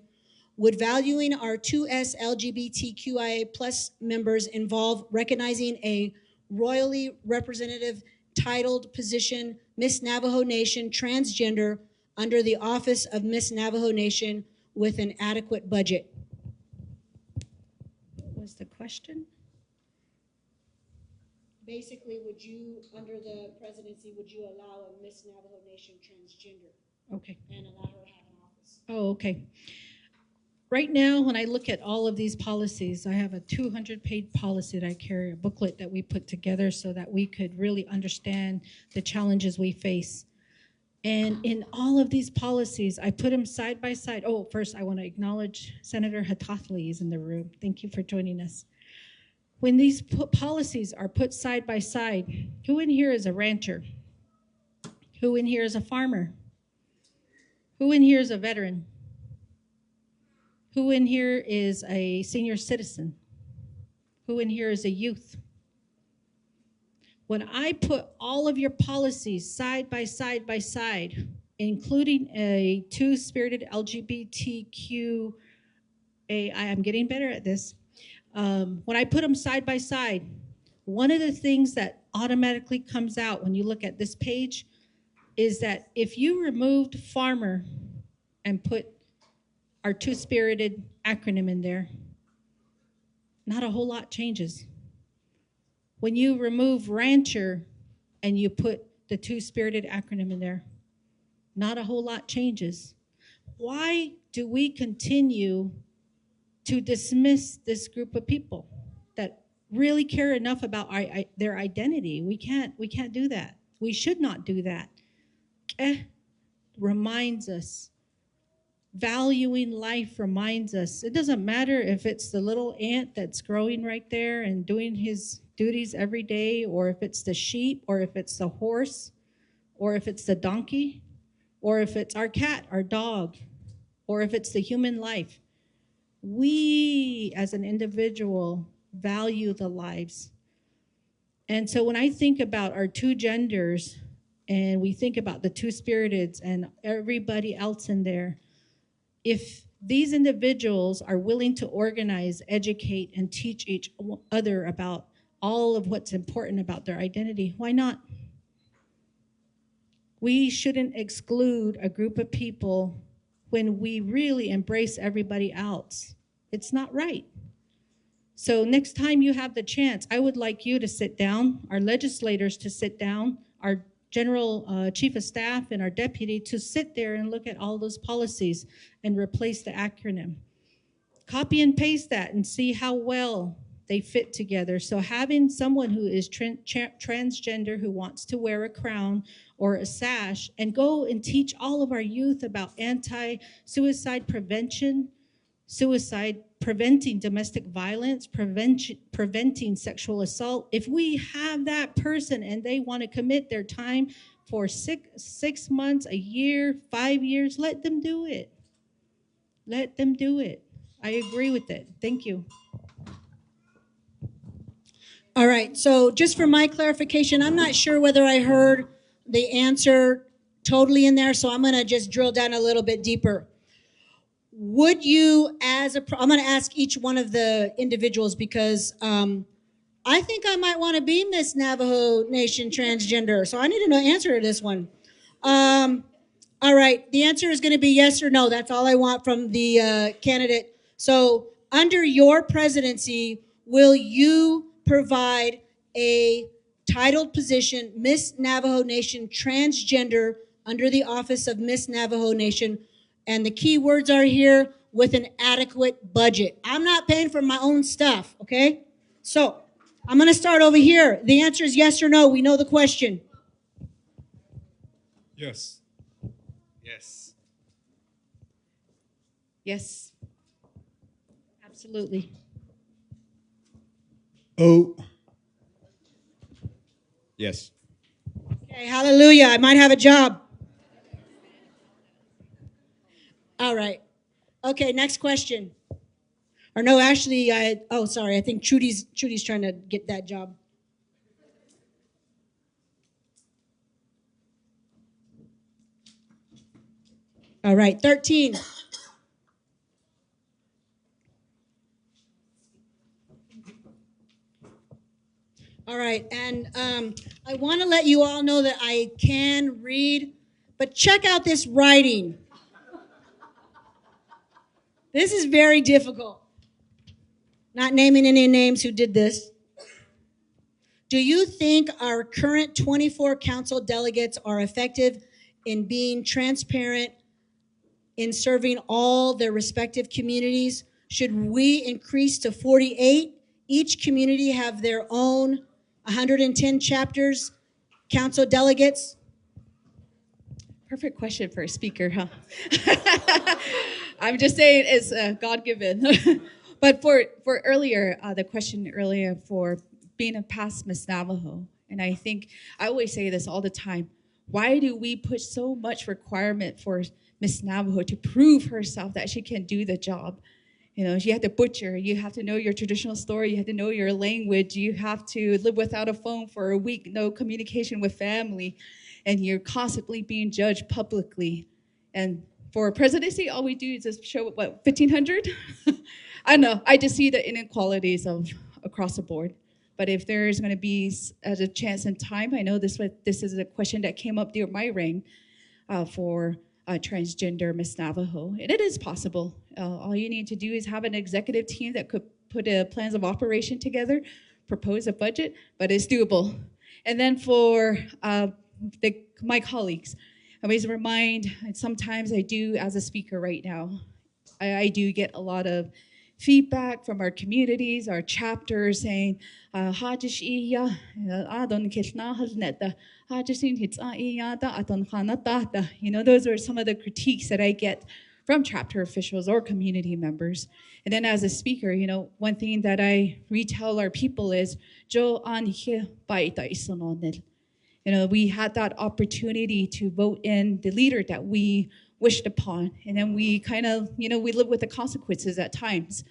Would valuing our 2SLGBTQIA plus members involve recognizing a royally representative titled position, Miss Navajo Nation Transgender, under the office of Miss Navajo Nation with an adequate budget? What was the question? Basically, would you, under the presidency, would you allow a Miss Navajo Nation transgender Okay. and allow her to have an office? Oh, okay. Right now, when I look at all of these policies, I have a 200-page policy that I carry, a booklet that we put together so that we could really understand the challenges we face. And in all of these policies, I put them side by side. Oh, first, I want to acknowledge Senator Hatathli is in the room. Thank you for joining us. When these policies are put side by side, who in here is a rancher? Who in here is a farmer? Who in here is a veteran? Who in here is a senior citizen? Who in here is a youth? When I put all of your policies side by side by side, including a two-spirited LGBTQIA, I'm getting better at this. When I put them side by side, one of the things that automatically comes out when you look at this page is that if you removed farmer and put our two-spirited acronym in there, not a whole lot changes. When you remove rancher and you put the two-spirited acronym in there, not a whole lot changes. Why do we continue to dismiss this group of people that really care enough about their identity? We can't do that. We should not do that. Reminds us. Valuing life reminds us. It doesn't matter if it's the little ant that's growing right there and doing his duties every day, or if it's the sheep, or if it's the horse, or if it's the donkey, or if it's our cat, our dog, or if it's the human life. We, as an individual, value the lives. And so when I think about our two genders, and we think about the two-spiriteds and everybody else in there, if these individuals are willing to organize, educate, and teach each other about all of what's important about their identity, why not? We shouldn't exclude a group of people when we really embrace everybody else. It's not right. So next time you have the chance, I would like you to sit down, our legislators to sit down, our General Chief of Staff and our deputy to sit there and look at all those policies and replace the acronym. Copy and paste that and see how well they fit together. So having someone who is transgender who wants to wear a crown or a sash and go and teach all of our youth about anti-suicide prevention, preventing domestic violence, preventing sexual assault. If we have that person and they want to commit their time for six months, a year, 5 years, let them do it. Let them do it. I agree with it. Thank you. All right, so just for my clarification, I'm not sure whether I heard the answer totally in there, so I'm gonna just drill down a little bit deeper. Would you, I'm gonna ask each one of the individuals because I think I might wanna be Miss Navajo Nation Transgender, so I need to know the answer to this one. All right, the answer is gonna be yes or no. That's all I want from the candidate. So under your presidency, will you provide a titled position, Miss Navajo Nation Transgender, under the office of Miss Navajo Nation? And the key words are here, with an adequate budget. I'm not paying for my own stuff, okay? So I'm gonna start over here. The answer is yes or no. We know the question. Yes. Yes. Yes. Absolutely. Oh. Yes. Okay, hallelujah. I might have a job. All right. Okay, next question. Or no, actually, sorry. I think Trudie's trying to get that job. All right, 13. All right, and I want to let you all know that I can read, but check out this writing. This is very difficult. Not naming any names who did this. Do you think our current 24 council delegates are effective in being transparent, in serving all their respective communities? Should we increase to 48? Each community have their own 110 chapters, council delegates? Perfect question for a speaker, huh? I'm just saying it's God-given. But for earlier, the question earlier for being a past Miss Navajo, and I think I always say this all the time, why do we put so much requirement for Miss Navajo to prove herself that she can do the job? You know, you have to butcher, you have to know your traditional story, you have to know your language, you have to live without a phone for a week, no communication with family, and you're constantly being judged publicly. And for presidency, all we do is just show, 1,500? I don't know, I just see the inequalities of across the board. But if there's gonna be a chance in time, I know this is a question that came up during my reign for transgender Miss Navajo. And it is possible. All you need to do is have an executive team that could put plans of operation together, propose a budget, but it's doable. And then for my colleagues, I always remind, and sometimes I do as a speaker right now, I do get a lot of feedback from our communities, our chapters saying, you know, those are some of the critiques that I get from chapter officials or community members. And then as a speaker, you know, one thing that I retell our people is, you know, we had that opportunity to vote in the leader that we wished upon. And then we kind of, you know, we live with the consequences at times.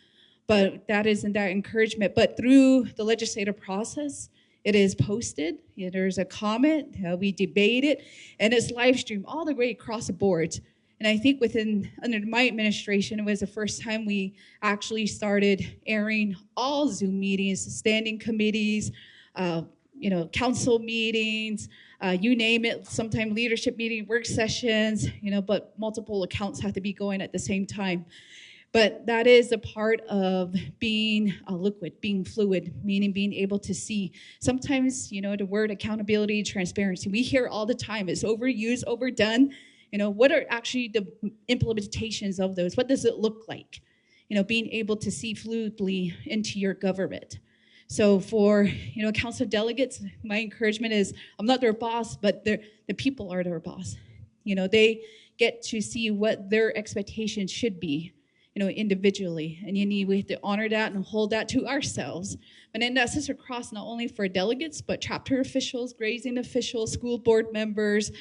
But that isn't that encouragement. But through the legislative process, it is posted. You know, there's a comment, we debate it, and it's live streamed all the way across the board. And I think under my administration, it was the first time we actually started airing all Zoom meetings, standing committees, you know, council meetings, you name it, sometimes leadership meeting, work sessions, you know, but multiple accounts have to be going at the same time. But that is a part of being a liquid, being fluid, meaning being able to see. Sometimes, you know, the word accountability, transparency, we hear all the time, it's overused, overdone. You know, what are actually the implementations of those? What does it look like? You know, being able to see fluidly into your government. So for, you know, council delegates, my encouragement is, I'm not their boss, but the people are their boss. You know, they get to see what their expectations should be, you know, individually. And we have to honor that and hold that to ourselves. But then that's just across not only for delegates, but chapter officials, grazing officials, school board members,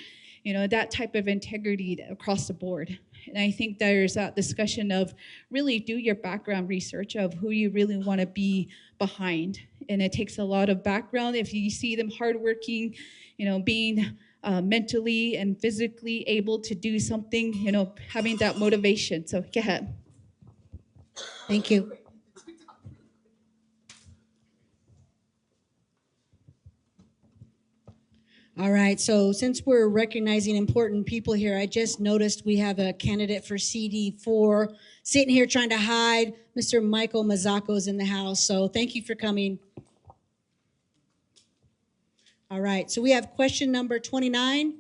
you know, that type of integrity across the board. And I think there's that discussion of really do your background research of who you really want to be behind. And it takes a lot of background. If you see them hardworking, you know, being mentally and physically able to do something, you know, having that motivation. So go ahead. Thank you. All right, so since we're recognizing important people here, I just noticed we have a candidate for CD4 sitting here trying to hide. Mr. Michael Mazzaco's in the house, so thank you for coming. All right, so we have question number 29.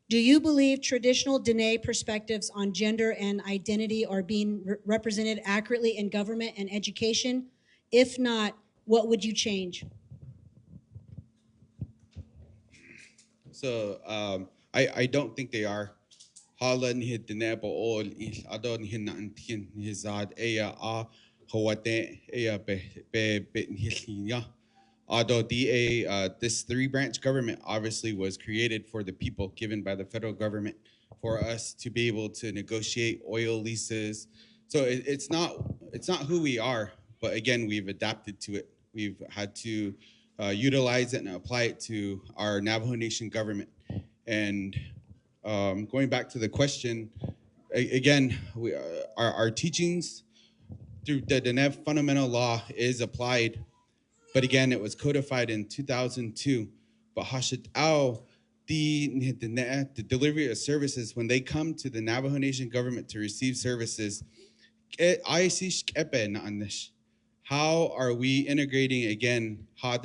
Do you believe traditional Dene perspectives on gender and identity are being represented accurately in government and education? If not, what would you change? So I don't think they are. hala ni dene bo all il adon hin antin hizad aya a hawate aya be hilya. Although this three-branch government obviously was created for the people, given by the federal government, for us to be able to negotiate oil leases. So it's not who we are, but again, we've adapted to it. We've had to utilize it and apply it to our Navajo Nation government. And going back to the question, again, our teachings through the Nev fundamental law is applied. But again, it was codified in 2002. But Hashitao, the delivery of services, when they come to the Navajo Nation government to receive services, how are we integrating, again, how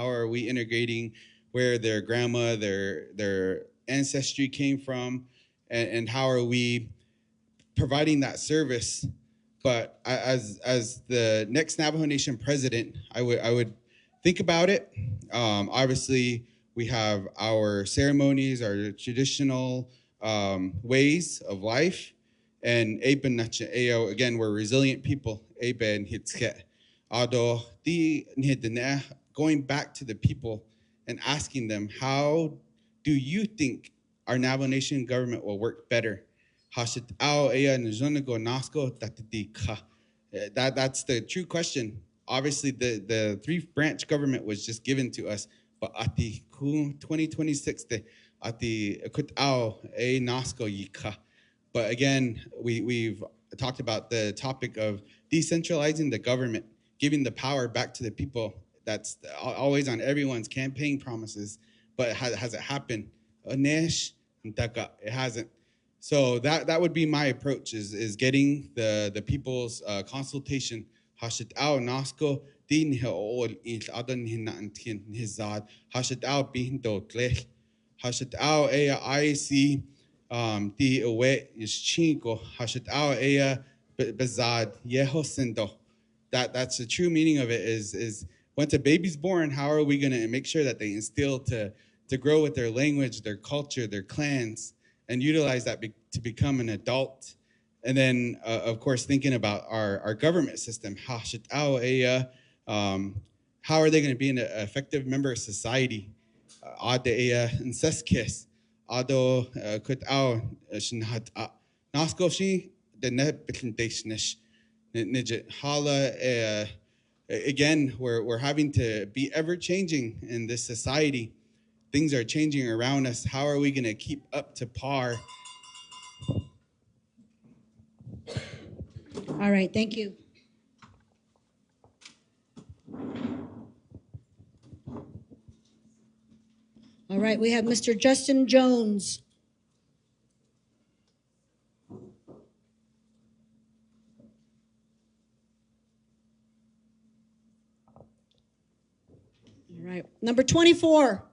are we integrating where their grandma, their ancestry came from, and how are we providing that service? But as the next Navajo Nation president, I would think about it. Obviously, we have our ceremonies, our traditional ways of life, and again, we're resilient people. Going back to the people and asking them, how do you think our Navajo Nation government will work better? That's the true question. Obviously, the three-branch government was just given to us, but at the 2026, but again, we've talked about the topic of decentralizing the government, giving the power back to the people. That's always on everyone's campaign promises, but has it happened? It hasn't. So that would be my approach, is getting the people's consultation. Hashitao nasko din heol il adan hinantin hizad. Hashitao bihindo tlech. Hashitao ea IC di awe is chinko. Hashitao ea bezad yehosindo. That's the true meaning of it, is once a baby's born, how are we gonna make sure that they instill to grow with their language, their culture, their clans, and utilize that to become an adult? And then, of course, thinking about our government system. How are they going to be an effective member of society? Again, we're having to be ever changing in this society. Things are changing around us. How are we going to keep up to par? All right, thank you. All right, we have Mr. Justin Jones. All right, number 24.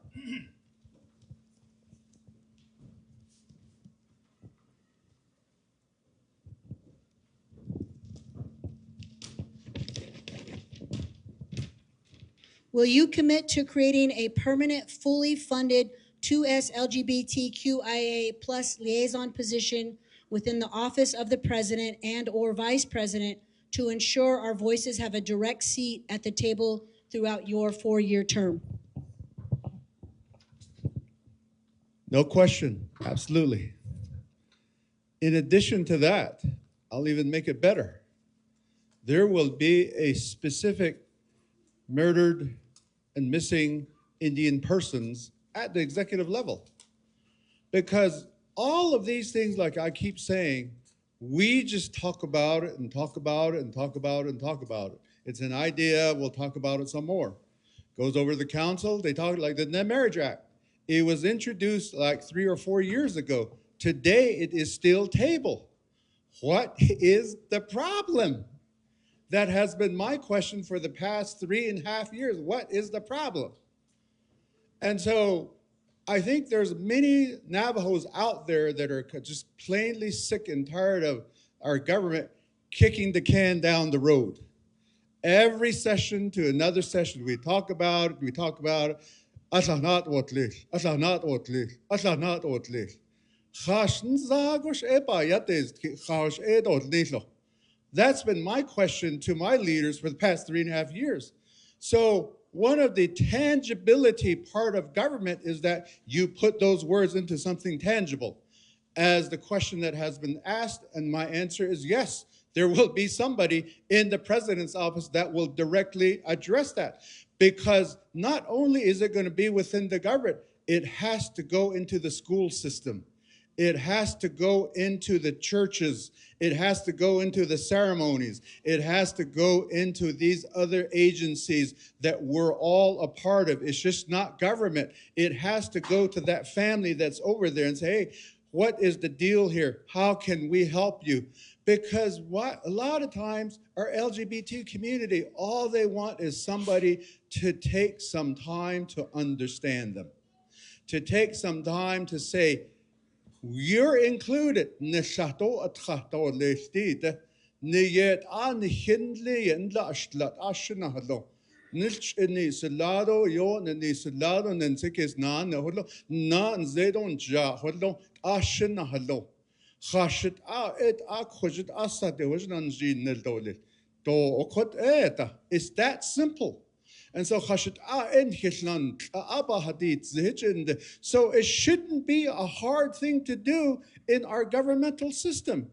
Will you commit to creating a permanent, fully funded 2SLGBTQIA plus liaison position within the office of the president and or vice president to ensure our voices have a direct seat at the table throughout your 4-year term? No question, absolutely. In addition to that, I'll even make it better. There will be a specific murdered and missing Indian persons at the executive level. Because all of these things, like I keep saying, we just talk about it and talk about it and talk about it and talk about it. It's an idea, we'll talk about it some more. Goes over to the council, they talk like the Marriage Act. It was introduced like 3 or 4 years ago. Today, it is still tabled. What is the problem? That has been my question for the past 3.5 years. What is the problem? And so I think there's many Navajos out there that are just plainly sick and tired of our government kicking the can down the road. Every session to another session, we talk about it, we talk about it. That's been my question to my leaders for the past 3.5 years. So one of the tangibility part of government is that you put those words into something tangible. As the question that has been asked, and my answer is yes, there will be somebody in the president's office that will directly address that. Because not only is it going to be within the government, it has to go into the school system. It has to go into the churches. It has to go into the ceremonies. It has to go into these other agencies that we're all a part of. It's just not government. It has to go to that family that's over there and say, hey, what is the deal here? How can we help you? Because a lot of times our LGBT community, all they want is somebody to take some time to understand them, to take some time to say, you're included. Nilch ni salado yo ni salado nensikis na holo na zedon ja holo ashin na holo khashit et khojit asa de wajnan ji nil dolil to okot eta. It's that simple. And so khashit en hishlan aba hadith zihjend. So it shouldn't be a hard thing to do in our governmental system.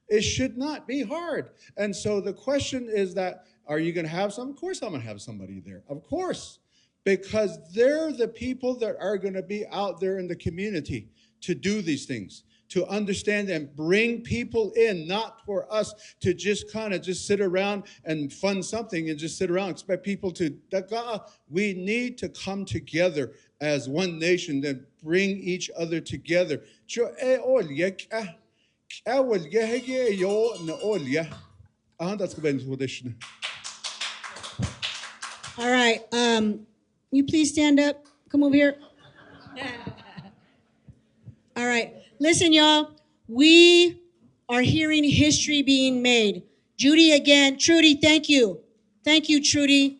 It should not be hard. And so the question is that, are you going to have some? Of course I'm going to have somebody there. Of course. Because they're the people that are going to be out there in the community to do these things, to understand and bring people in, not for us to just kind of just sit around and fund something and just sit around, expect people to, we need to come together as one nation and bring each other together. All right. You please stand up. Come over here. All right. Listen, y'all. We are hearing history being made. Judy again. Trudie, thank you. Thank you, Trudie.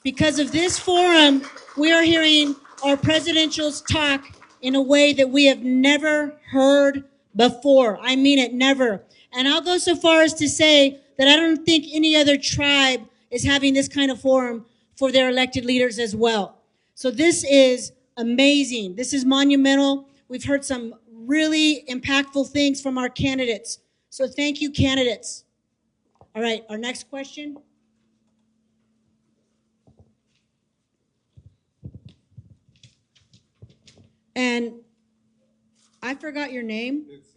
Because of this forum, we are hearing our presidentials talk in a way that we have never heard before. I mean it, never. And I'll go so far as to say that I don't think any other tribe is having this kind of forum for their elected leaders as well. So this is amazing. This is monumental. We've heard some really impactful things from our candidates. So thank you, candidates. All right, our next question. And I forgot your name. It's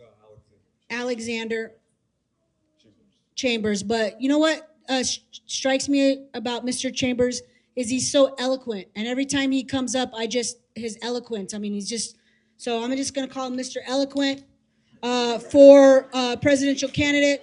Alexander Chambers. But you know what strikes me about Mr. Chambers is he's so eloquent. And every time he comes up, his eloquence. I mean, he's just, so I'm just going to call him Mr. Eloquent for presidential candidate.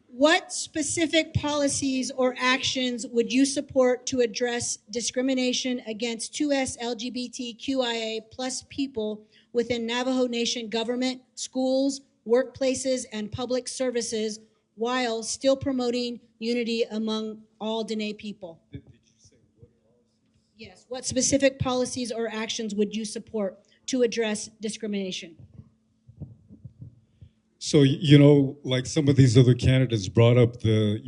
What specific policies or actions would you support to address discrimination against 2SLGBTQIA plus people within Navajo Nation government, schools, workplaces, and public services while still promoting unity among all Dene people? Did you say what policies? Yes. What specific policies or actions would you support to address discrimination? So, like some of these other candidates brought up the,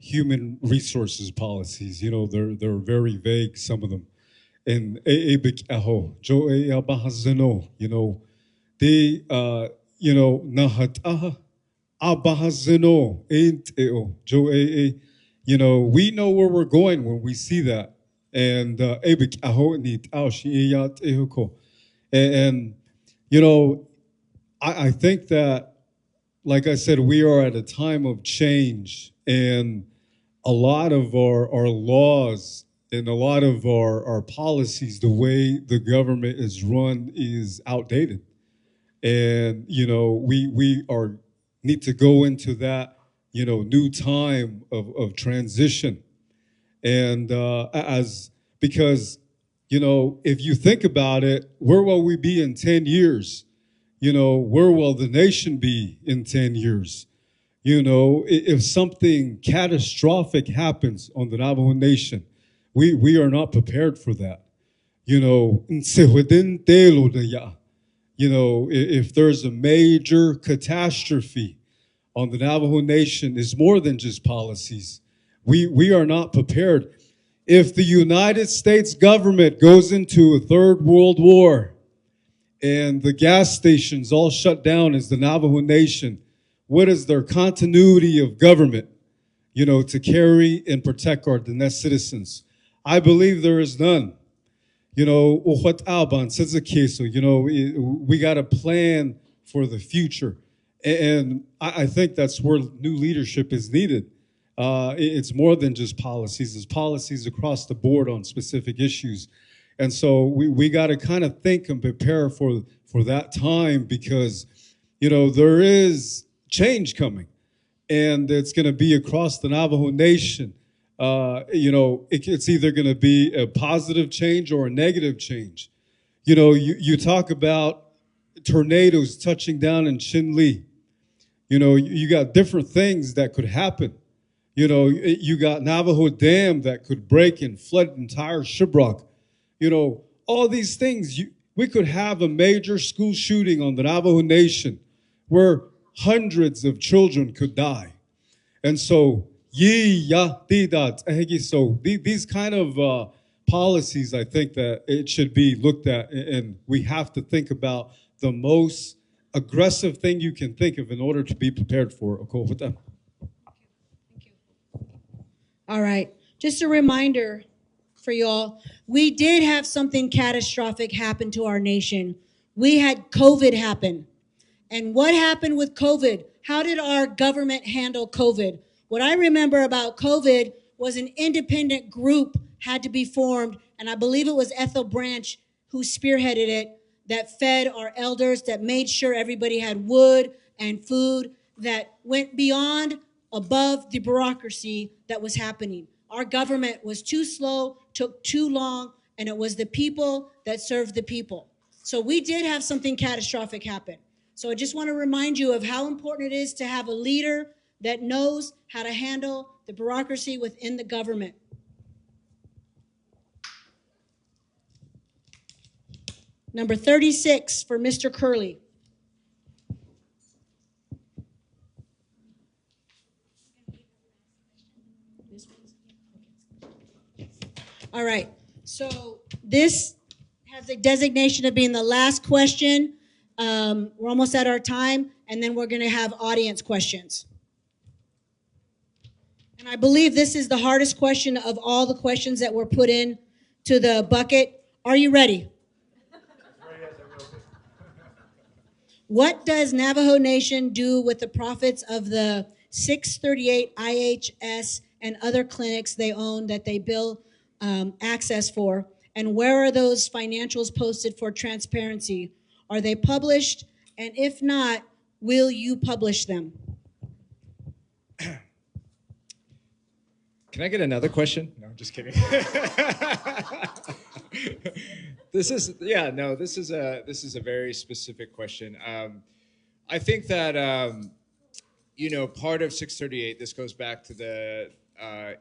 human resources policies, they're very vague, some of them. And they, nahat abahazeno ain't we know where we're going when we see that. And I think that, like I said, we are at a time of change, and a lot of our laws and a lot of our policies, the way the government is run, is outdated. And we need to go into that new time of transition. And because if you think about it, where will we be in 10 years? Where will the nation be in 10 years? If something catastrophic happens on the Navajo Nation, we are not prepared for that. You know, if there's a major catastrophe on the Navajo Nation, it's more than just policies. We are not prepared. If the United States government goes into a third world war and the gas stations all shut down as the Navajo Nation, what is their continuity of government, you know, to carry and protect our Diné citizens? I believe there is none. You know, you know, we got to plan for the future. And I think that's where new leadership is needed. It's more than just policies. It's policies across the board on specific issues. And so we got to kind of think and prepare for that time because, you know, there is change coming. And it's going to be across the Navajo Nation. You know, it's either going to be a positive change or a negative change. You know, you talk about tornadoes touching down in Chinle. You know, you got different things that could happen. You know, you got Navajo Dam that could break and flood entire Shiprock. You know, all these things. We could have a major school shooting on the Navajo Nation where hundreds of children could die. And so, so these kind of policies, I think that it should be looked at, and we have to think about the most aggressive thing you can think of in order to be prepared for. All right. Just a reminder for y'all, we did have something catastrophic happen to our nation. We had COVID happen. And what happened with COVID? How did our government handle COVID? What I remember about COVID was an independent group had to be formed, and I believe it was Ethel Branch who spearheaded it, that fed our elders, that made sure everybody had wood and food, that went beyond, above the bureaucracy that was happening. Our government was too slow, took too long, and it was the people that served the people. So we did have something catastrophic happen. So I just want to remind you of how important it is to have a leader that knows how to handle the bureaucracy within the government. Number 36 for Mr. Curley. All right, so this has a designation of being the last question. We're almost at our time, and then we're going to have audience questions. And I believe this is the hardest question of all the questions that were put in to the bucket. Are you ready? What does Navajo Nation do with the profits of the 638 IHS and other clinics they own that they bill access for? And where are those financials posted for transparency? Are they published? And if not, will you publish them? Can I get another question? No, I'm just kidding. This is a very specific question. I think that you know, part of 638. This goes back to the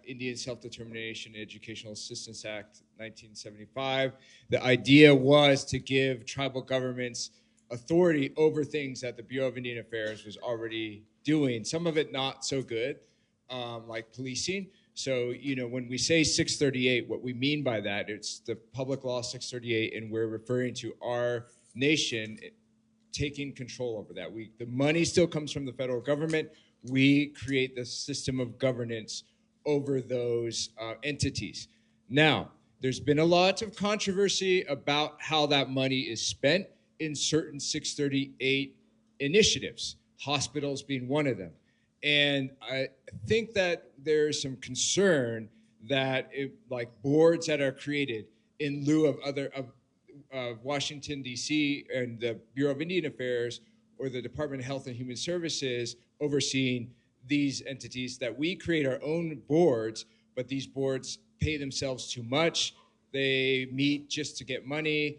Indian Self-Determination Educational Assistance Act, 1975. The idea was to give tribal governments authority over things that the Bureau of Indian Affairs was already doing. Some of it not so good, like policing. So, you know, when we say 638, what we mean by that, it's the Public Law 638, and we're referring to our nation taking control over that. The money still comes from the federal government. We create the system of governance over those entities. Now, there's been a lot of controversy about how that money is spent in certain 638 initiatives, hospitals being one of them. And I think that there's some concern that like boards that are created in lieu of other Washington, D.C. and the Bureau of Indian Affairs or the Department of Health and Human Services overseeing these entities, that we create our own boards, but these boards pay themselves too much. They meet just to get money.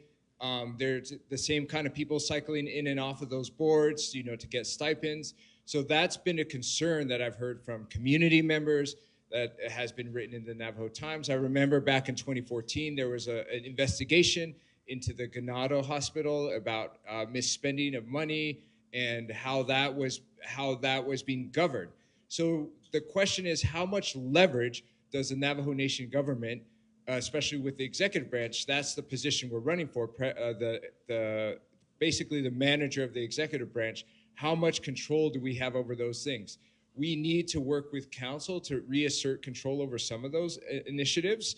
There's the same kind of people cycling in and off of those boards, you know, to get stipends. So that's been a concern that I've heard from community members, that has been written in the Navajo Times. I remember back in 2014, there was an investigation into the Ganado Hospital about misspending of money and how that was being governed. So the question is, how much leverage does the Navajo Nation government, especially with the executive branch, that's the position we're running for, basically the manager of the executive branch, how much control do we have over those things? We need to work with council to reassert control over some of those initiatives.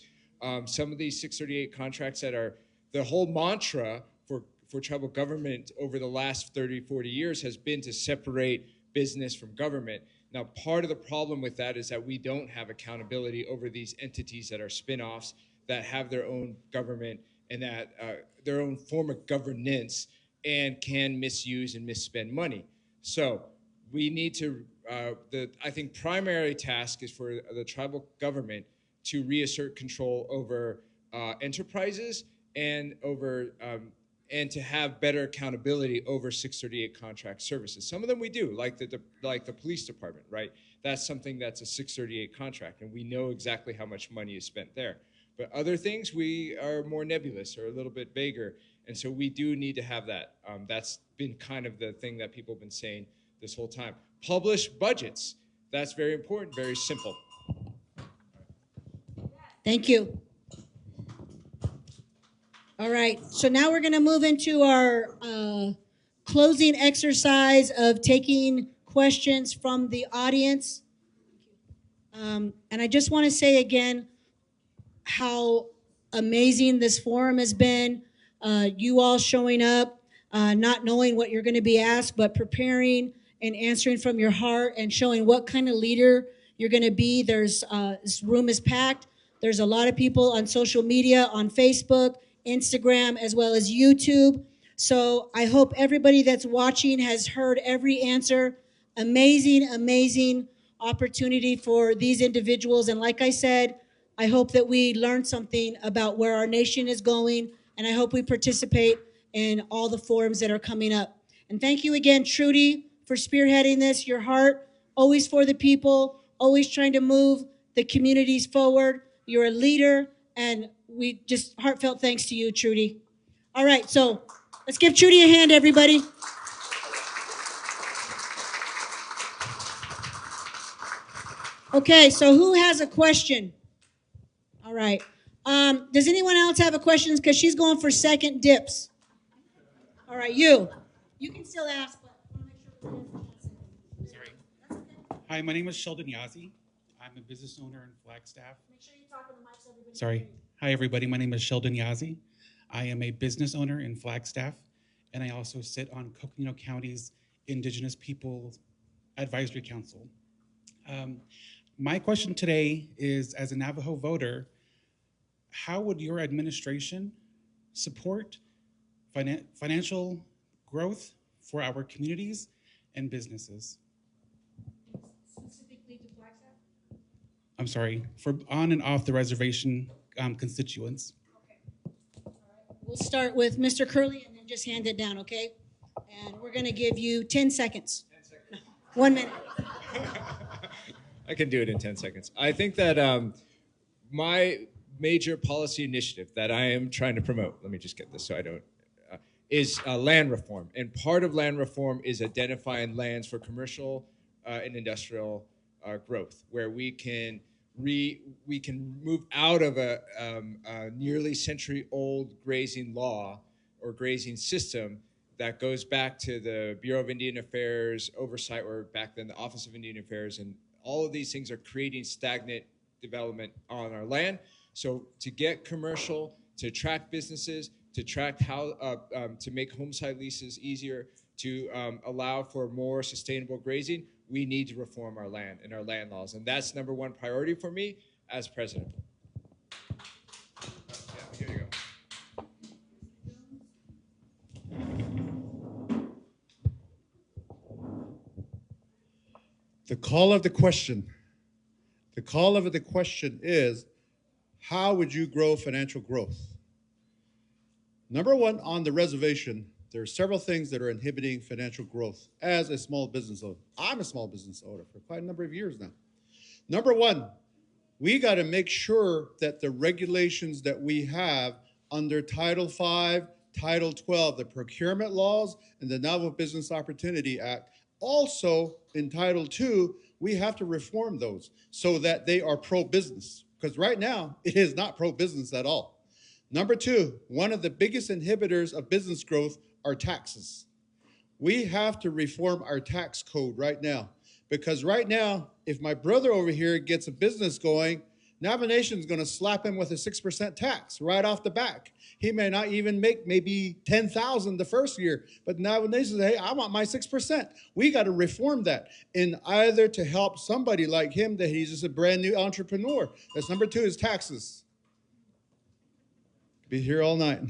Some of these 638 contracts that are, the whole mantra for tribal government over the last 30, 40 years has been to separate business from government. Now, part of the problem with that is that we don't have accountability over these entities that are spin-offs, that have their own government and that their own form of governance and can misuse and misspend money. So we need to, I think primary task is for the tribal government to reassert control over enterprises and over and to have better accountability over 638 contract services. Some of them we do, like the police department, right? That's something that's a 638 contract, and we know exactly how much money is spent there. But other things, we are more nebulous or a little bit vaguer, and so we do need to have that. That's been kind of the thing that people have been saying this whole time. Publish budgets. That's very important, very simple. Thank you. All right, so now we're going to move into our closing exercise of taking questions from the audience. And I just want to say again how amazing this forum has been. You all showing up, not knowing what you're going to be asked, but preparing and answering from your heart and showing what kind of leader you're going to be. This room is packed. There's a lot of people on social media, on Facebook, Instagram, as well as YouTube. So I hope everybody that's watching has heard every answer. Amazing, amazing opportunity for these individuals. And like I said, I hope that we learn something about where our nation is going, and I hope we participate in all the forums that are coming up. And thank you again, Trudie, for spearheading this. Your heart, always for the people, always trying to move the communities forward. You're a leader, and we just heartfelt thanks to you, Trudie. All right, so let's give Trudie a hand, everybody. Okay, so who has a question? All right. Does anyone else have a question? Because she's going for second dips. All right, you. You can still ask, but I want to make sure. Sorry. Hi, my name is Sheldon Yazzie. I'm a business owner in Flagstaff. Make sure you talk on the mic so everybody Sorry. Hi, everybody. My name is Sheldon Yazzie. I am a business owner in Flagstaff, and I also sit on Coconino County's Indigenous People Advisory Council. My question today is, as a Navajo voter, how would your administration support financial growth for our communities and businesses? Specifically to Flagstaff? I'm sorry, for on and off the reservation constituents. Okay. All right. We'll start with Mr. Curley and then just hand it down, okay? And we're going to give you 10 seconds. 10 seconds. 1 minute. I can do it in 10 seconds. I think that my major policy initiative that I am trying to promote, let me just get this so I don't, is land reform. And part of land reform is identifying lands for commercial and industrial growth, where we can move out of a nearly century-old grazing law or grazing system that goes back to the Bureau of Indian Affairs oversight, or back then the Office of Indian Affairs, and all of these things are creating stagnant development on our land. So to get commercial, to attract businesses, to attract to make homesite leases easier, to allow for more sustainable grazing, we need to reform our land and our land laws. And that's number one priority for me as president. Yeah, here you go. The call of the question is, how would you grow financial growth? Number one, on the reservation, there are several things that are inhibiting financial growth as a small business owner. I'm a small business owner for quite a number of years now. Number one, we got to make sure that the regulations that we have under Title 5, Title 12, the procurement laws, and the Navajo Business Opportunity Act. Also, in Title 2, we have to reform those so that they are pro-business, because right now, it is not pro-business at all. Number 2, one of the biggest inhibitors of business growth are taxes. We have to reform our tax code right now, because right now, if my brother over here gets a business going, Navajo Nation is going to slap him with a 6% tax right off the back. He may not even make maybe $10,000 the first year, but Navajo Nation says, hey, I want my 6%. We got to reform that in either to help somebody like him that he's just a brand new entrepreneur. That's number 2 is taxes. Be here all night.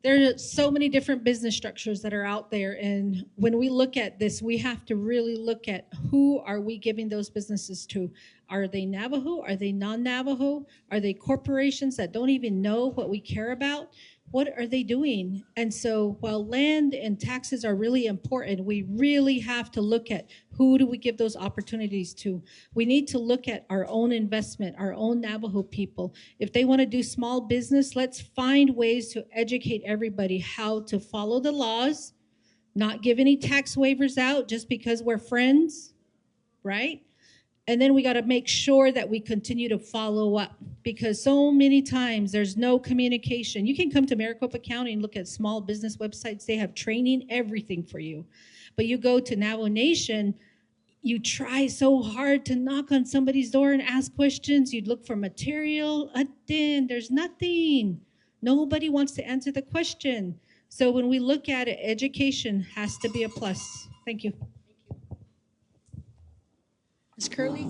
There are so many different business structures that are out there, and when we look at this, we have to really look at who are we giving those businesses to. Are they Navajo? Are they non-Navajo? Are they corporations that don't even know what we care about? What are they doing? And so while land and taxes are really important, we really have to look at who do we give those opportunities to. We need to look at our own investment, our own Navajo people. If they want to do small business, let's find ways to educate everybody how to follow the laws, not give any tax waivers out just because we're friends, right? And then we got to make sure that we continue to follow up, because so many times there's no communication. You can come to Maricopa County and look at small business websites. They have training, everything for you. But you go to Navajo Nation, you try so hard to knock on somebody's door and ask questions. You'd look for material. Then there's nothing. Nobody wants to answer the question. So when we look at it, education has to be a plus. Thank you. Ms. Curley?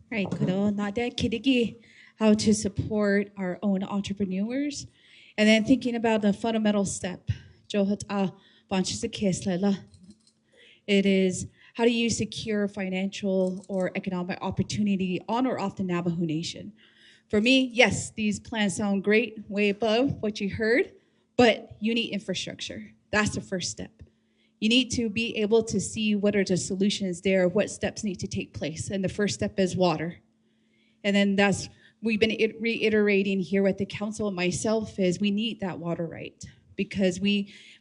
Right, kudo nada kidigi, how to support our own entrepreneurs, and then thinking about the fundamental step. It is, how do you secure financial or economic opportunity on or off the Navajo Nation? For me, yes, these plans sound great, way above what you heard, but you need infrastructure. That's the first step. You need to be able to see what are the solutions there, what steps need to take place. And the first step is water. And then we've been reiterating here with the council and myself is we need that water right. Because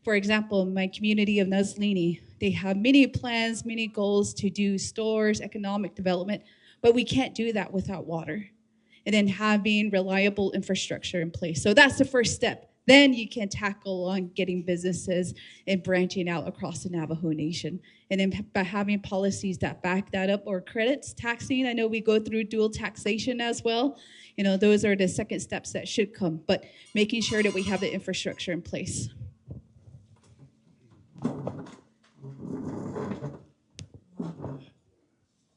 for example, my community of Nuzlini, they have many plans, many goals to do stores, economic development, but we can't do that without water. And then having reliable infrastructure in place. So that's the first step. Then you can tackle on getting businesses and branching out across the Navajo Nation. And then by having policies that back that up, or credits, taxing, I know we go through dual taxation as well. You know, those are the second steps that should come, but making sure that we have the infrastructure in place.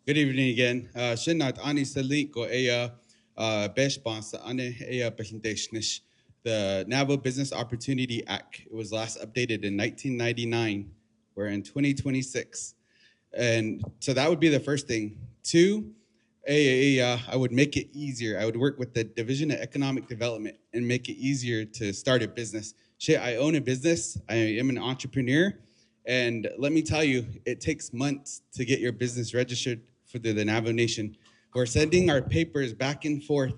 Good evening again. Shinat ani salik ko aya best bonds ane aya presentationish. The Navajo Business Opportunity Act, it was last updated in 1999. We're in 2026. And so that would be the first thing. 2, I would make it easier. I would work with the Division of Economic Development and make it easier to start a business. Shit, I own a business. I am an entrepreneur. And let me tell you, it takes months to get your business registered for the Navajo Nation. We're sending our papers back and forth.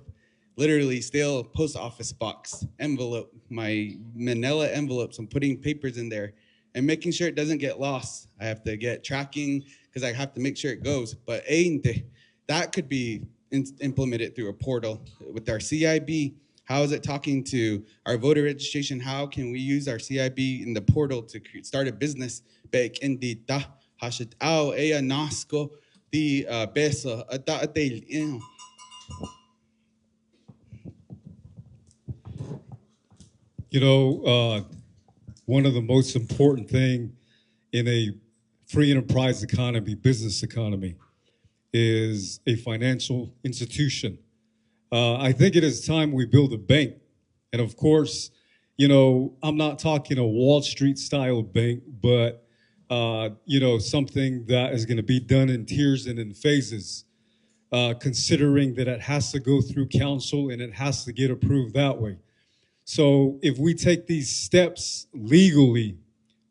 Literally still post office box, envelope, my manila envelopes. I'm putting papers in there and making sure it doesn't get lost. I have to get tracking because I have to make sure it goes. But that could be implemented through a portal with our CIB. How is it talking to our voter registration? How can we use our CIB in the portal to start a business? You know, one of the most important thing in a free enterprise economy, business economy, is a financial institution. I think it is time we build a bank. And of course, you know, I'm not talking a Wall Street style bank, but, you know, something that is going to be done in tiers and in phases, considering that it has to go through council and it has to get approved that way. So if we take these steps legally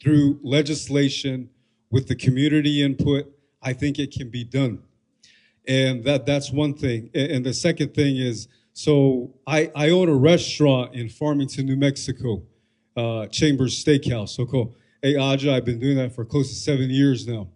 through legislation with the community input, I think it can be done. And that's one thing. And the second thing is, so I own a restaurant in Farmington, New Mexico, Chambers Steakhouse. So cool. Hey, Aja, I've been doing that for close to 7 years now.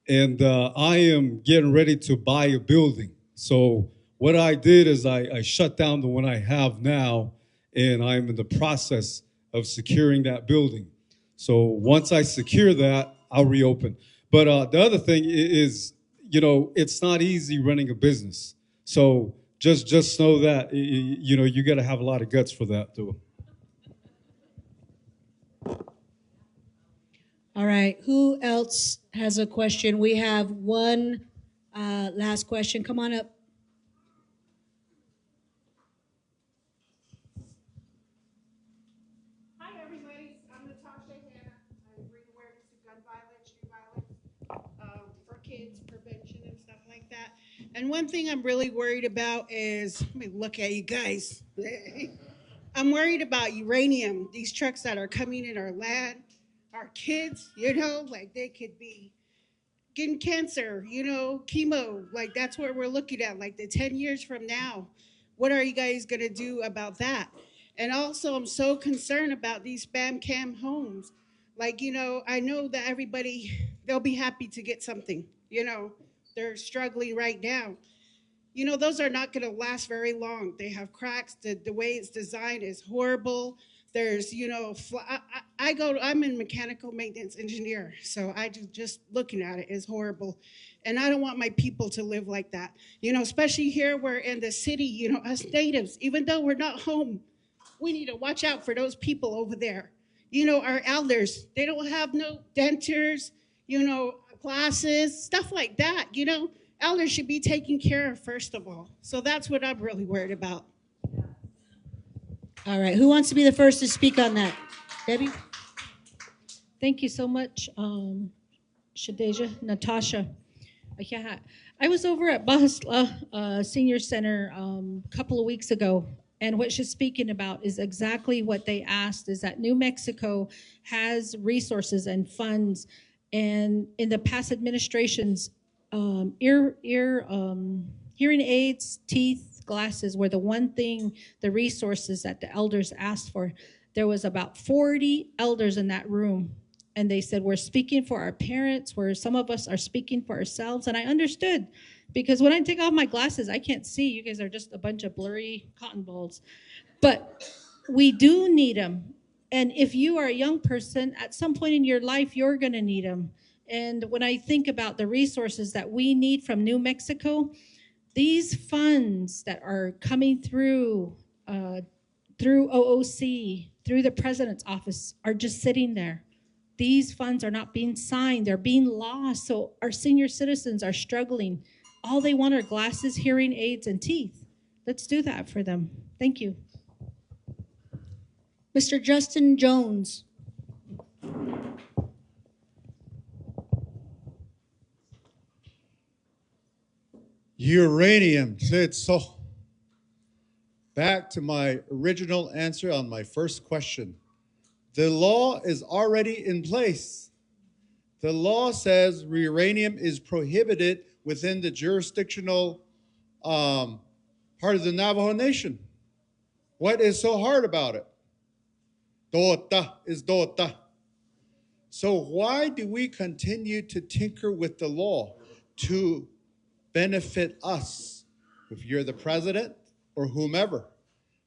And I am getting ready to buy a building. So what I did is I shut down the one I have now, and I'm in the process of securing that building. So once I secure that, I'll reopen. But the other thing is, you know, it's not easy running a business. So just know that, you know, you got to have a lot of guts for that, too. All right, who else has a question? We have one last question. Come on up. Hi, everybody. I'm Natasha Hanna. I bring awareness to gun violence, street violence, for kids, prevention, and stuff like that. And one thing I'm really worried about is, let me look at you guys. I'm worried about uranium, these trucks that are coming in our land, our kids, you know, like they could be getting cancer, you know, chemo, like that's what we're looking at, like the 10 years from now. What are you guys going to do about that? And also, I'm so concerned about these spam cam homes. Like, you know, I know that everybody, they'll be happy to get something, you know, they're struggling right now. You know, those are not going to last very long. They have cracks. The way it's designed is horrible. There's, you know, I'm a mechanical maintenance engineer, so I just looking at it is horrible. And I don't want my people to live like that. You know, especially here, we're in the city, you know, us natives, even though we're not home, we need to watch out for those people over there. You know, our elders, they don't have no dentures, you know, glasses, stuff like that, you know. Elders should be taken care of, first of all. So that's what I'm really worried about. All right, who wants to be the first to speak on that? Debbie? Thank you so much, Shadeja, Natasha. Yeah, I was over at Bahasla Senior Center a couple of weeks ago, and what she's speaking about is exactly what they asked, is that New Mexico has resources and funds, and in the past administrations, hearing aids, teeth, glasses were the one thing, the resources that the elders asked for. There was about 40 elders in that room, and they said, we're speaking for our parents, where some of us are speaking for ourselves. And I understood, because when I take off my glasses, I can't see. You guys are just a bunch of blurry cotton balls. But we do need them. And if you are a young person, at some point in your life, you're going to need them. And when I think about the resources that we need from New Mexico, these funds that are coming through OOC, through the president's office, are just sitting there. These funds are not being signed, they're being lost. So our senior citizens are struggling. All they want are glasses, hearing aids, and teeth. Let's do that for them. Thank you. Mr. Justin Jones. Uranium. So back to my original answer on my first question. The law is already in place. The law says uranium is prohibited within the jurisdictional part of the Navajo Nation. What is so hard about it? Dota is dota. So why do we continue to tinker with the law to benefit us? If you're the president or whomever,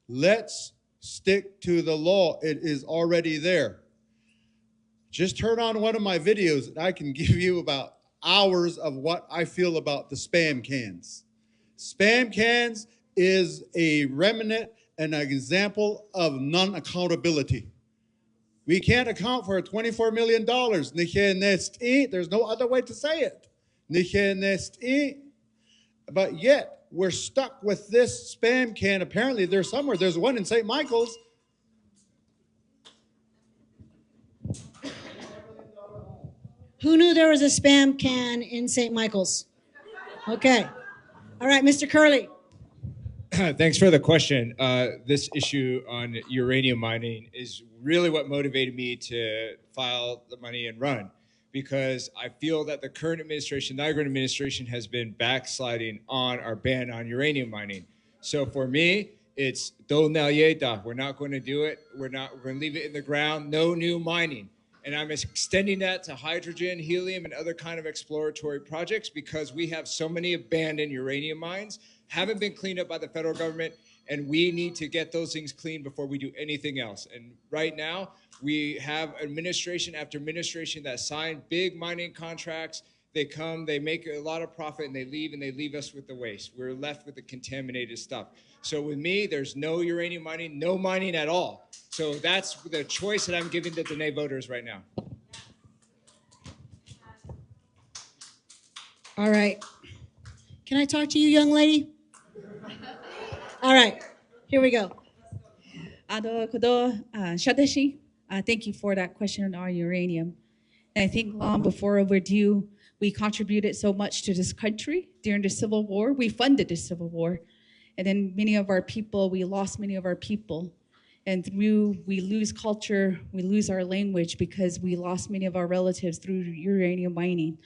let's stick to the law. It is already there. Just turn on one of my videos and I can give you about hours of what I feel about the spam cans. Spam cans is a remnant and an example of non-accountability. We can't account for $24 million. There's no other way to say it. But yet, we're stuck with this spam can. Apparently, there's somewhere. There's one in St. Michael's. Who knew there was a spam can in St. Michael's? Okay. All right, Mr. Curley. Thanks for the question. This issue on uranium mining is really what motivated me to file the money and run. because I feel that the current administration, the Igor administration, has been backsliding on our ban on uranium mining. So for me, it's do nalyeta. We're not going to do it. We're going to leave it in the ground. No new mining. And I'm extending that to hydrogen, helium, and other kind of exploratory projects because we have so many abandoned uranium mines, haven't been cleaned up by the federal government, and we need to get those things clean before we do anything else. And right now, we have administration after administration that sign big mining contracts. They come, they make a lot of profit, and they leave us with the waste. We're left with the contaminated stuff. So with me, there's no uranium mining, no mining at all. So that's the choice that I'm giving to the Dene voters right now. All right. Can I talk to you, young lady? All right. Here we go. Shadashi, thank you for that question on our uranium. And I think long before overdue, we contributed so much to this country during the Civil War. We funded the Civil War. And then we lost many of our people. And we lose culture, we lose our language because we lost many of our relatives through uranium mining.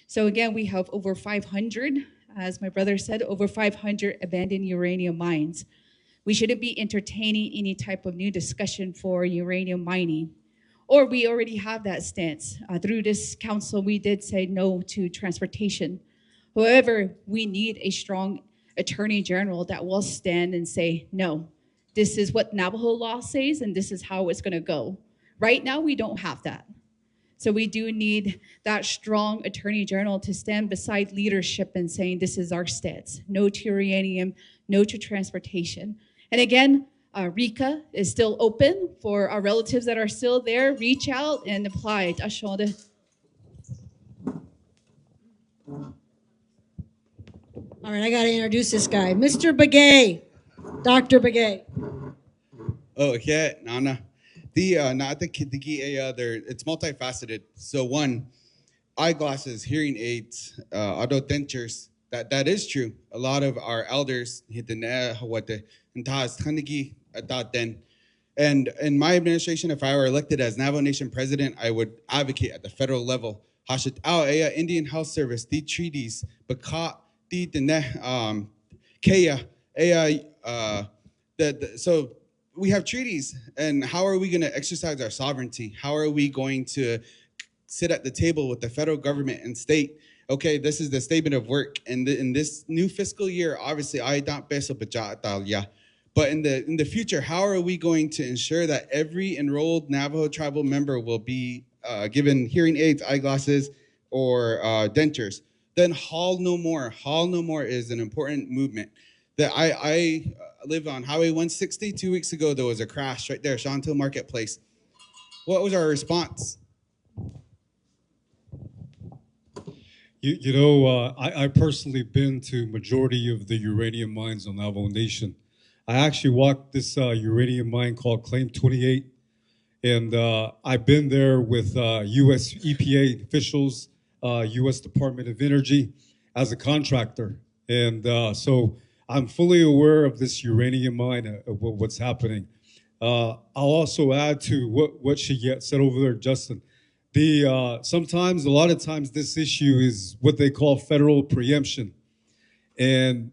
So again, we have over 500, as my brother said, over 500 abandoned uranium mines. We shouldn't be entertaining any type of new discussion for uranium mining. Or we already have that stance. Through this council, we did say no to transportation. However, we need a strong attorney general that will stand and say, no, this is what Navajo law says, and this is how it's going to go. Right now, we don't have that. So we do need that strong attorney general to stand beside leadership and saying, this is our stance. No to uranium, no to transportation. And again, RICA is still open for our relatives that are still there. Reach out and apply. All right, I got to introduce this guy, Mr. Begay, Dr. Begay. Oh, yeah, Nana. It's multifaceted. So one, eyeglasses, hearing aids, auto dentures. That is true. A lot of our elders and in my administration, if I were elected as Navajo Nation President, I would advocate at the federal level. Indian Health Service, the treaties, so we have treaties, and how are we going to exercise our sovereignty? How are we going to sit at the table with the federal government and state, okay, this is the statement of work, and in this new fiscal year, obviously, but in the future, how are we going to ensure that every enrolled Navajo tribal member will be given hearing aids, eyeglasses, or dentures? Then Hall No More. Hall No More is an important movement. That I live on Highway 160. 2 weeks ago, there was a crash right there, Shanto Marketplace. What was our response? I personally been to majority of the uranium mines on Navajo Nation. I actually walked this uranium mine called Claim 28, and I've been there with U.S. EPA officials, U.S. Department of Energy as a contractor. And so I'm fully aware of this uranium mine, what's happening. I'll also add to what she said over there, Justin. A lot of times this issue is what they call federal preemption. And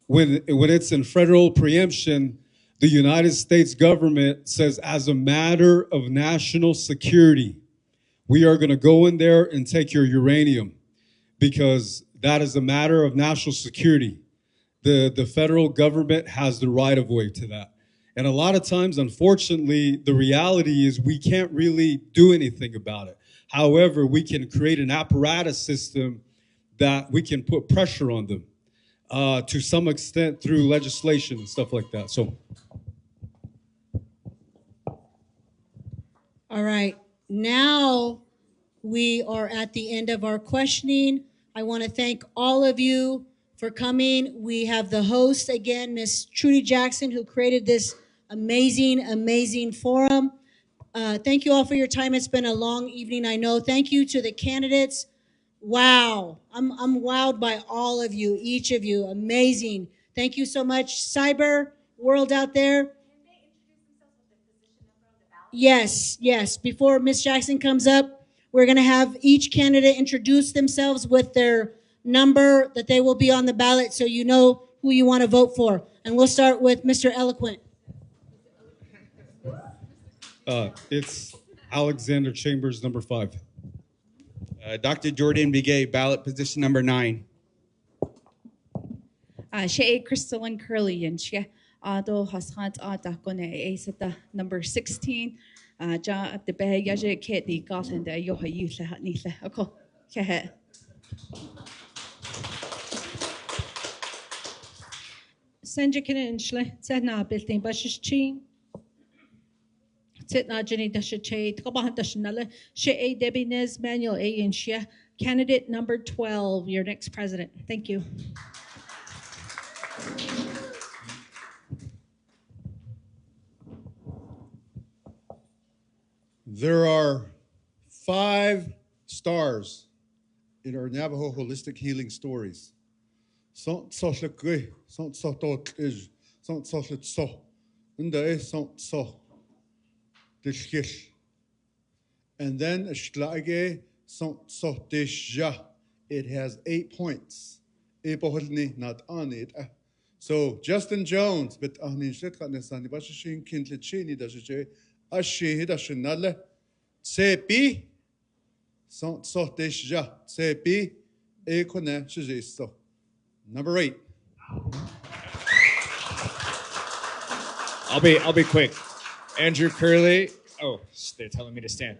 when it's in federal preemption, the United States government says, as a matter of national security, we are going to go in there and take your uranium because that is a matter of national security. The federal government has the right of way to that. And a lot of times, unfortunately, the reality is we can't really do anything about it. However, we can create an apparatus system that we can put pressure on them to some extent through legislation and stuff like that. So, All right, now we are at the end of our questioning. I want to thank all of you for coming. We have the host again, Miss Trudie Jackson, who created this amazing forum. Thank you all for your time. It's been a long evening, I know. Thank you to the candidates. Wow, I'm wowed by all of you, each of you. Amazing. Thank you so much, cyber world out there. Yes. Before Miss Jackson comes up, We're going to have each candidate introduce themselves with their number that they will be on the ballot so you know who you want to vote for. And we'll start with Mr. Eloquent. It's Alexander Chambers, number 5. Dr. Jordan Begay, ballot position number 9. She Crystalline Curly and she Ado Hasant Adakone Asata number 16. Ja at the Bay Yaja Kit the Gotham the Yoha Yutha Nitha. Oko. Kehe. Sanjikinin Shle, Tena Bilting Bashichin. Titna Jenny Dashache, Trabahan Dashanala, She Debinez Manuel A. and Shia, candidate number 12, your next president. Thank you. There are 5 stars in our Navajo Holistic Healing Stories. And then it has 8 points. So Justin Jones, number 8. I'll be quick. Andrew Curley. Oh, they're telling me to stand.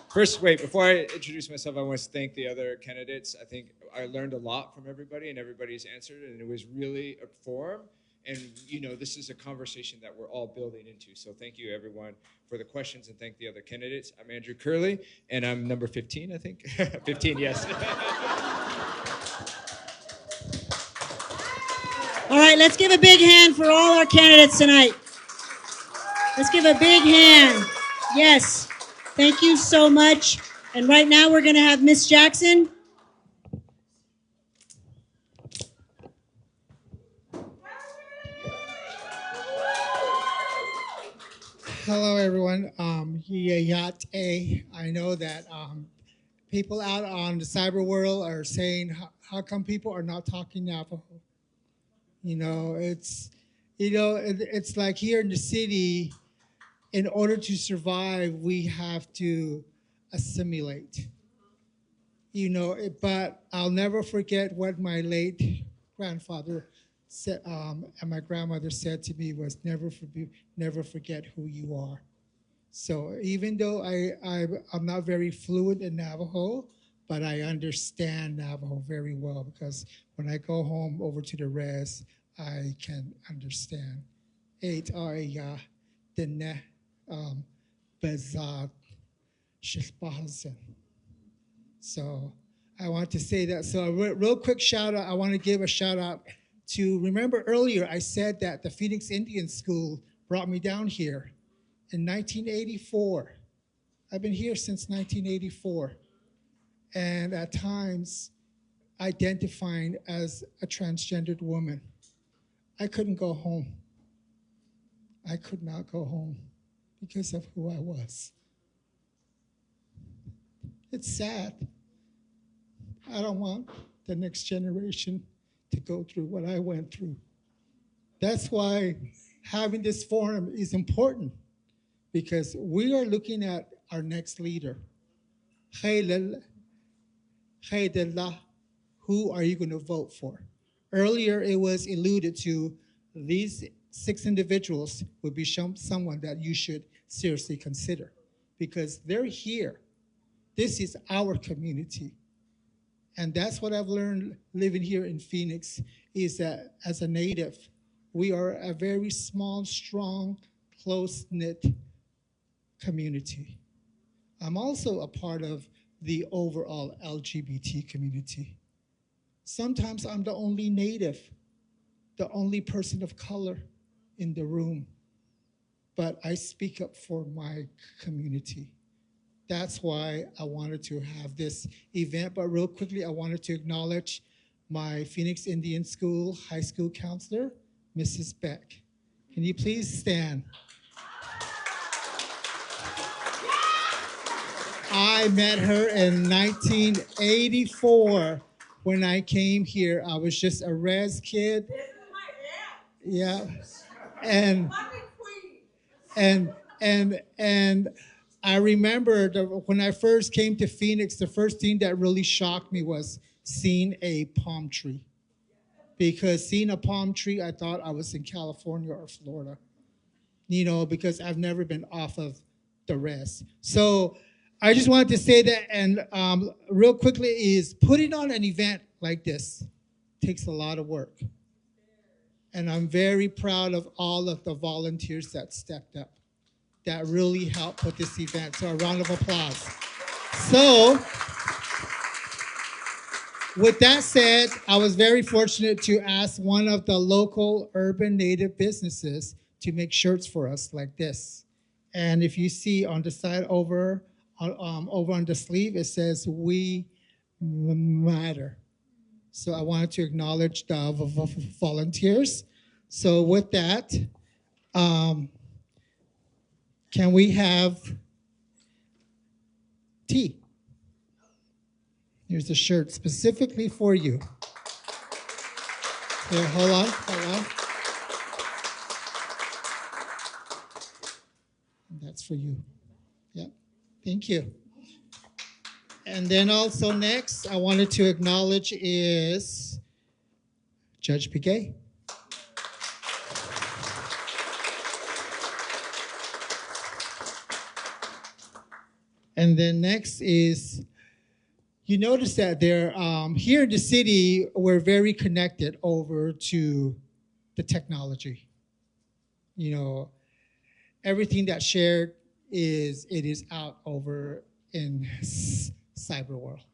First, wait, before I introduce myself, I want to thank the other candidates. I think I learned a lot from everybody, and everybody's answered, and it was really a forum. And, you know, this is a conversation that we're all building into. So thank you, everyone, for the questions, and thank the other candidates. I'm Andrew Curley, and I'm number 15, I think. 15, yes. All right, let's give a big hand for all our candidates tonight. Let's give a big hand. Yes, thank you so much. And right now we're going to have Miss Jackson. Hello, everyone. I know that people out on the cyber world are saying, how come people are not talking Navajo? You know, it's like here in the city, in order to survive, we have to assimilate. You know, but I'll never forget what my late grandfather said, and my grandmother said to me was, never forget who you are. So even though I'm not very fluent in Navajo, but I understand Navajo very well, because when I go home over to the res, I can understand. So I want to say that. So a real quick shout out, I want to give a shout out to, remember earlier I said that the Phoenix Indian School brought me down here in 1984. I've been here since 1984. And at times identifying as a transgendered woman. I couldn't go home. I could not go home because of who I was. It's sad. I don't want the next generation to go through what I went through. That's why having this forum is important, because we are looking at our next leader. Who are you going to vote for? Earlier, it was alluded to these 6 individuals would be someone that you should seriously consider, because they're here. This is our community. And that's what I've learned living here in Phoenix, is that as a native, we are a very small, strong, close-knit community. I'm also a part of the overall LGBT community. Sometimes I'm the only native, the only person of color in the room, but I speak up for my community. That's why I wanted to have this event. But real quickly, I wanted to acknowledge my Phoenix Indian School high school counselor, Mrs. Beck. Can you please stand? I met her in 1984 when I came here. I was just a res kid. Yeah. And and and I remember when I first came to Phoenix, the first thing that really shocked me was seeing a palm tree. Because seeing a palm tree, I thought I was in California or Florida, because I've never been off of the rest. So I just wanted to say that, and real quickly is putting on an event like this takes a lot of work. And I'm very proud of all of the volunteers that stepped up, that really helped put this event. So a round of applause. So with that said, I was very fortunate to ask one of the local urban native businesses to make shirts for us like this. And if you see on the side over on the sleeve, it says "We Matter." So I wanted to acknowledge the volunteers. So with that, can we have tea? Here's a shirt specifically for you. Here, hold on. That's for you. Yep. Thank you. And then also next, I wanted to acknowledge is Judge Piquet. And then next is, you notice that they're here in the city, we're very connected over to the technology. Everything that's shared is out over in cyber world.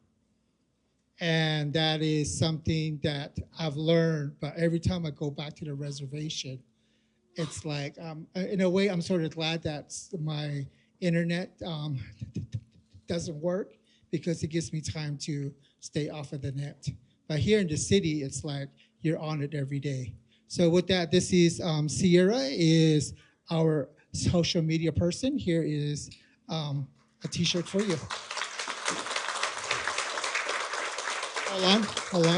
And that is something that I've learned, but every time I go back to the reservation, it's like, in a way, I'm sort of glad that my internet doesn't work, because it gives me time to stay off of the net. But here in the city, it's like you're on it every day. So with that, this is Sierra, is our social media person. Here is a t-shirt for you. Hold on.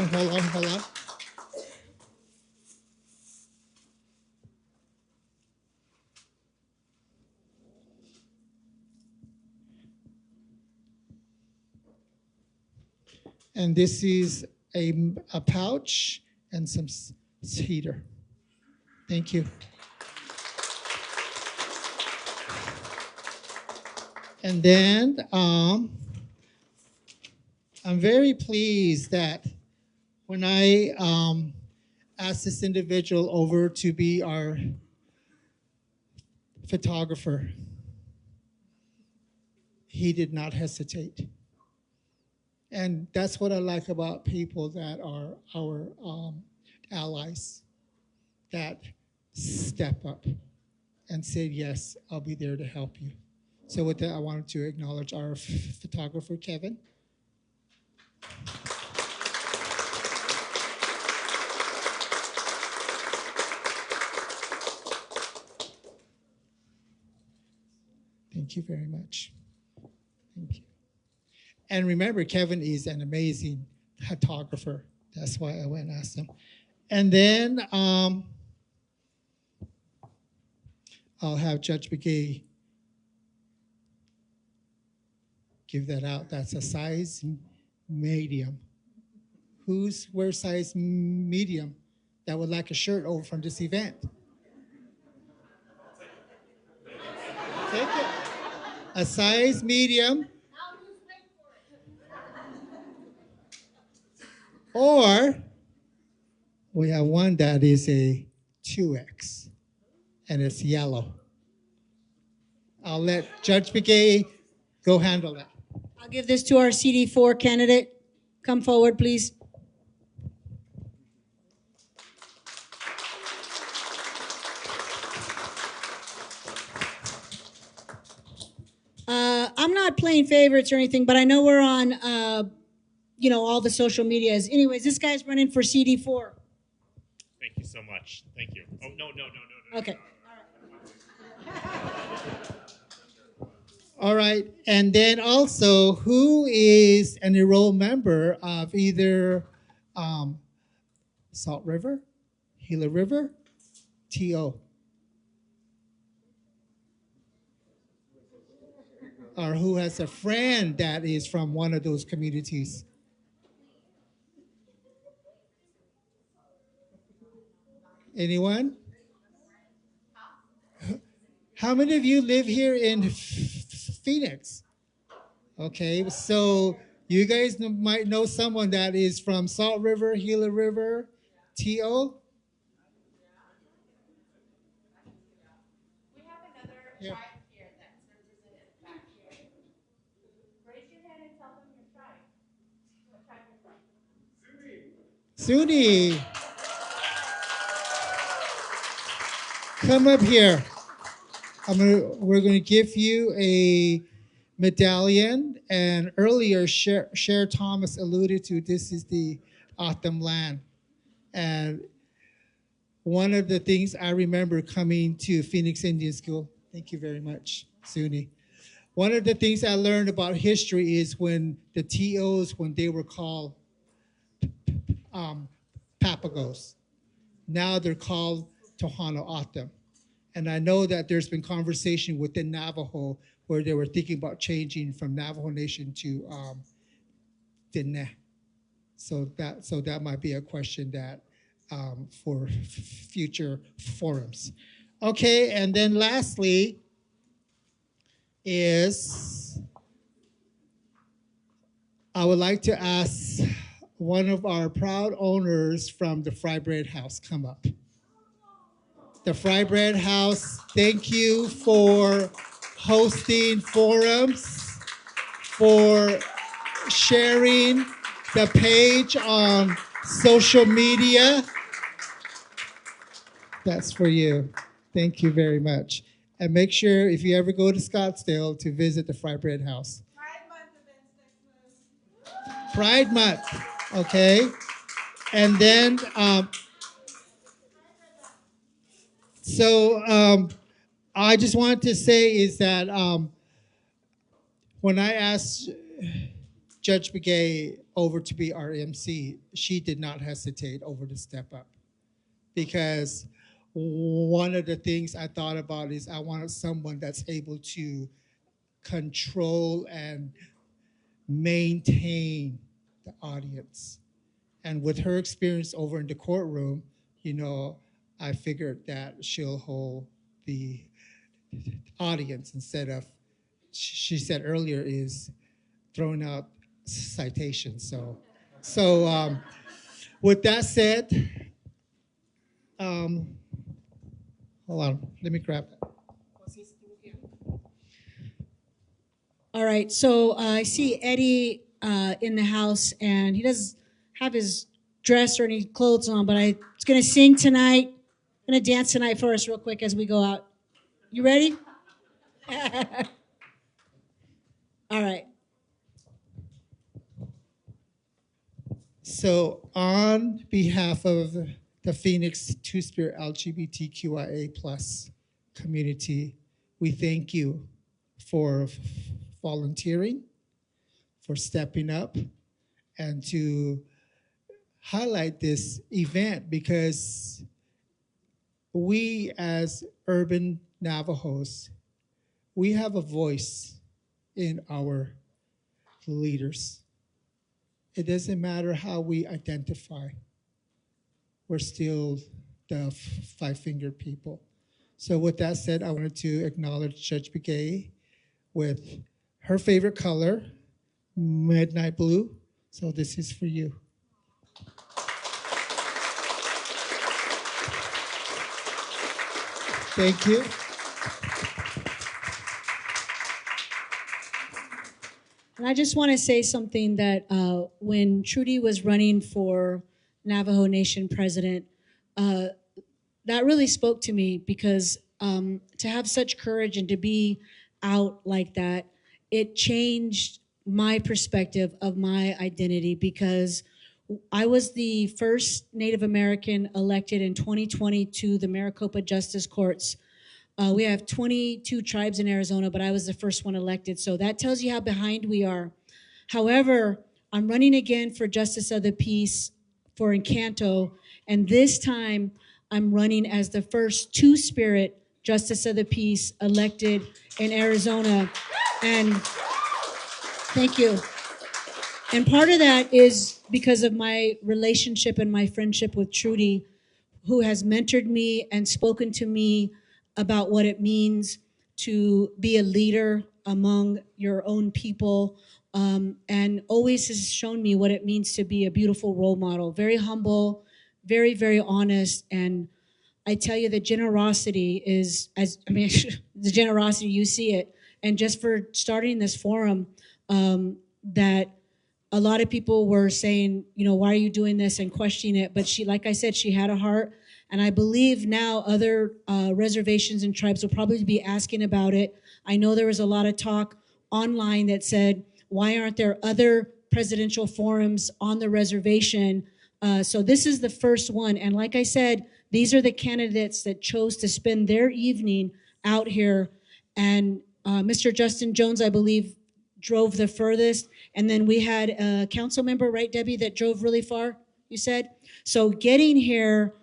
And this is a pouch and some heater. Thank you. And then I'm very pleased that when I asked this individual over to be our photographer, he did not hesitate. And that's what I like about people that are our allies, that step up and say, yes, I'll be there to help you. So with that, I wanted to acknowledge our photographer, Kevin. Thank you very much. Thank you. And remember, Kevin is an amazing photographer. That's why I went and asked him. And then I'll have Judge McGee give that out. That's a size medium. Who's wears size medium that would like a shirt over from this event? Take it. A size medium. Or we have one that is a 2X, and it's yellow. I'll let Judge McGay go handle that. I'll give this to our CD4 candidate. Come forward, please. I'm not playing favorites or anything, but I know we're on, all the social medias. Anyways, this guy's running for CD4. Thank you so much. Thank you. Oh, no. Okay. All right. And then also, who is an enrolled member of either Salt River, Gila River, TO? Or who has a friend that is from one of those communities? Anyone? How many of you live here in Phoenix? Okay, so you guys might know someone that is from Salt River, Gila River, TO. We have another Yeah. tribe here that's represented back here. Raise your hand and tell them your tribe. What tribe you're from. Suni, come up here. We're going to give you a medallion. And earlier, Cher Thomas alluded to this is the Autumn land. And one of the things I remember coming to Phoenix Indian School, thank you very much, Suni. One of the things I learned about history is when the TOs, when they were called Papagos, now they're called Tohono O'odham. And I know that there's been conversation within Navajo where they were thinking about changing from Navajo Nation to Diné. So that might be a question that for future forums. Okay, and then lastly is I would like to ask one of our proud owners from the Fry Bread House come up. The Fry Bread House, thank you for hosting forums, for sharing the page on social media. That's for you. Thank you very much. And make sure if you ever go to Scottsdale to visit the Fry Bread House. Pride Month, okay? And then, I just wanted to say is that when I asked Judge Begay over to be our MC, she did not hesitate over to step up. Because one of the things I thought about is I wanted someone that's able to control and maintain the audience. And with her experience over in the courtroom, you know, I figured that she'll hold the audience instead of, she said earlier, is throwing out citations. So with that said, hold on, let me grab that. All right, so I see Eddie in the house, and he doesn't have his dress or any clothes on, but he's gonna sing tonight, gonna dance tonight for us real quick as we go out. You ready? All right. So on behalf of the Phoenix Two-Spirit LGBTQIA plus community, we thank you for volunteering, for stepping up, and to highlight this event because we as urban Navajos, we have a voice in our leaders. It doesn't matter how we identify. We're still the five-fingered people. So with that said, I wanted to acknowledge Judge Begay with her favorite color, midnight blue. So this is for you. Thank you. And I just want to say something that when Trudie was running for Navajo Nation President, that really spoke to me because to have such courage and to be out like that, it changed my perspective of my identity because I was the first Native American elected in 2020 to the Maricopa Justice Courts We have 22 tribes in Arizona, but I was the first one elected. So that tells you how behind we are. However, I'm running again for Justice of the Peace for Encanto, and this time I'm running as the first Two-Spirit Justice of the Peace elected in Arizona. And thank you. And part of that is because of my relationship and my friendship with Trudie, who has mentored me and spoken to me about what it means to be a leader among your own people, and always has shown me what it means to be a beautiful role model. Very humble, very, very honest, and I tell you, the generosity is, the generosity, you see it. And just for starting this forum, that a lot of people were saying, why are you doing this, and questioning it. But she, like I said, she had a heart. And I believe now other reservations and tribes will probably be asking about it. I know there was a lot of talk online that said, why aren't there other presidential forums on the reservation? So this is the first one. And like I said, these are the candidates that chose to spend their evening out here. And Mr. Justin Jones, I believe, drove the furthest. And then we had a council member, right, Debbie, that drove really far, you said? So getting here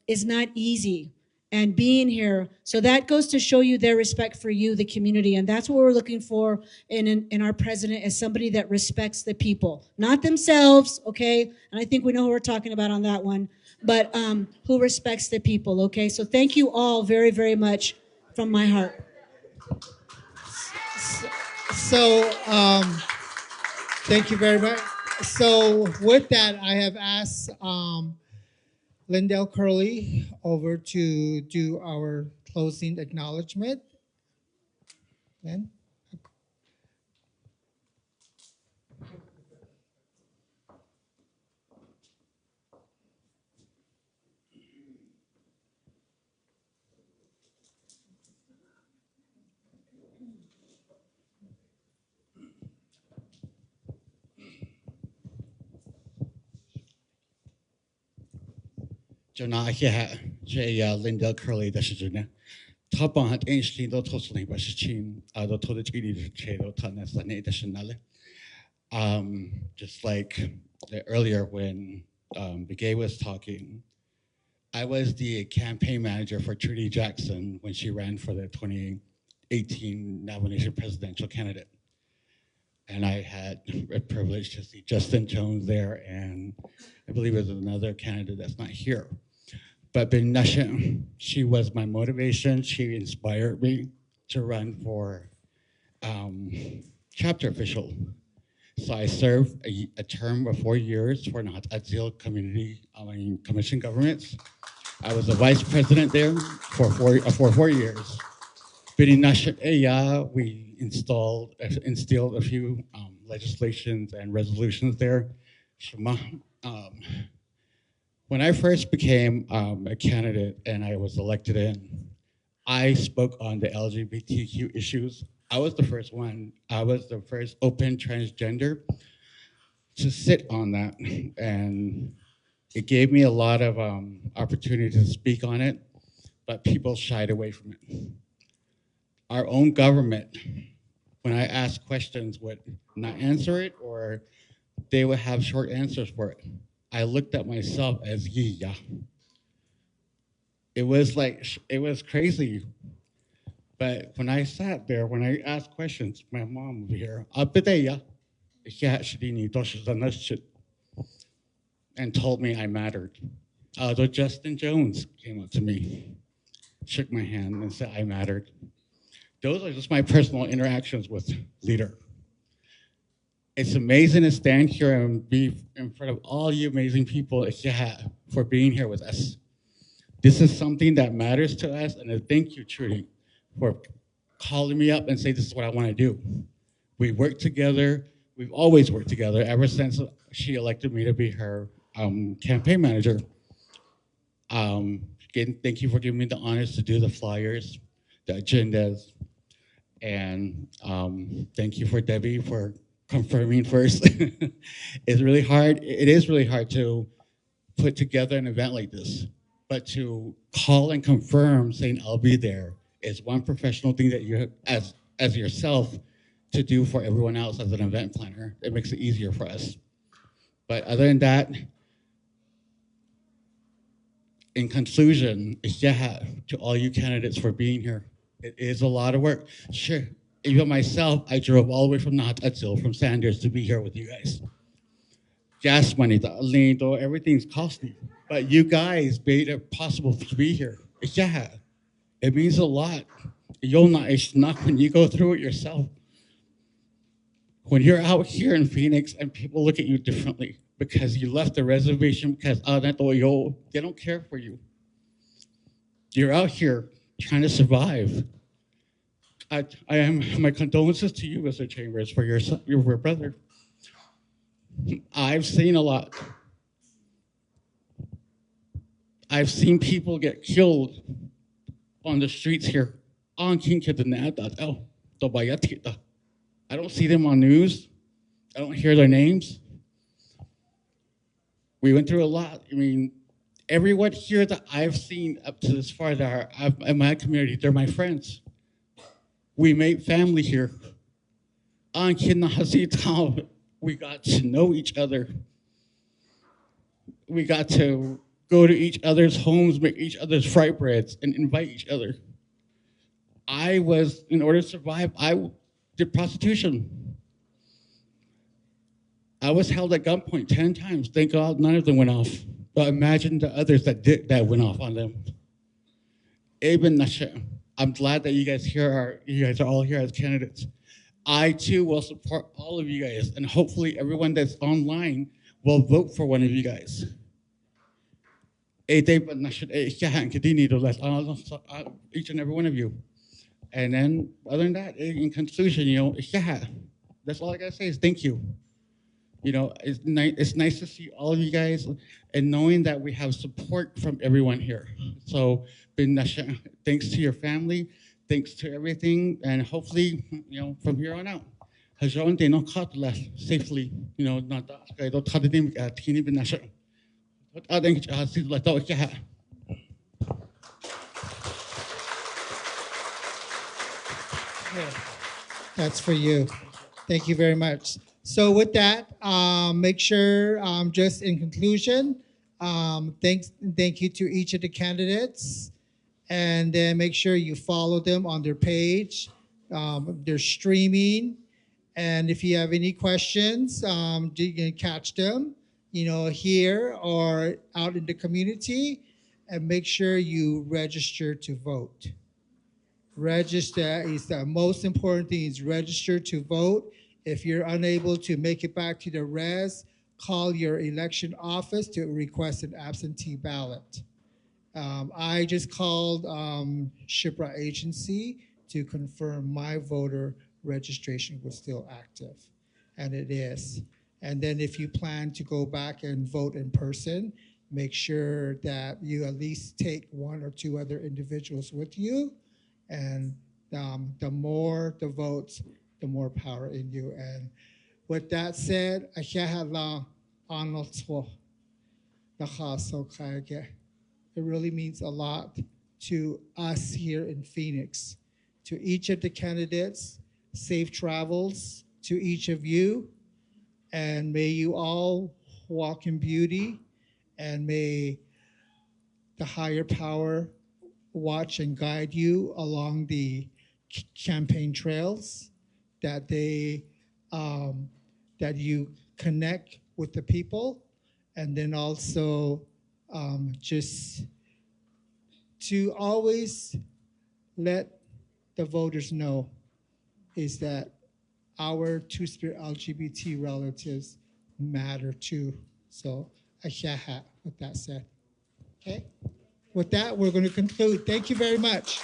is not easy, and being here. So that goes to show you their respect for you, the community. And that's what we're looking for in our president, is somebody that respects the people, not themselves, okay? And I think we know who we're talking about on that one, but who respects the people, okay? So thank you all very, very much from my heart. So, thank you very much. So with that, I have asked Lindell Curley over to do our closing acknowledgement. Lynn? Jonah Lindell Curley, that's Jonah. Top on hat Einstein, don't toss me, but Chin, I don't told it to Chado, Tanas, and Nationale. Just like earlier when Begay was talking, I was the campaign manager for Trudie Jackson when she ran for the 2018 Navajo Nation presidential candidate. And I had a privilege to see Justin Jones there, and I believe there's another candidate that's not here. But Benasha, she was my motivation. She inspired me to run for chapter official. So I served a term of 4 years for Nahat Atzil Commission Governments. I was the vice president there for 4 years. Benasha, we instilled a few legislations and resolutions there. When I first became a candidate and I was elected in, I spoke on the LGBTQ issues. I was the first one. I was the first open transgender to sit on that. And it gave me a lot of opportunity to speak on it, but people shied away from it. Our own government, when I asked questions, would not answer it, or they would have short answers for it. I looked at myself as Yiya. It was crazy. But when I sat there, when I asked questions, my mom over here, and told me I mattered. Although Justin Jones came up to me, shook my hand and said I mattered. Those are just my personal interactions with leader. It's amazing to stand here and be in front of all you amazing people for being here with us. This is something that matters to us, and thank you, Trudie, for calling me up and say this is what I want to do. We work together. We've always worked together ever since she elected me to be her campaign manager. Again, thank you for giving me the honors to do the flyers, the agendas, and thank you for Debbie for confirming first. It's really hard. It is really hard to put together an event like this, but to call and confirm saying I'll be there is one professional thing that you as yourself to do for everyone else as an event planner. It makes it easier for us. But other than that, in conclusion, yeah, to all you candidates for being here. It is a lot of work. Sure, even myself, I drove all the way from Navajo, from Sanders to be here with you guys. Gas money, the lindo, everything's costly. But you guys made it possible to be here. Yeah, it means a lot. You'll not, it's not when you go through it yourself. When you're out here in Phoenix and people look at you differently because you left the reservation because they don't care for you. You're out here trying to survive. I am my condolences to you, Mr. Chambers, for your son, your brother. I've seen a lot. I've seen people get killed on the streets here. I don't see them on news. I don't hear their names. We went through a lot. I mean, everyone here that I've seen up to this far that are in my community, they're my friends. We made family here. We got to know each other. We got to go to each other's homes, make each other's fried breads, and invite each other. In order to survive, I did prostitution. I was held at gunpoint 10 times. Thank God none of them went off. But imagine the others that went off on them. I'm glad that you guys are all here as candidates. I too will support all of you guys, and hopefully everyone that's online will vote for one of you guys. Each and every one of you. And then, other than that, in conclusion, that's all I gotta say is thank you. It's nice to see all of you guys and knowing that we have support from everyone here. So, thanks to your family, thanks to everything, and hopefully, from here on out, safely, That's for you. Thank you very much. So with that, make sure, just in conclusion, thank you to each of the candidates, and then make sure you follow them on their page. They're streaming, and if you have any questions, you can catch them, here or out in the community, and make sure you register to vote. Register is the most important thing, is register to vote. If you're unable to make it back to the res, call your election office to request an absentee ballot. I just called SHPRA agency to confirm my voter registration was still active, and it is. And then if you plan to go back and vote in person, make sure that you at least take one or two other individuals with you. And the more the votes, the more power in you. And with that said, it really means a lot to us here in Phoenix. To each of the candidates, safe travels to each of you. And may you all walk in beauty, and may the higher power watch and guide you along the campaign trails, that that you connect with the people, and then also just to always let the voters know is that our Two-Spirit LGBT relatives matter too. So, with that said, okay? With that, we're going to conclude. Thank you very much.